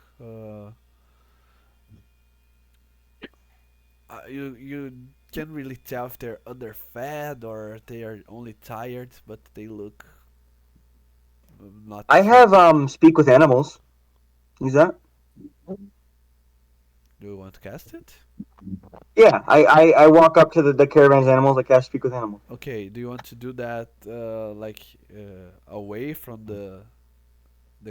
you can't really tell if they're underfed or they are only tired, but they look not I so have good. speak with animals. Use that? Do you want to cast it? Yeah, I walk up to the caravan's animals. I cast speak with animals. Okay. Do you want to do that like away from the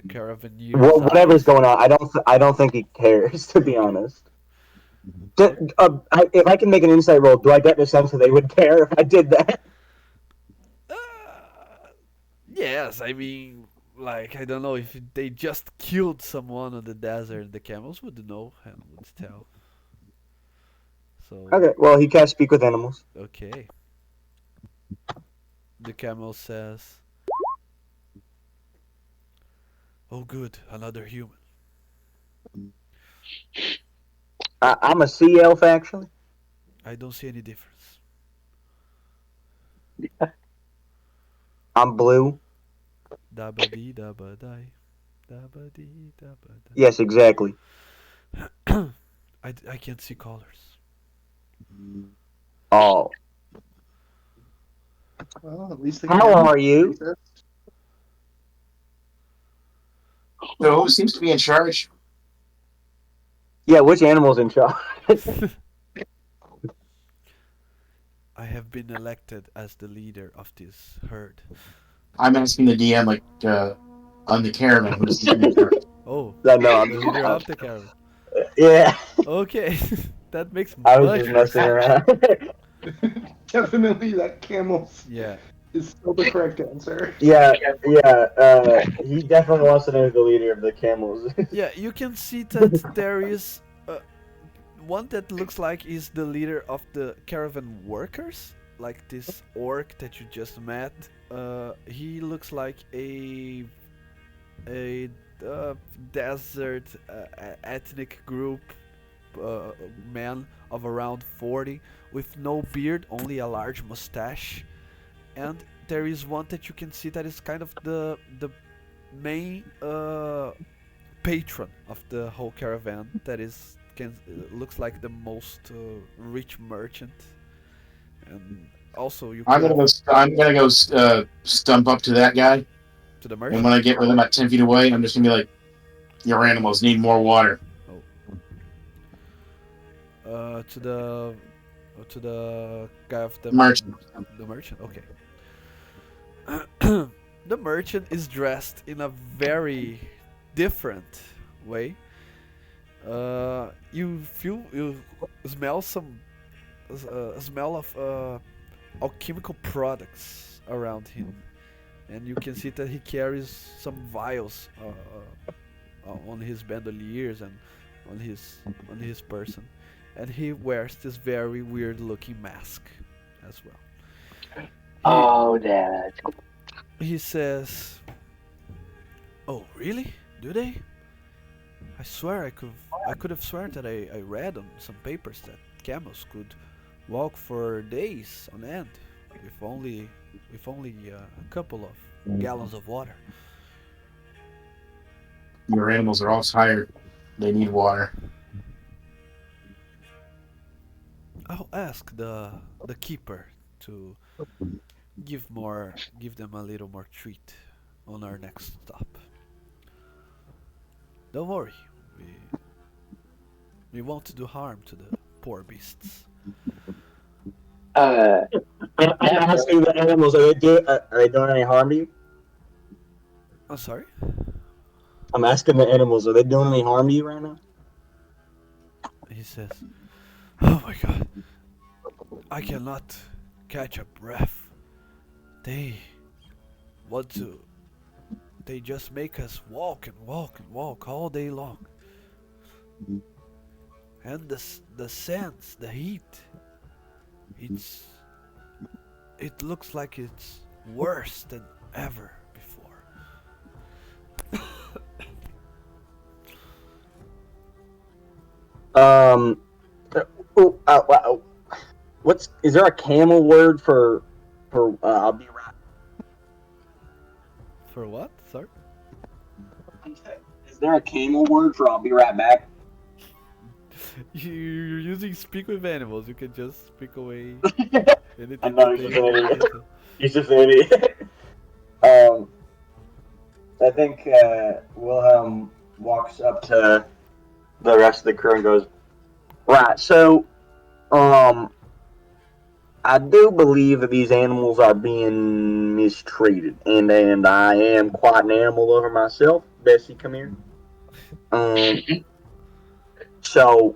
caravanier's Whatever's eyes? going on, I don't think he cares, to be honest. O- If I can make an insight roll, do I get the sense that they would care if I did that? Uh, yes, I mean, like, I don't know if they just killed someone on the desert, the camels would know and would tell. So, Okay, well, he cast speak with animals. okay. The camel says, "Oh, good, another human." I'm a sea elf, actually. I don't see any difference. I'm blue. Dabba dee dabba die. Dabba dee dabba Yes, exactly. die. I can't see colors. Oh, Well, at least the how camel are you? racist. So who seems to be in charge? Yeah, which animal's in charge? I have been elected as the leader of this herd. I'm asking the DM like on the caravan who seems to be in charge. Oh, No, the leader of the caravan. yeah, Okay, that makes I was just much more messing sense. around. Definitely, that camel Yeah, is still the correct answer. Yeah, yeah. He definitely wants to know who the leader of the camels is. yeah. You can see that there is one that looks like is the leader of the caravan workers, like this orc that you just met. He looks like a desert ethnic group man of around 40 with no beard, only a large mustache. And there is one that you can see that is kind of the main patron of the whole caravan. That is looks like the most rich merchant. And also you I'm could gonna have go. I'm gonna go stump up to that guy, to the and when merchant. I get within about 10 feet away, I'm just gonna be like, "Your animals need more water." Oh, to the guy of Merchant. the merchant. Okay. The merchant is dressed in a very different way. You smell some smell of alchemical products around him, and you can see that he carries some vials on his bandoliers and on his person, and he wears this very weird looking mask as well. He Oh, that's cool. he says, "Oh, really? Do they? I swear I could have sworn that I read on some papers that camels could walk for days on end with only a couple of gallons of water." Your animals are all tired. They need water. I'll ask the keeper to give them a little more treat on our next stop. Don't worry, we we won't do harm to the poor beasts. Uh, I'm asking the animals, are they doing any harm to you? I'm sorry. I'm asking the animals, are they doing any harm to you right now? He says, "Oh my God, I cannot catch a breath. They want to. They just make us walk and walk and walk all day long. And the sense, the heat, it's it looks like it's worse than ever before." Um, oh, what's is there a camel word for I'll be right? For what? Sorry. Is there a camel word for I'll be right back? You're using speak with animals. You can just speak away I anything know that he's they just an want idiot. you to. He's just an idiot. um, I think Wilhelm walks up to the rest of the crew and goes, "Right, so um, I do believe that these animals are being mistreated, and I am quite an animal lover myself. Bessie, come here. Um, so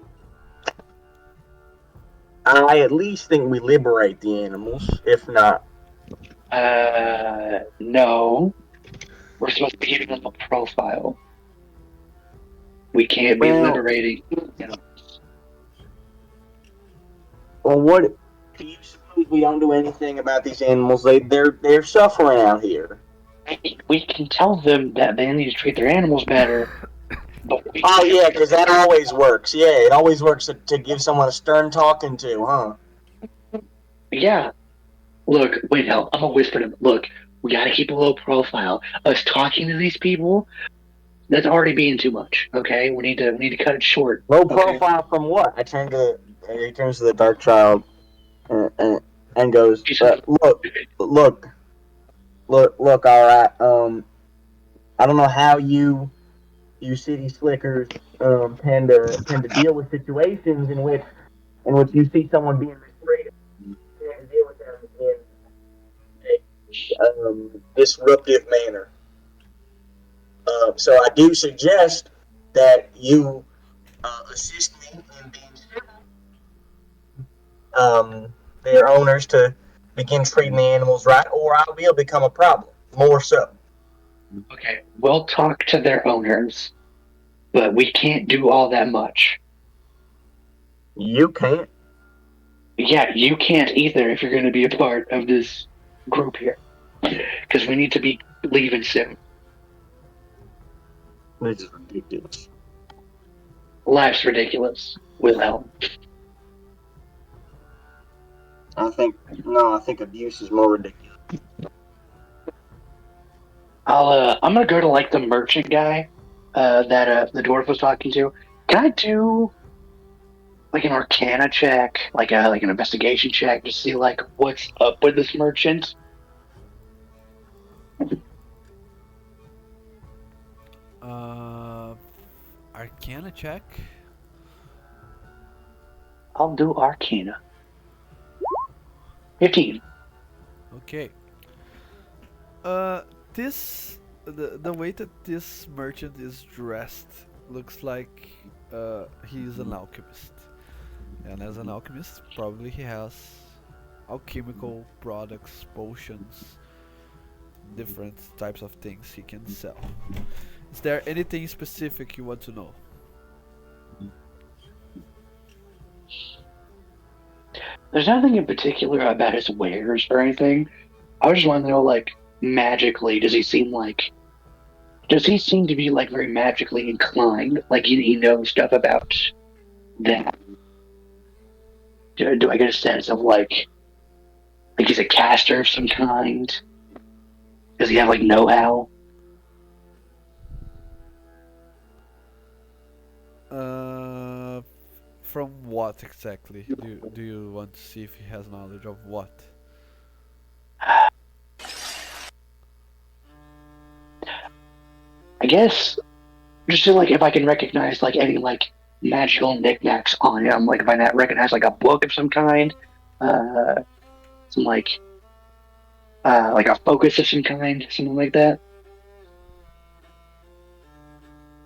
I at least think we liberate the animals, if not." no. We're supposed to be giving them a profile. We can't be Well, liberating. You know, well, what? Do you suppose we don't do anything about these animals? They're suffering out here. we can tell them that they need to treat their animals better, but we Oh can't. yeah, because that always works. Yeah, it always works to give someone a stern talking to, huh? Yeah. Look, wait, hell, I'm gonna whisper to them. Look, we gotta keep a low profile. Us talking to these people, that's already being too much. Okay, we need to cut it short. Low Okay. profile from what? He turns to the dark child and goes, She says, look, look. All right. I don't know how you city slickers tend to deal with situations in which you see someone being mistreated. You tend to deal with them in a disruptive manner. So I do suggest that you assist me in being their owners to begin treating the animals right, or I will become a problem. More so. Okay, we'll talk to their owners, but we can't do all that much. You can't. Yeah, you can't either if you're going to be a part of this group here. Because we need to be leaving soon. This is ridiculous. Life's ridiculous, Wilhelm. I think abuse is more ridiculous. I'm gonna go to like the merchant guy, that the dwarf was talking to. Can I do like an Arcana check, like an investigation check, to see like what's up with this merchant? Arcana check. I'll do Arcana. 15. Okay. This the way that this merchant is dressed looks like he's an alchemist, and as an alchemist, probably he has alchemical products, potions, different types of things he can sell. Is there anything specific you want to know? There's nothing in particular about his wares or anything. I was just wanting to know, like, magically, does he seem to be like very magically inclined? Like he knows stuff about that. Do I get a sense of like he's a caster of some kind? Does he have like know-how? Uh, from what exactly? Do you want to see if he has knowledge of what? I guess just to, like, if I can recognize like any like magical knickknacks on him, like if I not recognize like a book of some kind, uh, some like a focus of some kind, something like that.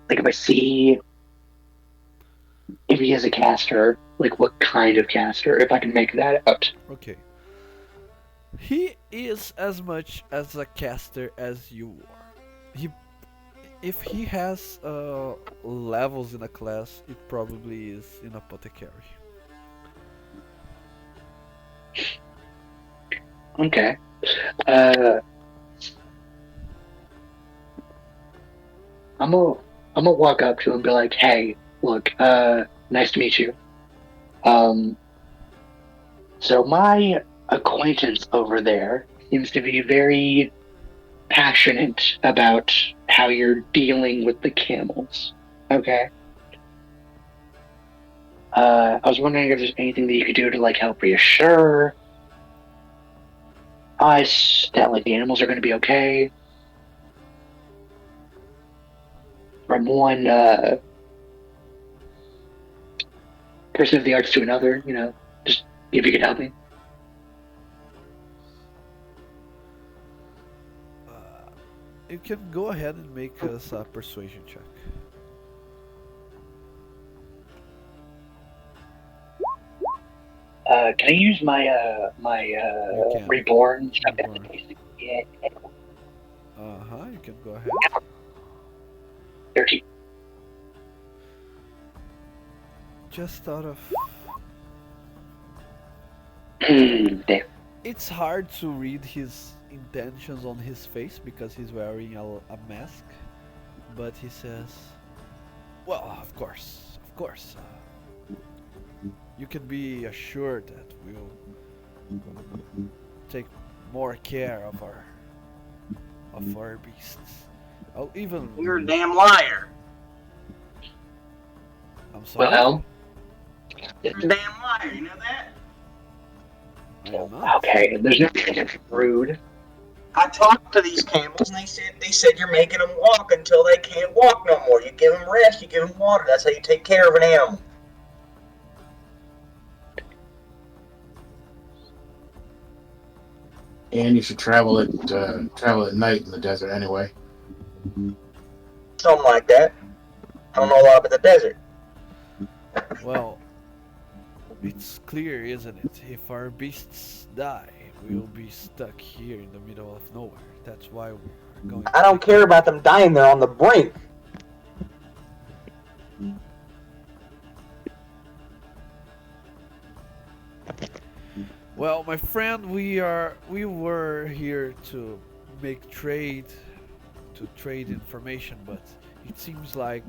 Like if I see if he is a caster, like what kind of caster, if I can make that out. Okay. He is as much as a caster as you are. If he has levels in a class, it probably is in apothecary. Okay. Uh, I'm gonna I'm gonna walk up to him and be like, "Hey, look, nice to meet you. Um, so my acquaintance over there seems to be very passionate about how you're dealing with the camels. Okay. I was wondering if there's anything that you could do to like help reassure us that like the animals are going to be okay from one person of the arts to another. Just if you could help me. You can go ahead and make us a persuasion check. Can I use my reborn stuff? Yeah. You can go ahead. 13. Just out of... Damn. It's hard to read his intentions on his face because he's wearing a mask, but he says, well, of course, you can be assured that we'll take more care of our beasts. Oh, even... You're a damn liar. I'm sorry? Well, You're a damn liar, you know that? I am not. okay, there's nothing rude. I talked to these camels and they said you're making them walk until they can't walk no more. You give them rest, you give them water. That's how you take care of an animal. And you should travel at night in the desert anyway. Something like that. I don't know a lot about the desert. Well, it's clear, isn't it? If our beasts die, we'll be stuck here in the middle of nowhere. That's why we're going I to don't take care about them dying there on the brink. Well, my friend, we were here to make trade, to trade information, but it seems like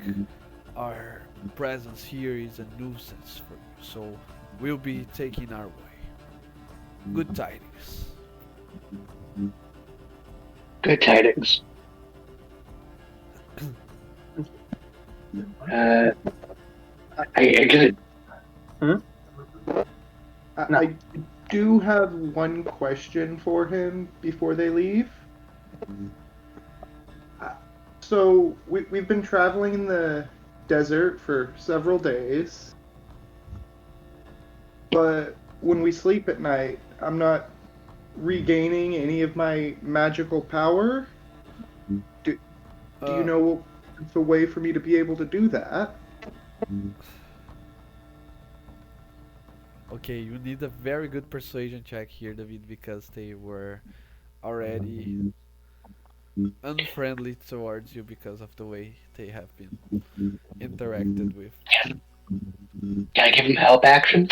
our presence here is a nuisance for you. So we'll be taking our way. Good tidings. Good tidings. I just I do have one question for him before they leave. So we've been traveling in the desert for several days, but when we sleep at night, I'm not regaining any of my magical power. Do you know the way for me to be able to do that? Okay, you need a very good persuasion check here, David, because they were already unfriendly towards you because of the way they have been interacted with. can I give him help action?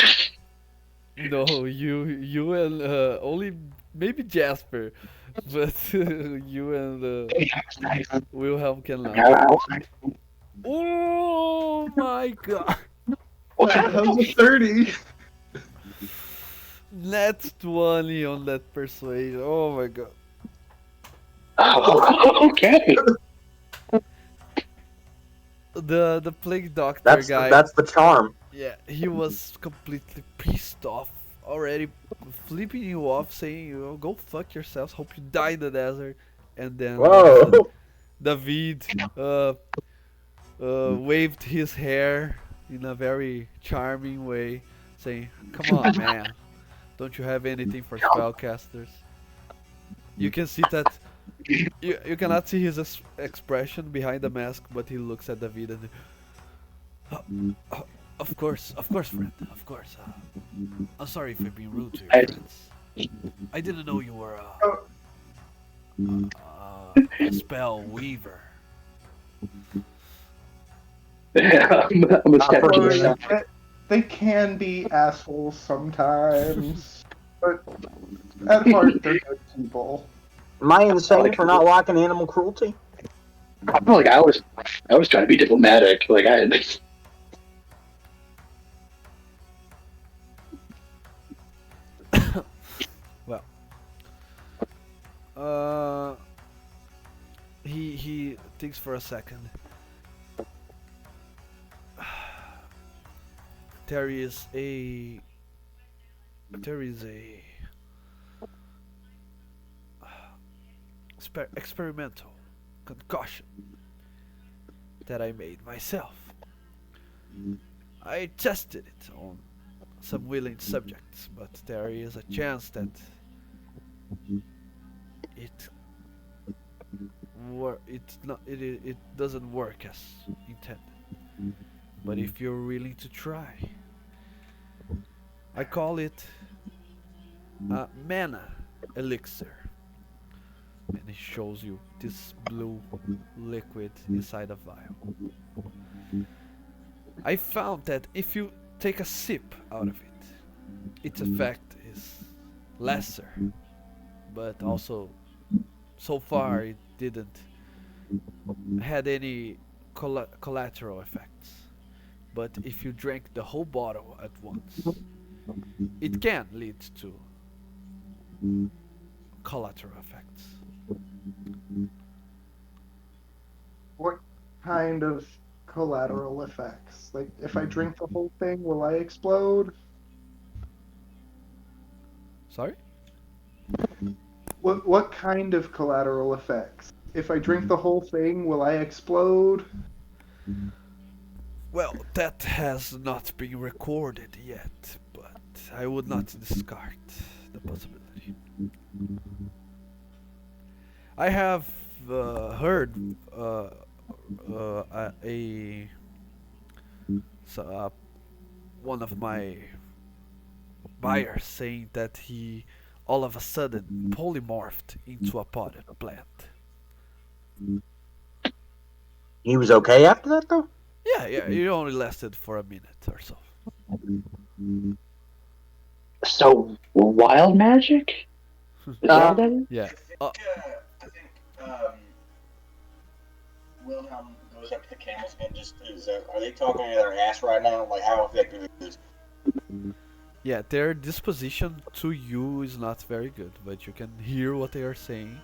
No, you and only maybe Jasper, but you and Wilhelm can now. Oh my god! How's a 30? Net 20 on that persuasion. Oh my god. Oh, okay. The plague doctor guy. That's the charm. Yeah, he was completely pissed off already, flipping you off, saying, "Oh, go fuck yourselves. Hope you die in the desert." And then all of a sudden, Whoa. David waved his hair in a very charming way, saying, "Come on, man. Don't you have anything for spellcasters?" You can see that you cannot see his expression behind the mask, but he looks at David and of course, friend, of course. I'm sorry if I've been rude to your friends. I didn't know you were a spell weaver. I'm a step to the Sorry, side. they can be assholes sometimes, but at heart they're good people. Am I insane Like, for not liking animal cruelty? like I was trying to be diplomatic. Like I Well, uh, he thinks for a second. There is a experimental concoction that I made myself. I tested it on some willing subjects, but there is a chance that it it doesn't work as intended. But if you're willing to try, I call it a mana elixir. And it shows you this blue liquid inside a vial. I found that if you take a sip out of it, its effect is lesser, but also so far it didn't had any collateral effects. But if you drink the whole bottle at once, it can lead to collateral effects. What kind of collateral effects? Like, if I drink the whole thing, will I explode? Sorry? What kind of collateral effects? If I drink the whole thing, will I explode? Well, that has not been recorded yet, but I would not discard the possibility. I have heard a so, one of my buyers saying that he all of a sudden polymorphed into a potted plant. He was okay after that, though? Yeah, yeah, it only lasted for a minute or so. So wild magic? Is that what that is? Yeah. I think Wilhelm goes up to the camels and just is. Are they talking to their ass right now? Like, how effective is Yeah, their disposition to you is not very good, but you can hear what they are saying.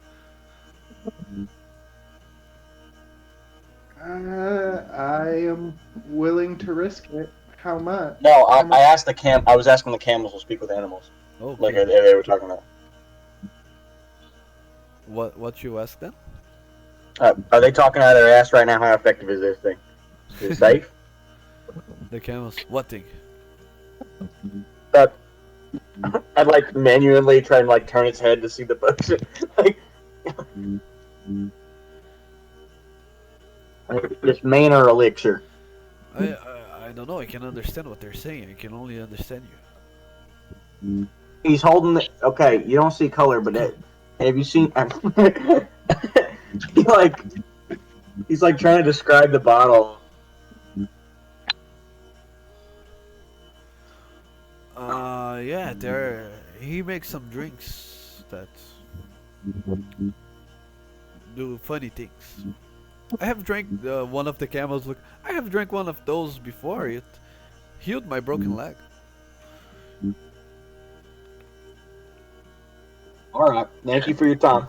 I am willing to risk it. How much? No, How I much? asked the cam. I was asking the camels will speak with animals. Like Okay. they were talking about. What you ask them? Are they talking out of their ass right now? How effective is this thing? Is it safe? The camels. What thing? That I'd like manually try and like turn its head to see the bugs. Like this mana elixir. I don't know. I can understand what they're saying. I can only understand you. He's holding it. Okay, you don't see color, but have you seen? he like he's like trying to describe the bottle. Yeah, there. He makes some drinks that do funny things. I have drank one of the camels. Look, I have drank one of those before. It healed my broken leg. All right, thank you for your time.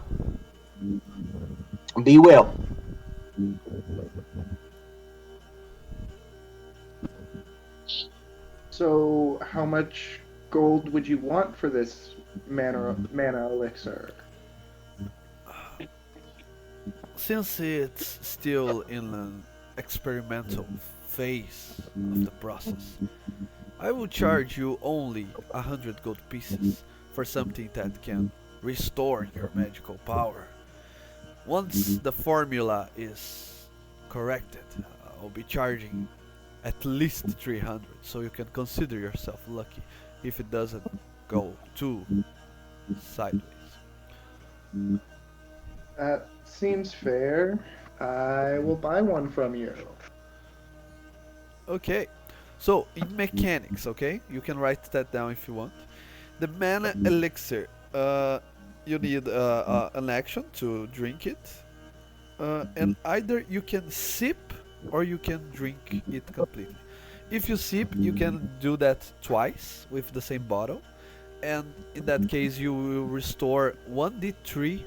Be well. So, how much gold would you want for this mana elixir? Since it's still in an experimental phase of the process, I will charge you only 100 gold pieces for something that can restore your magical power. Once the formula is corrected, I'll be charging at least 300, so you can consider yourself lucky if it doesn't go too sideways. That seems fair. I will buy one from you. Okay, so in mechanics, okay, you can write that down if you want. The mana elixir, you need an action to drink it, and either you can sip or you can drink it completely. If you sip, you can do that twice with the same bottle, and in that case, you will restore 1d3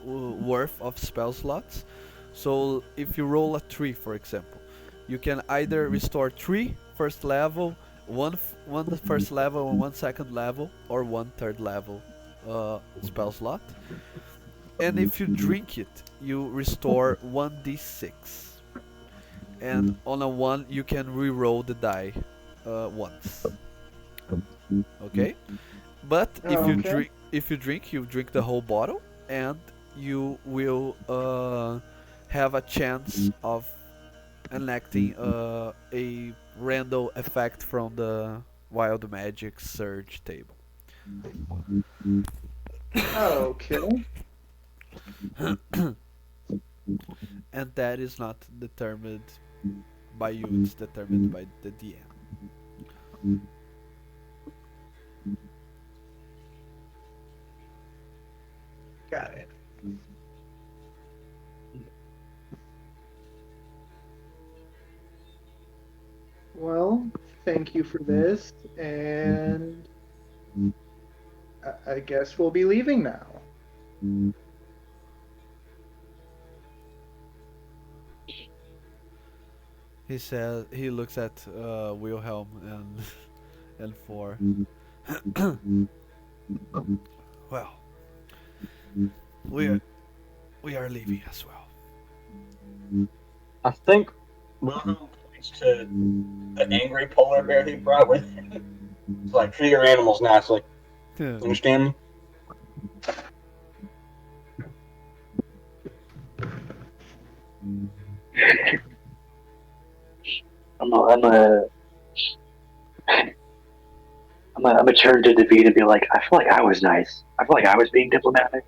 worth of spell slots. So if you roll a 3, for example, you can either restore 3 first level, one first level and one second level, or one third level spell slot. And if you drink it, you restore 1d6. And on a 1, you can re-roll the die once. Okay? But Okay. if you drink the whole bottle, and you will have a chance of enacting a random effect from the wild magic surge table. Okay. And that is not determined by you, it's determined by the DM. Got it. Well, thank you for this, and I guess we'll be leaving now. He says he looks at Wilhelm and Four. Well, we are we are leaving as well. I think Wilhelm points to the angry polar bear he brought with him. It's like, treat your animals nicely. Understand me? I'm a, I'm a, I'm a turn to David and be like, I feel like I was nice. I feel like I was being diplomatic.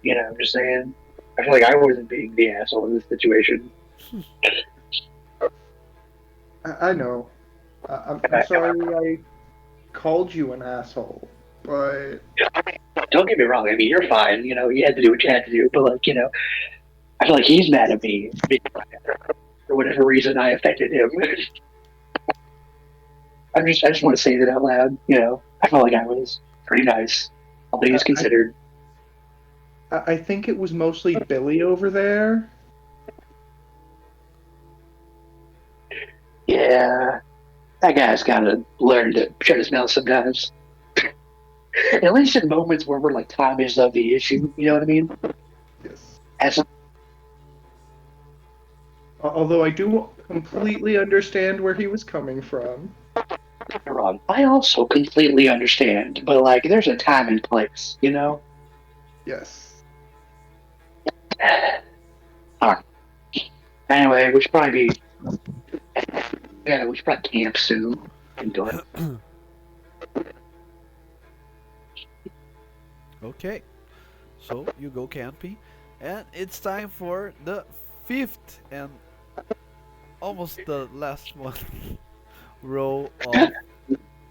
I'm just saying. I feel like I wasn't being the asshole in this situation. I know. I'm sorry I called you an asshole, but Don't get me wrong. I mean, you're fine. You had to do what you had to do. But I feel like he's mad at me for whatever reason I offended him. I just want to say that out loud. I felt like I was pretty nice, all things I, considered. I think it was mostly Billy over there. Yeah, that guy's got to learn to shut his mouth sometimes. At least in moments where we're like, time is of the issue. You know what I mean? Yes. As Although I do completely understand where he was coming from. I'm wrong, I also completely understand, but there's a time and place. Yes. All right. Anyway, we should probably be. Yeah, we should probably camp soon. Enjoy it. Okay, so you go camping, and it's time for the fifth and almost the last one row of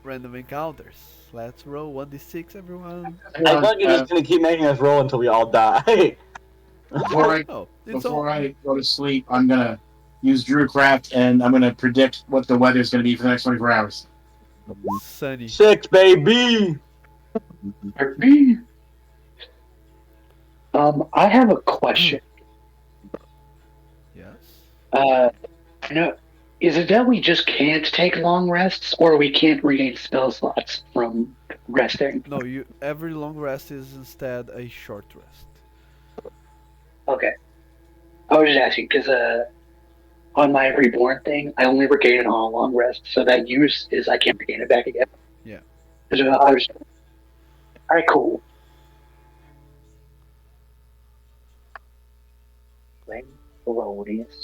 random encounters. Let's roll 1d6, everyone. I feel like you're just gonna keep making us roll until we all die. Oh, it's all. Before I go to sleep, I'm gonna use Druidcraft and I'm gonna predict what the weather's gonna be for the next 24 hours. Sunny. 6, baby. Me. I have a question. Yes. Is it that we just can't take long rests, or we can't regain spell slots from resting? No, you. Every long rest is instead a short rest. Okay. I was just asking because on my reborn thing, I only regain it on a long rest, so that use is I can't regain it back again. Yeah. So I was. All right, cool.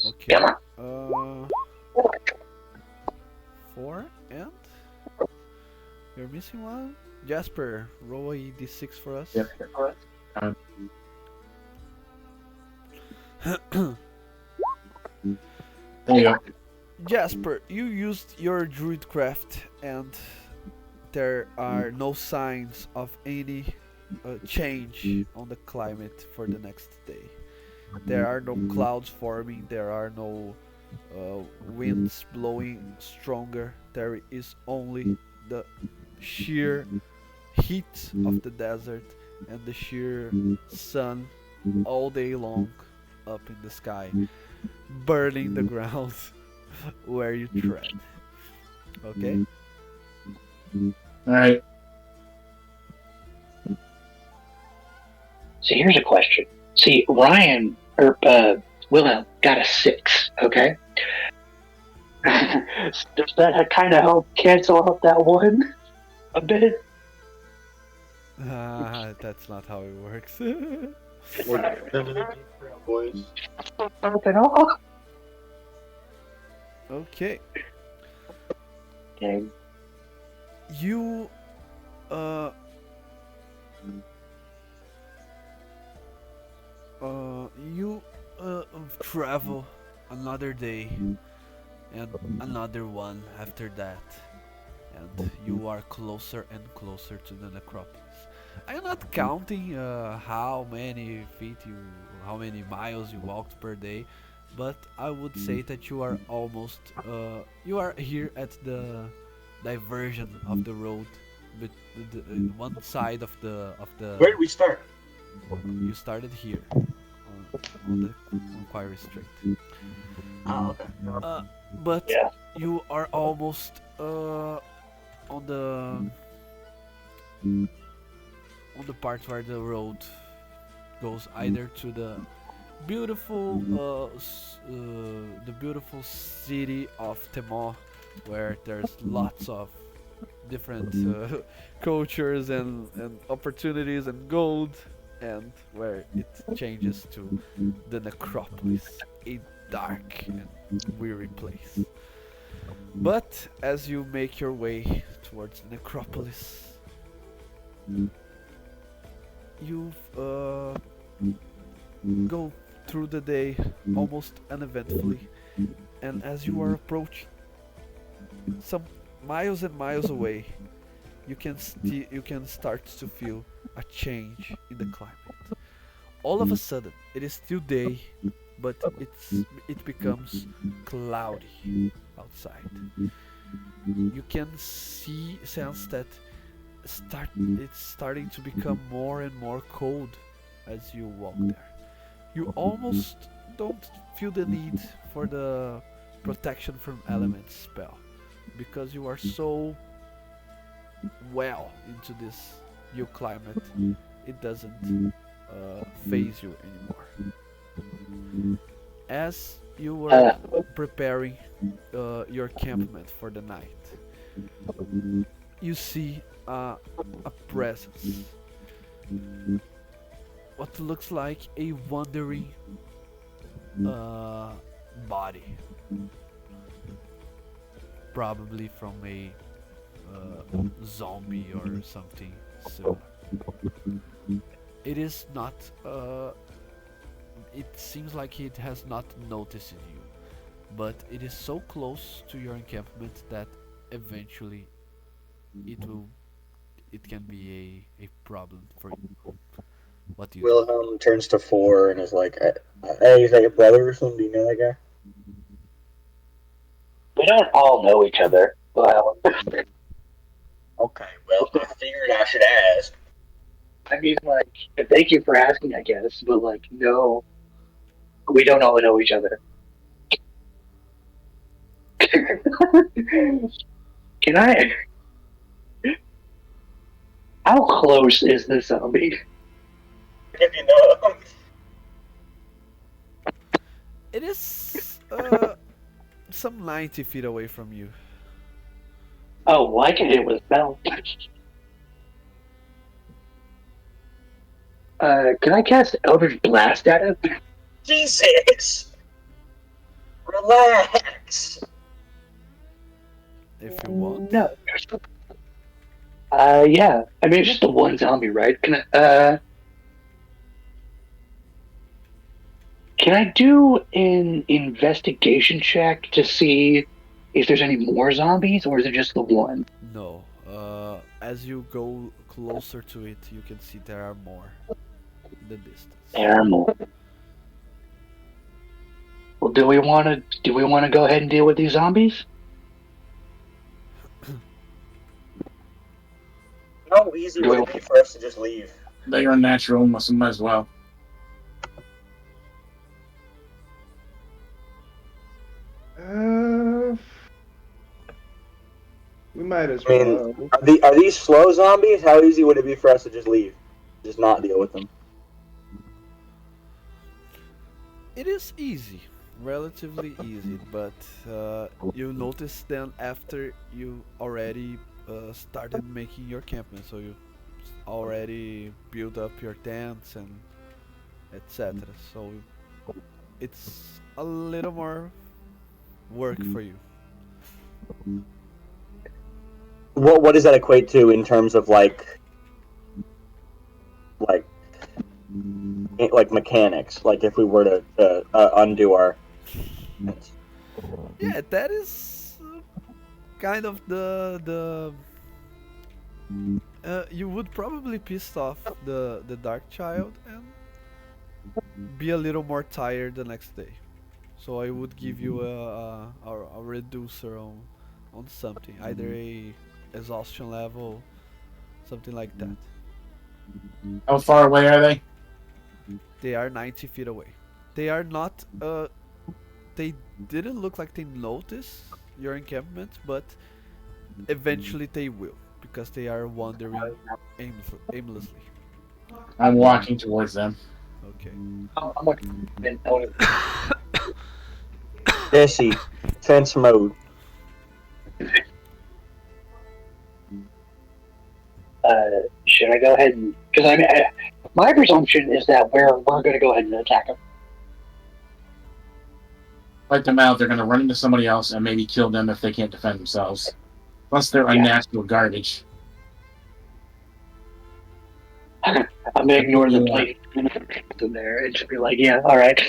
Okay. Come on. 4 and you're missing one. Jasper, roll a d6 for us. Yep. There you go. Jasper, you used your druidcraft and there are no signs of any change on the climate for the next day. There are no clouds forming, there are no winds blowing stronger. There is only the sheer heat of the desert and the sheer sun all day long up in the sky, burning the ground where you tread. Okay? Alright. So here's a question. See, Ryan or Wilhelm got a 6. Okay. Does that kind of help cancel out that one a bit? That's not how it works. Boys. Not at all. Okay. Okay. You uh you travel another day and another one after that, and you are closer and closer to the necropolis. I'm not counting how many how many miles you walked per day, but I would say that you are almost you are here at the diversion of the road, but one side of the Where did we start? you started here on the Inquiry Strait. Oh, okay. But Yeah. you are almost on the part where the road goes either to the beautiful the beautiful city of Temor, where there's lots of different cultures and opportunities and gold, end where it changes to the necropolis, a dark and weary place. But as you make your way towards the necropolis, you go through the day almost uneventfully, and as you are approaching, some miles and miles away, you can start to feel a change in the climate. All of a sudden, it is still day, but it becomes cloudy outside. You can sense that it's starting to become more and more cold as you walk there. You almost don't feel the need for the protection from elements spell because you are so well into this new climate. It doesn't phase you anymore. As you were preparing your campment for the night, you see a presence. What looks like a wandering body. Probably from a zombie or something similar. It is not. It seems like it has not noticed you, but it is so close to your encampment that eventually it will. It can be a problem for you. What do you do? Wilhelm turns to 4 and is like, "Hey, is that your brother or something? Do you know that guy?" We don't all know each other. Well, Okay, well, I figured I should ask. I mean, like, thank you for asking, I guess, but like, no, we don't all know each other. Can I? How close is this zombie? If you know him. It is some 90 feet away from you. Oh, well, I can hit it with a spell. Can I cast Eldritch Blast at him? Jesus! Relax! If you want. No. Yeah. I mean, it's just the one zombie, right? Can I do an investigation check to see if there's any more zombies, or is it just the one? No. As you go closer to it, you can see there are more in the distance. There are more. Well, do we want to go ahead and deal with these zombies? How easy would it be for us to just leave? They are natural, might as well. We might as I mean, well. are these slow zombies? How easy would it be for us to just leave? Just not deal with them? It is easy, relatively easy, but you notice then after you already started making your campment, so you already built up your tents and etc. So it's a little more work for you. What does that equate to in terms of like mechanics? Like if we were to undo our. Yeah, that is kind of the you would probably piss off the Dark Child and be a little more tired the next day. So I would give you a reducer on something, either a exhaustion level, something like that. How far away are they? They are 90 feet away. They are not. They didn't look like they notice your encampment, but eventually they will because they are wandering aimlessly. I'm walking towards them. Okay. I'm like, Jesse, fence mode. should I go ahead and? Because I mean, my presumption is that we're going to go ahead and attack him. Fight them out. They're going to run into somebody else and maybe kill them if they can't defend themselves. Plus, they're unnatural garbage. I'm going to ignore the plate in there and just be like, yeah, all right.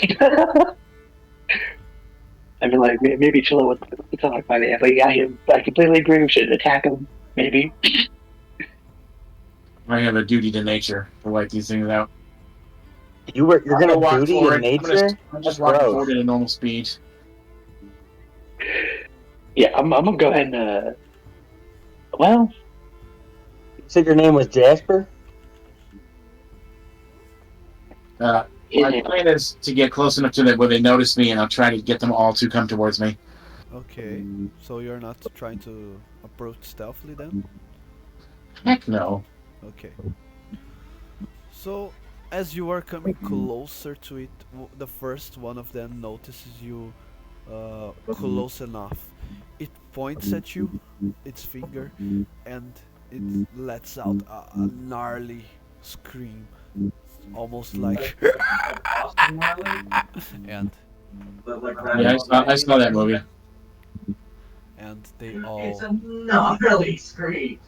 I mean, like, maybe chill out with the Xenok by the end. But yeah, I completely agree. We should attack him, maybe. I have a duty to nature to wipe these things out. You're gonna walk duty forward. in nature? I'm That's just walking gross. forward at a normal speed. Yeah, I'm going to go ahead and, well... You said your name was Jasper? My plan is to get close enough to them where they notice me, and I'll try to get them all to come towards me. Okay, so you're not trying to approach stealthily then? Heck no. Okay. So, as you are coming closer to it, the first one of them notices you close enough. It points at you, its finger, and it lets out a gnarly scream. Almost like and Yeah, I saw that movie. and they all It's a gnarly scream.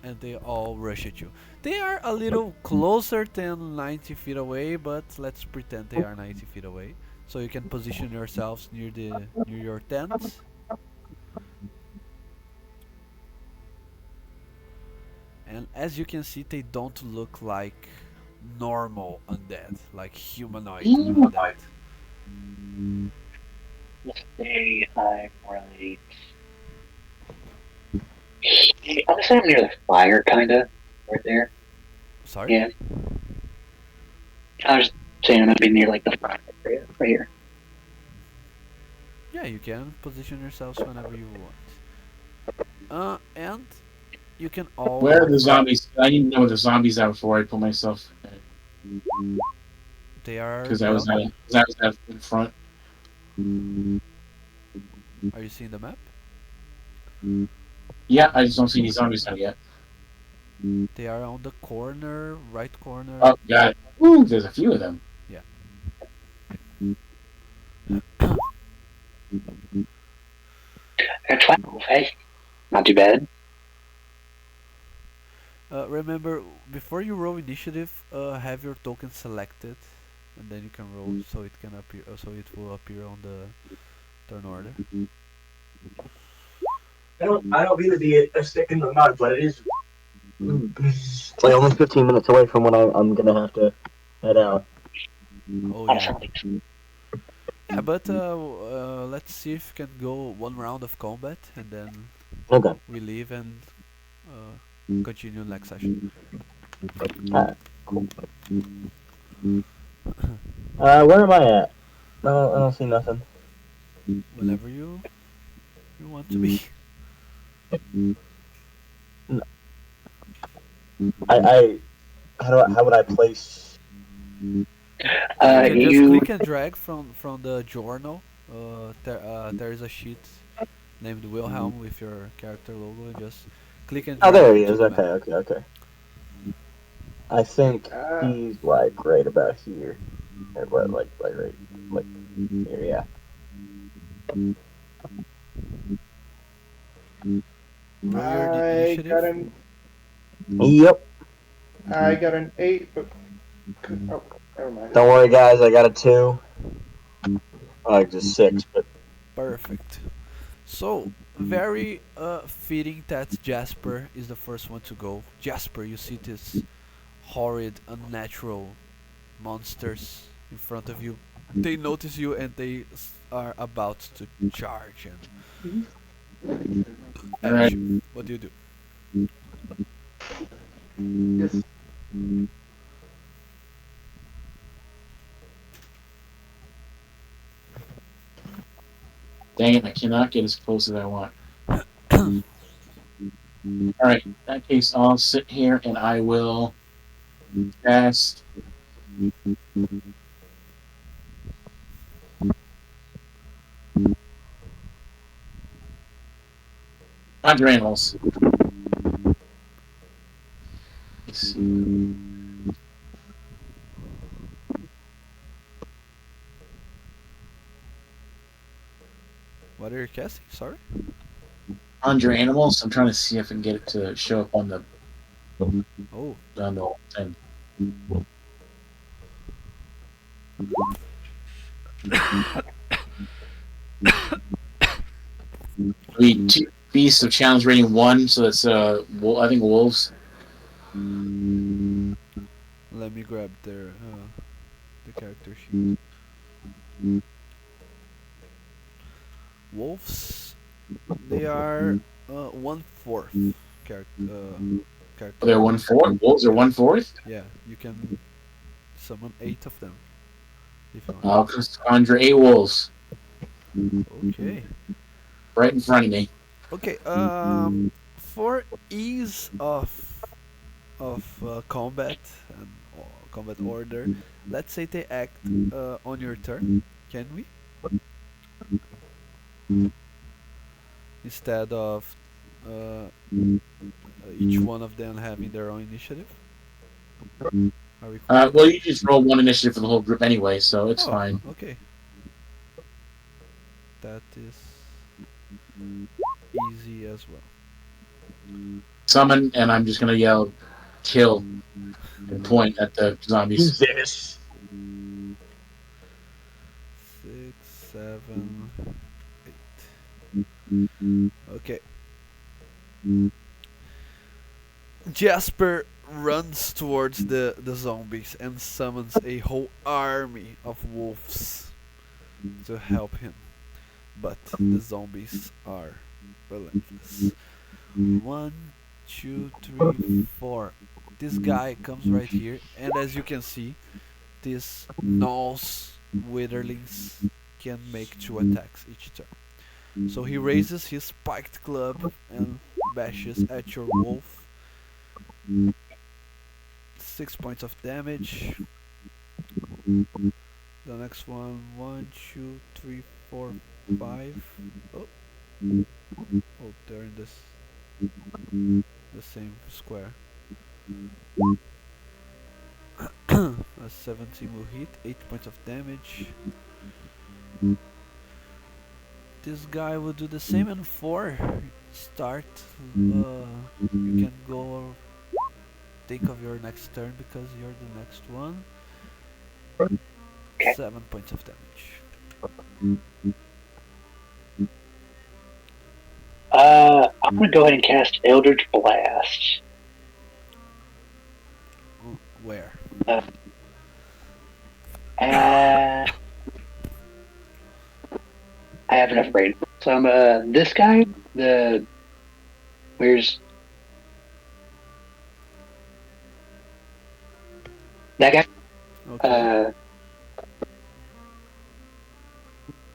and they all rush at you. They are a little closer than 90 feet away, but let's pretend they are 90 feet away. So you can position yourselves near your tent. And as you can see, they don't look like normal undead, like humanoid undead. Let's say I'm right. I'll say I'm near the fire, kinda, right there. Sorry? Yeah. I was saying I'm gonna be near like the fire area, right here. Yeah, you can position yourselves whenever you want. And you can all. Where are the zombies? I need to know where the zombies are before I put myself. They are. Because I was out in front. Are you seeing the map? Yeah, I just don't see any zombies out yet. They are on the corner, right corner. Oh, got it. Ooh, there's a few of them. Yeah. Got 12, hey? Not too bad. Remember, before you roll initiative, have your token selected, and then you can roll, so it can appear. So it will appear on the turn order. I don't mean to be a stick in the mud, but it is. It's like only 15 minutes away from when I'm gonna have to head out. Oh yeah. Yeah, but let's see if we can go one round of combat, and then Okay. we leave and continue next session. Alright, cool. Where am I at? I don't see nothing. Whenever you want to be. How would I place? You can just You click and drag from the journal. There is a sheet named Wilhelm with your character logo, and just click and drag. Oh, there he to is. the map. Okay. I think he's like right about here. Or what, like right here, yeah. Roll your I initiative. got an Yep. 8, but oh, never mind. Don't worry, guys. I got a 2. Like just 6, but Perfect. So, very fitting that Jasper is the first one to go. Jasper, you see this horrid, unnatural monsters in front of you. They notice you and they are about to charge. And Alright. what do you do? Yes. Dang it, I cannot get as close as I want. Alright, in that case, I'll sit here and I will cast. Conjure animals. Let's see. casting? Sorry. Conjure animals. I'm trying to see if I can get it to show up on the Oh, thing. We two beasts of challenge rating 1, so that's I think wolves. let me grab the character sheet. Wolves, they are 1/4 character. Character. They're 1/4. Wolves are 1/4. Yeah, you can summon 8 of them if you want. I'll just conjure 8 wolves Okay. right in front of me. Okay. For ease of combat and combat order, let's say they act on your turn. Can we? Instead of each one of them having their own initiative. Are we cool? Well, you just roll 1 initiative for the whole group anyway, so it's fine. Okay. That is easy as well. Summon, and I'm just gonna yell, "Kill!" and point at the zombies. Jesus. 6, 7, 8. Okay. Jasper runs towards the zombies and summons a whole army of wolves to help him. But the zombies are relentless. 1, 2, 3, 4. This guy comes right here, and as you can see, these gnolls witherlings can make 2 attacks each turn. So he raises his spiked club and bashes at your wolf. 6 points of damage. The next one, 1, 2, 3, 4, 5. Oh, they're in the same square. A 17 will hit, 8 points of damage. This guy will do the same, and 4 start. You can go think of your next turn because you're the next one. Okay. 7 points of damage. I'm gonna go ahead and cast Eldritch Blast. Where? I have enough brain. So I'm this guy. Where's that guy? Okay.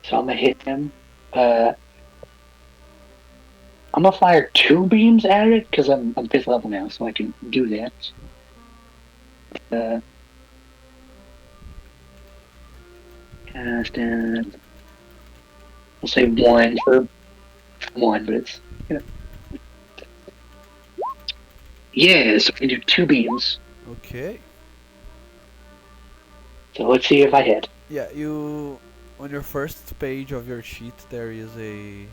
So I'm gonna hit him. I'm gonna fire 2 beams at it because I'm 5th level now, so I can do that. Cast it. We'll say 1 for 1, but it's yeah. So I can do 2 beams. Okay. So let's see if I hit. Yeah, you on your first page of your sheet there is a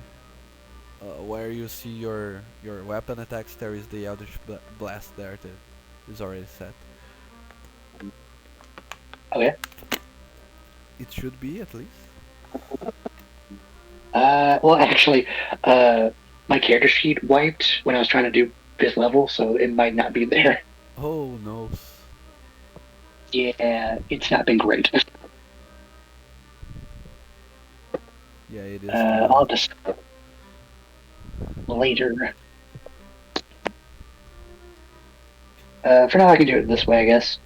where you see your weapon attacks. There is the Eldritch Blast there that is already set. Okay. It should be at least. Well, actually, my character sheet wiped when I was trying to do 5th level, so it might not be there. Oh no. Yeah, it's not been great. Yeah, it is. I'll just later. For now, I can do it this way, I guess.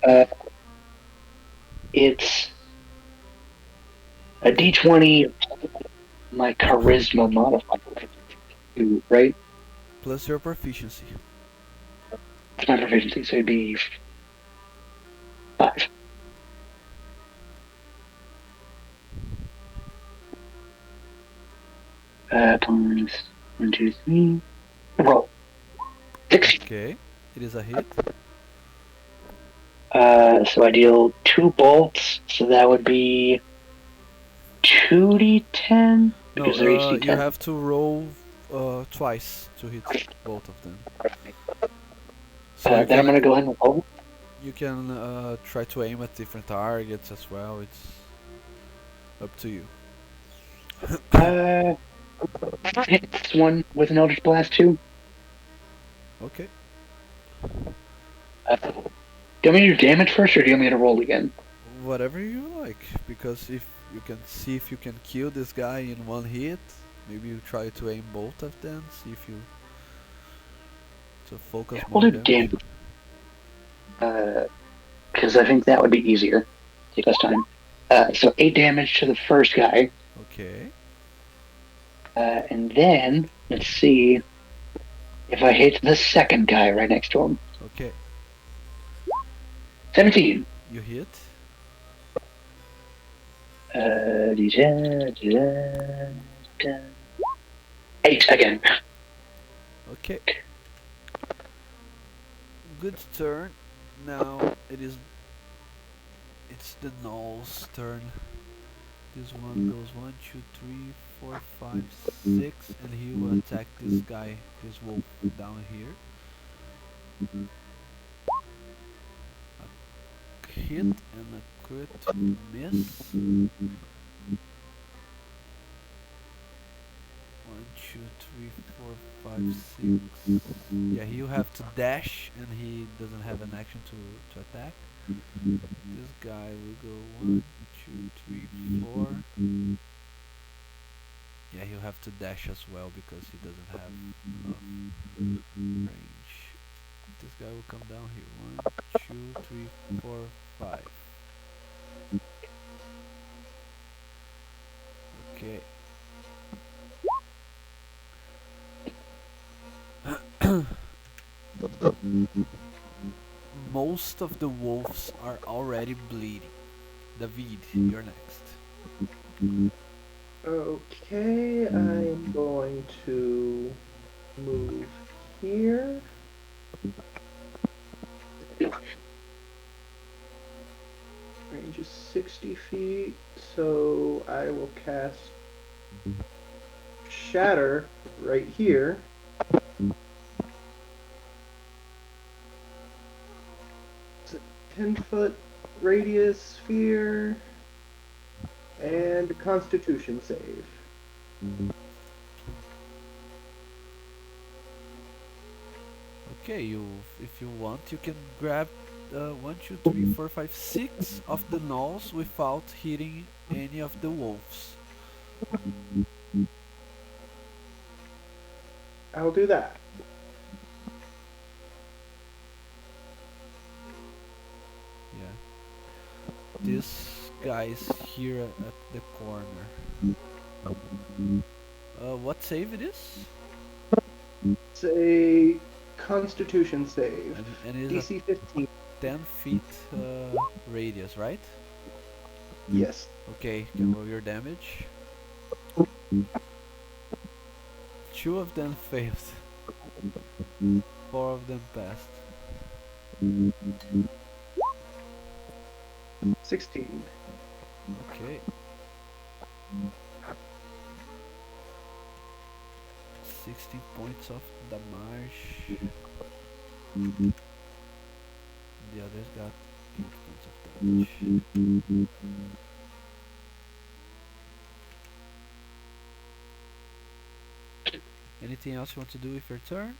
It's a D20, my charisma modifier, right? Plus your proficiency. It's my proficiency, so it'd be 5. Times 1, 2, 3. Roll. 6. Okay, it is a hit. So I deal 2 bolts, so that would be 2d10. No, because they're AC you 10. have to roll twice to hit both of them. So you Then I'm can gonna go ahead and roll. try to aim at different targets as well. It's up to you. Hit this one with an Eldritch Blast too. Okay. Do you want me to do damage first, or do you want me to roll again? Whatever you like, because if you can see if you can kill this guy in one hit, maybe you try to aim both of them, see if you to focus We'll more do damage. damage. Because I think that would be easier. Take less time. So 8 damage to the first guy. Okay. And then, let's see if I hit the second guy right next to him. Okay. 17. You hit. Uh, 8 again. Okay. Good turn. Now it's the Null's turn. This one goes 1, 2, 3, 4, 5, 6, and he will attack this guy, this wolf down here. A hit and a crit miss. 1, 2, 3, 4, 5, 6. Yeah, he'll have to dash, and he doesn't have an action to attack. This guy will go 1, 2, 3, 4. Yeah, he'll have to dash as well because he doesn't have enough range. This guy will come down here. 1, 2, 3, 4, 5. Okay. Most of the wolves are already bleeding. David, you're next. Okay, I'm going to move here. Range is 60 feet, so I will cast Shatter right here. It's a 10-foot radius sphere and a Constitution save. Okay, if you want, you can grab 1, 2, 3, 4, 5, 6 of the gnolls without hitting any of the wolves. I'll do that. Yeah. This guy's here at the corner. What save it is? It's a Constitution save. And it is DC 15. 10 feet radius, right? Yes. Okay, you can roll your damage. 2 of them failed. 4 of them passed. 16. Okay. 16 points of damage. The others got 8 points of damage. Anything else you want to do with your turn?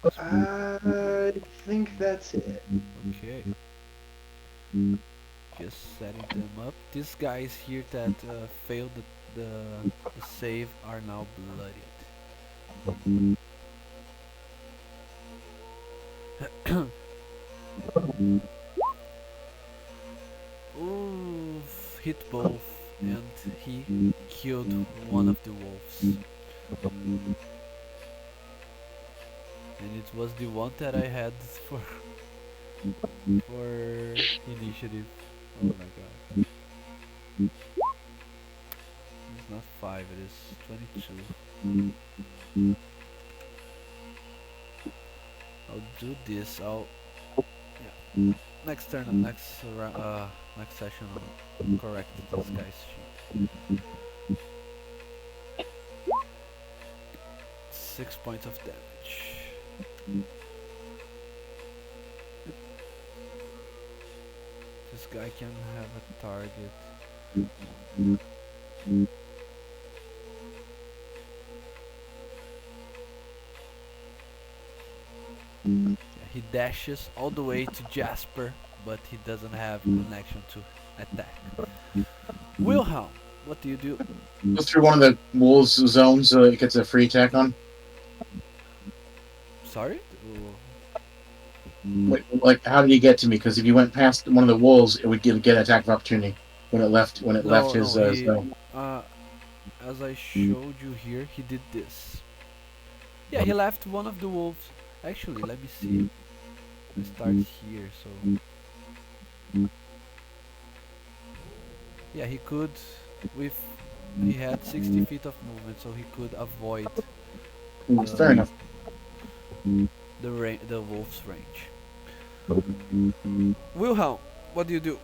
I think that's it. Okay. Just setting them up. These guys here that failed the save are now bloodied. Oof, hit both, and he killed one of the wolves. And it was the one that I had for initiative. Oh my god. It's not 5, it is 22. I'll do this. Yeah. Next turn, next session, I'll correct this guy's sheet. 6 points of damage. This guy can have a target. Yeah, he dashes all the way to Jasper, but he doesn't have an action to attack. Wilhelm, what do you do? Go through one of the wolves' zones so it gets a free attack on. Sorry? Wait, like, how did he get to me? Because if you went past one of the wolves, it would get an attack of opportunity when it left. When it left his zone. As I showed you here, he did this. Yeah, he left one of the wolves. Actually, let me see. I start here, so yeah, he could he had 60 feet of movement, so he could avoid Fair enough. the wolf's range. Wilhelm, what do you do?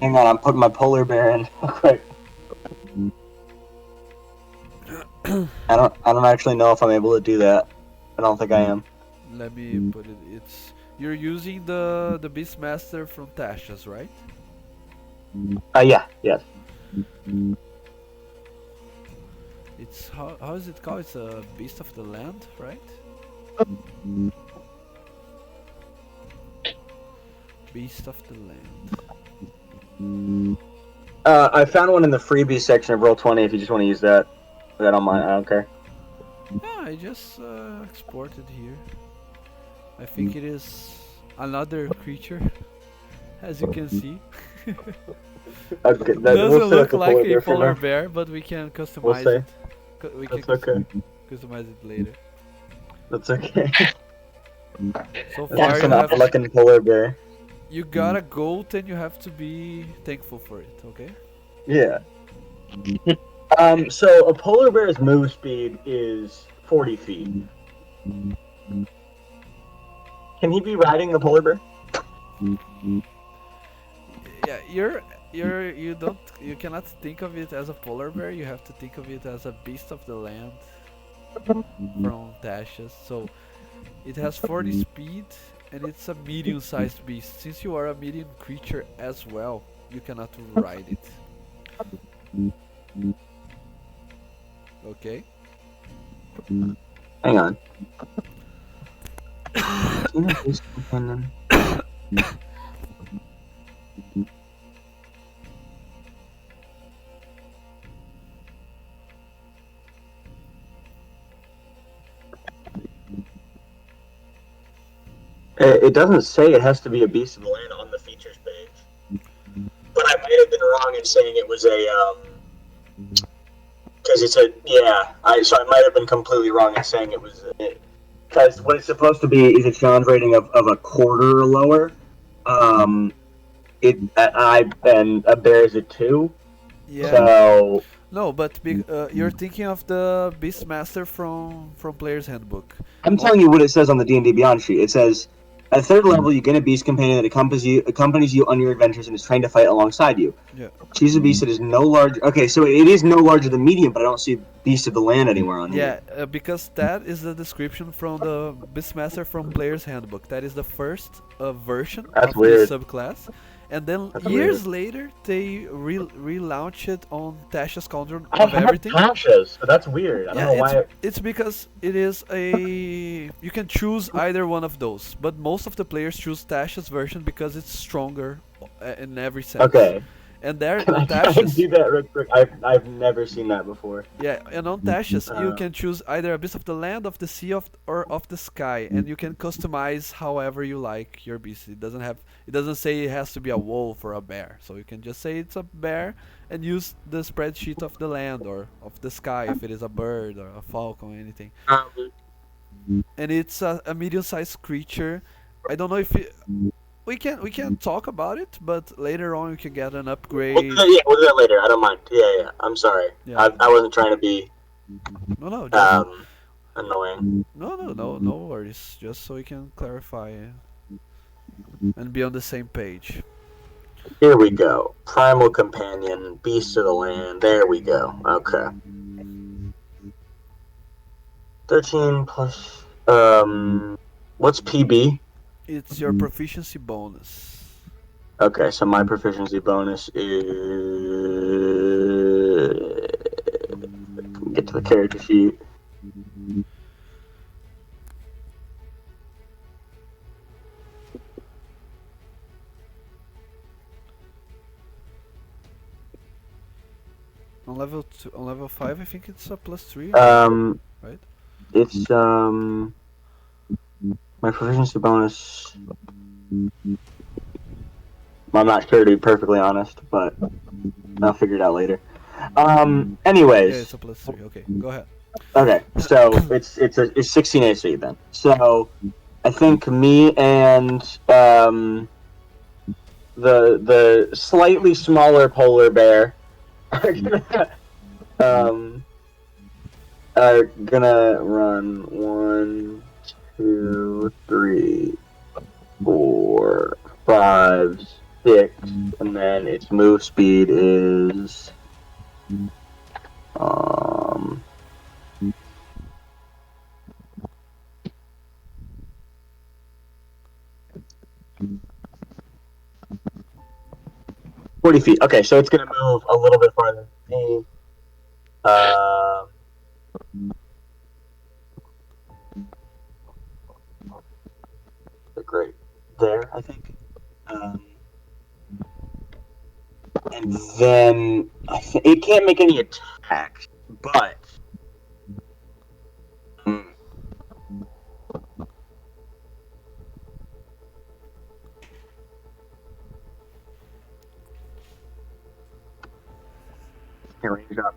Hang on, I'm putting my polar bear in real quick. I don't actually know if I'm able to do that. I don't think I am. Let me put it. You're using the Beastmaster from Tasha's, right? Yes. It's how is it called? It's a Beast of the Land, right? Beast of the Land. I found one in the freebie section of Roll20 if you just want to use that. I don't mind, I don't care. Yeah, I just exported here. I think it is another creature, as you can see. Okay, Doesn't look like a polar bear, but we can customize it. We can That's okay. customize it later. That's okay. So That's far, just an odd-looking polar bear. you got a goat, and you have to be thankful for it. Okay. Yeah. So a polar bear's move speed is 40 feet. Can he be riding the polar bear? Yeah, you cannot think of it as a polar bear. You have to think of it as a beast of the land from Tasha's. So it has 40 speed, and it's a medium-sized beast. Since you are a medium creature as well, you cannot ride it. Okay. Hang on. It doesn't say it has to be a beast of the land on the features page, but I might have been wrong in saying it was a because it's a so I might have been completely wrong in saying it was because what it's supposed to be is a challenge rating of a quarter or lower. And a bear is a 2. Yeah. So No, but you're thinking of the Beastmaster from Player's Handbook. I'm telling you what it says on the D&D Beyond sheet. It says, at 3rd level, you gain a beast companion that accompanies you on your adventures and is trained to fight alongside you. Yeah. Choose a beast that is no larger. Okay, so it is no larger than medium, but I don't see Beast of the Land anywhere on here. Yeah, because that is the description from the Beastmaster from Player's Handbook. That is the first version That's of weird. this subclass. And then That's years weird. later, they relaunched it on Tasha's Cauldron I of have Everything. Tasha's, so that's weird. I don't know why. It's because it is you can choose either one of those, but most of the players choose Tasha's version because it's stronger in every sense. Okay. And there Can on I Tasha's, do that real quick? I've never seen that before. yeah, and on Tasha's you can choose either a beast of the land, of the sea, or of the sky, and you can customize however you like your beast. It doesn't say it has to be a wolf or a bear, so you can just say it's a bear and use the spreadsheet of the land or of the sky if it is a bird or a falcon or anything. And it's a medium-sized creature. I don't know if we can talk about it, but later on you can get an upgrade. We'll do that later. I don't mind. Yeah. I'm sorry. Yeah. I wasn't trying to be No, just annoying. no worries. Just so we can clarify and be on the same page. Here we go. Primal Companion, Beast of the Land. There we go. Okay. 13 plus. What's PB? It's your proficiency bonus. Okay, so my proficiency bonus is. Get to the character sheet. On level 5, I think it's a +3. Right? It's my proficiency bonus. I'm not sure, to be perfectly honest, but I'll figure it out later. Anyways. Yeah, it's a +3. Okay, go ahead. Okay, so it's 16 AC then. So I think me and the slightly smaller polar bear are gonna run 1, 2, 3, 4, 5, 6, and then its move speed is 40 feet. Okay, so it's gonna move a little bit farther than me. Great. There, I think. And then it can't make any attacks, but range up.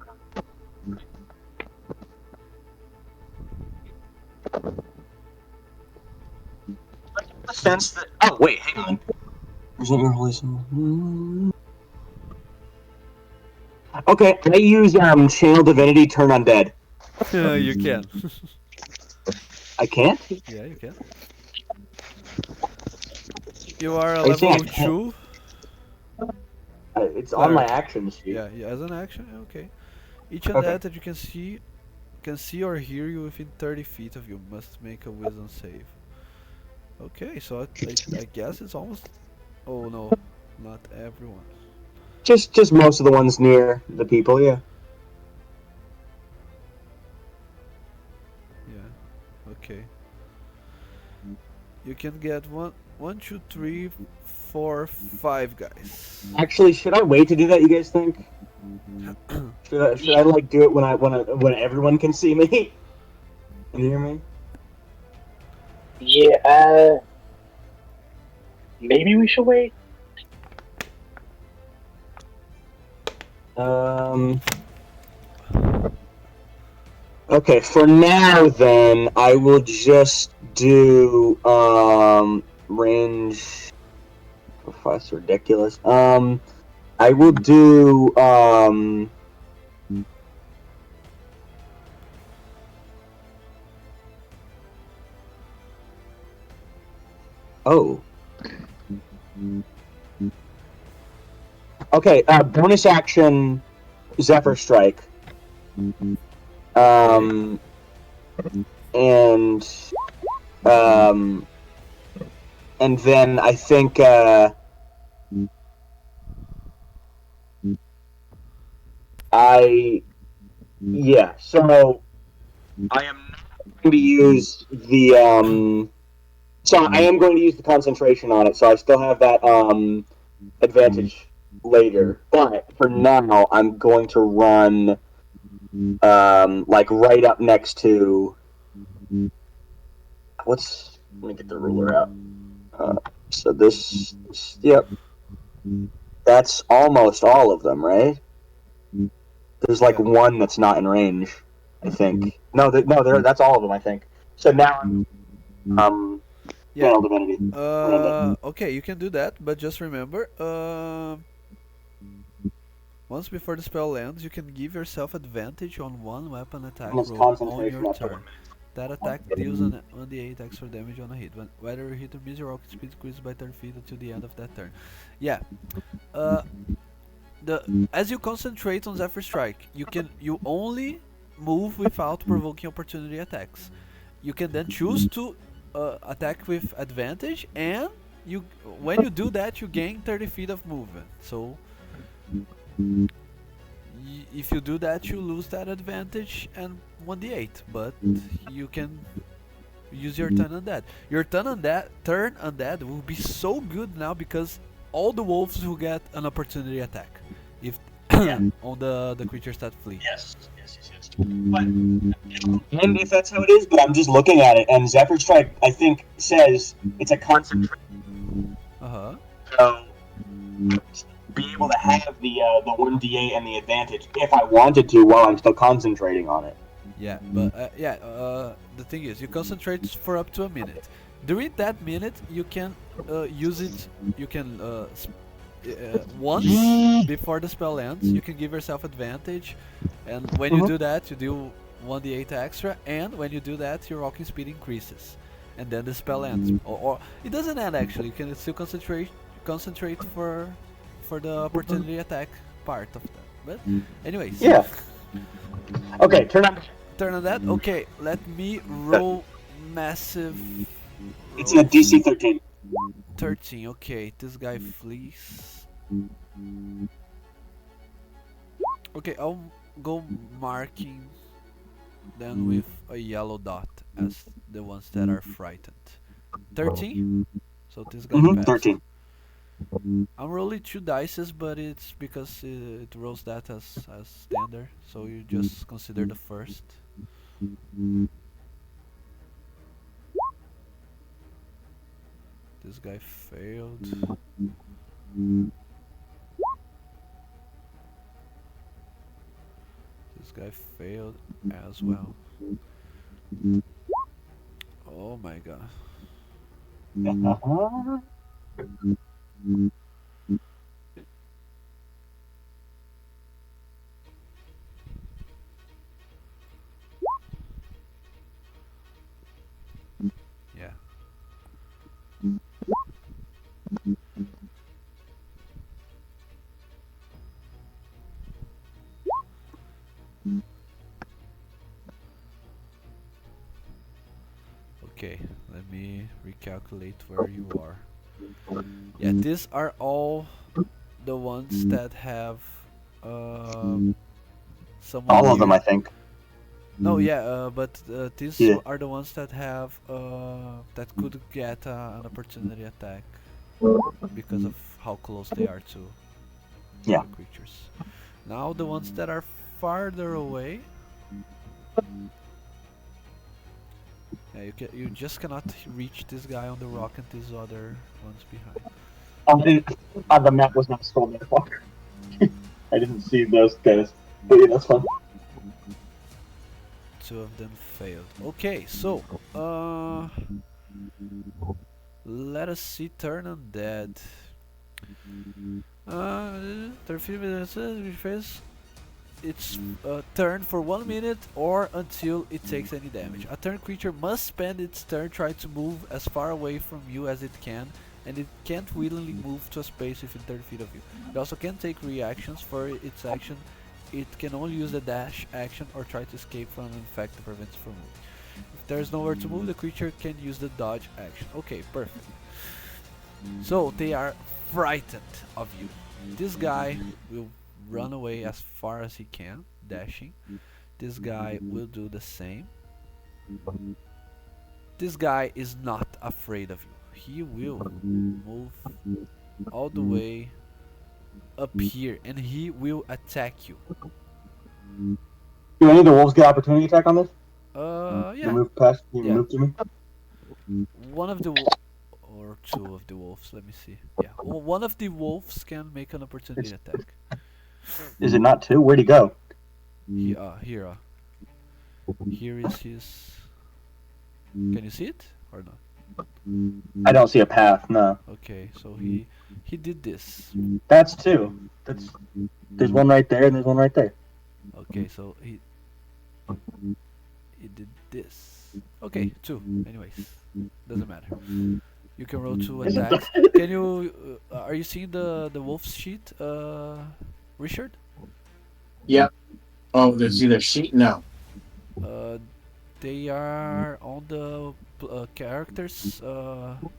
I get the sense that. Oh wait, hang on. Present your holy symbol. Okay, I use Channel Divinity Turn Undead. You can. I can't? Yeah, you can. You are a Are you saying level I can't? 2. It's on my Cleric. action sheet. Yeah, as an action, okay. Each Okay. undead that you can see or hear you within 30 feet of you must make a wisdom save. Okay, so I guess it's almost. Oh no, not everyone. Just most of the ones near the people, yeah. Yeah. Okay. You can get one, 2, 3, 4, 5 guys. Actually, should I wait to do that? You guys think? Should I like do it when everyone can see me? Can you hear me? Yeah, maybe we should wait. Okay, for now then, I will just do range. Oh, that's ridiculous. I will do Oh. Okay, bonus action Zephyr Strike. And then I think so I am not going to use the so I am going to use the concentration on it, so I still have that advantage later. But for now, I'm going to run like right up next to let me get the ruler out. So this, yep, that's almost all of them, right? There's like one that's not in range, I think. No, that's all of them, I think. So now Yeah. Channel Divinity. Okay, you can do that, but just remember, once before the spell lands, you can give yourself advantage on one weapon attack And it's roll on concentration your up to turn. That attack deals an 1d8 extra damage on a hit. Whether you hit or miss, your rocket speed increases by 30 feet until the end of that turn. Yeah. As you concentrate on Zephyr Strike, you only move without provoking opportunity attacks. You can then choose to attack with advantage, and when you do that, you gain 30 feet of movement. So if you do that, you lose that advantage and 1d8. But you can use your turn on that. Your turn on that will be so good now because all the wolves will get an opportunity attack if on the creatures that flee. Yes. But, and if that's how it is, but I'm just looking at it, and Zephyr Strike, I think, says it's a concentration. So, be able to have the 1d8 and the advantage if I wanted to while I'm still concentrating on it. Yeah, but the thing is, you concentrate for up to a minute. During that minute, you can use it. You can once before the spell ends, you can give yourself advantage, and when you do that, you do 1d8 extra. And when you do that, your walking speed increases, and then the spell ends. Or it doesn't end actually. You can still concentrate for the opportunity attack part of that. But anyways. Yeah. Okay, turn on that. Okay, let me roll massive. It's a DC 13. 13. Okay, this guy flees. Okay, I'll go marking them with a yellow dot as the ones that are frightened. 13. So this guy passed. 13. I'm rolling 2 dices, but it's because it rolls that as standard. So you just consider the first. This guy failed. This guy failed as well. Oh my god. Yeah. Okay, let me recalculate where you are. Yeah, these are all the ones that have someone all near. of them, I think. No, yeah, but these are the ones that have that could get an opportunity attack because of how close they are to the creatures. Now the ones that are farther away. Yeah, you just cannot reach this guy on the rock and these other ones behind. The map was not scrolled that far. I didn't see those guys. But yeah, that's fun. 2 of them failed. Okay, so let us see. Turn undead. 30 minutes. Rephrase. Its turn for 1 minute or until it takes any damage. A turn creature must spend its turn trying to move as far away from you as it can, and it can't willingly move to a space within 30 feet of you. It also can take reactions. For its action, it can only use the dash action or try to escape from an effect that prevents it from moving. If there is nowhere to move, the creature can use the dodge action. Okay, perfect. So they are frightened of you. This guy will run away as far as he can, dashing. This guy will do the same. This guy is not afraid of you. He will move all the way up here and he will attack you. Do any of the wolves get opportunity attack on this? Yeah. You move past. Move to me. One of the or 2 of the wolves. Let me see. Yeah, one of the wolves can make an opportunity attack. Is it not 2? Where'd he go? Here is his. Can you see it or not? I don't see a path. No. Okay, so he did this. That's 2. There's one right there and there's one right there. Okay, so he did this. Okay, 2. Anyways, doesn't matter. You can roll 2 attacks. Can you? Are you seeing the wolf's sheet, Richard? Yep. Oh, there's either sheet. No. They are on the characters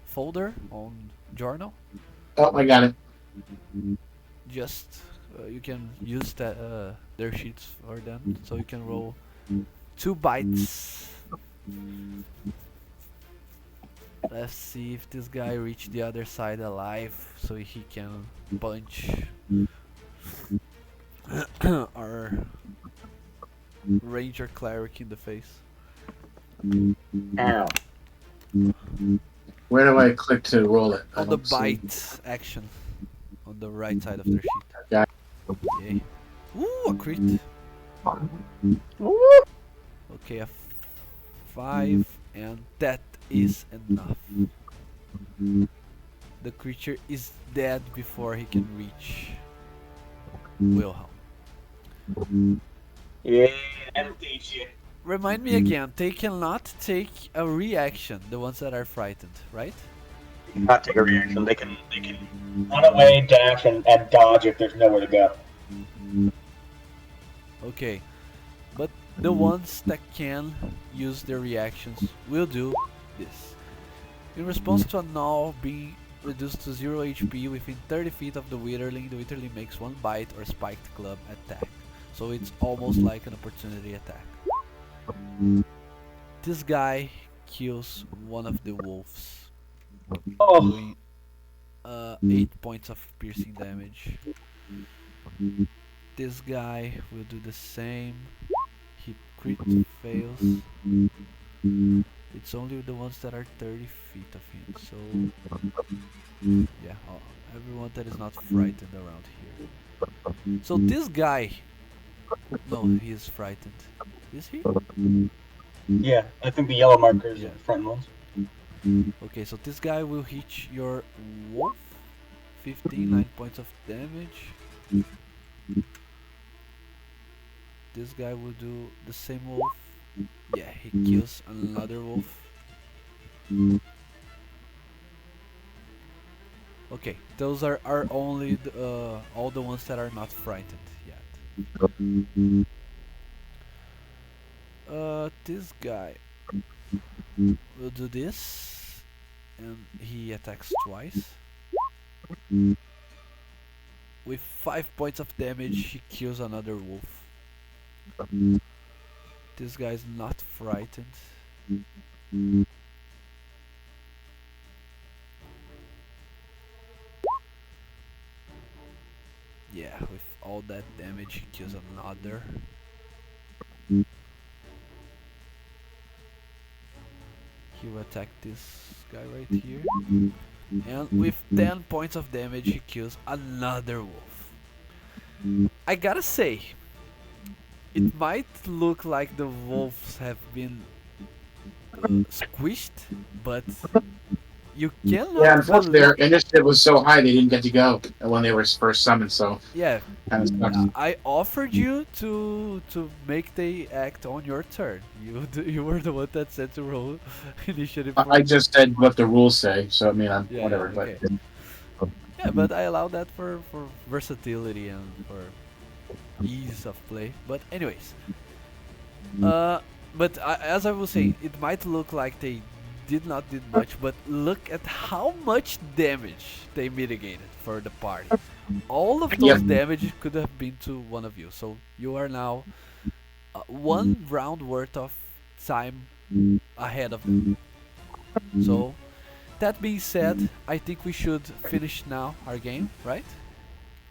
folder on journal. Oh, I got it. Just you can use that their sheets for them, so you can roll 2 bites. Let's see if this guy reached the other side alive, so he can punch our ranger cleric in the face. Ow. Where do I click to roll it? I On the don't see. bite action, on the right side of their sheet. Got Yay. Ooh, a crit. Okay, a 5, and that is enough. The creature is dead before he can reach Wilhelm. Yeah, that'll teach you. Remind me again, they cannot take a reaction, the ones that are frightened, right? Not take a reaction. They can run away, dash, and dodge if there's nowhere to go. Okay, but the ones that can use their reactions will do this. In response to a gnaw being reduced to 0 HP within 30 feet of the Witherling makes one bite or spiked club attack. So it's almost like an opportunity attack. This guy kills one of the wolves, Oh, doing 8 points of piercing damage. This guy will do the same. He crit fails. It's only the ones that are 30 feet of him, so yeah, everyone that is not frightened around here. So this guy, no, he is frightened. Is he? yeah. I think the yellow markers Yeah. are the front ones. Okay, so this guy will hit your wolf. 9 points of damage. This guy will do the same wolf. Yeah, he kills another wolf. Okay, those are only all the ones that are not frightened yet. This guy will do this, and he attacks twice. With 5 points of damage, he kills another wolf. This guy is not frightened. Yeah, with all that damage, he kills another. He will attack this guy right here. And with 10 points of damage, he kills another wolf. I gotta say, it might look like the wolves have been squished, but you cannot. Yeah, unfortunately, their initiative was so high they didn't get to go when they were first summoned. So Yeah, kind of sucks. I offered you to make they act on your turn. You were the one that said to roll initiative. I just said what the rules say, so I mean, Yeah, whatever. okay. But Yeah, but I allow that for versatility and for ease of play. But anyways, but as I was saying, it might look like they did not did much, but look at how much damage they mitigated for the party. All of those damage could have been to one of you, so you are now one round worth of time ahead of them. So that being said, I think we should finish now our game, right?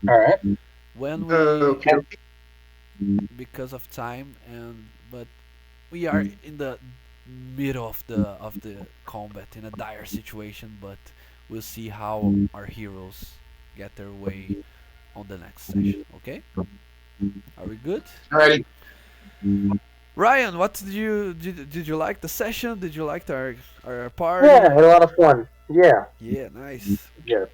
All right. When we Okay. because of time, and but we are in the middle of the combat in a dire situation, but we'll see how our heroes get their way on the next session. Okay, are we good? alrighty. Ryan, what did you like the session? Did you like our party? Yeah, had a lot of fun. Yeah. Yeah, nice. Yeah.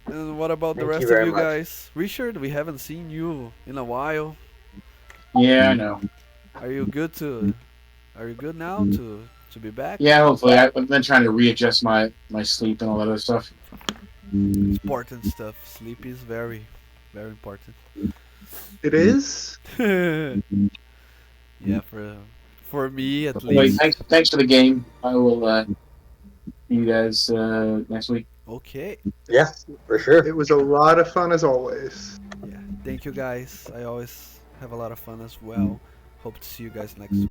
And what about the Thank you rest of very you much. guys? Richard, we haven't seen you in a while. Yeah, I know. Are you good to? Are you good now to be back? Yeah, hopefully. I've been trying to readjust my sleep and all that other stuff. Important stuff. Sleep is very, very important. It is? Yeah. Yeah, for me at Anyway, least. thanks for the game. I will see you guys next week. Okay. Yeah, for sure. It was a lot of fun as always. Yeah. Thank you guys. I always have a lot of fun as well. Hope to see you guys next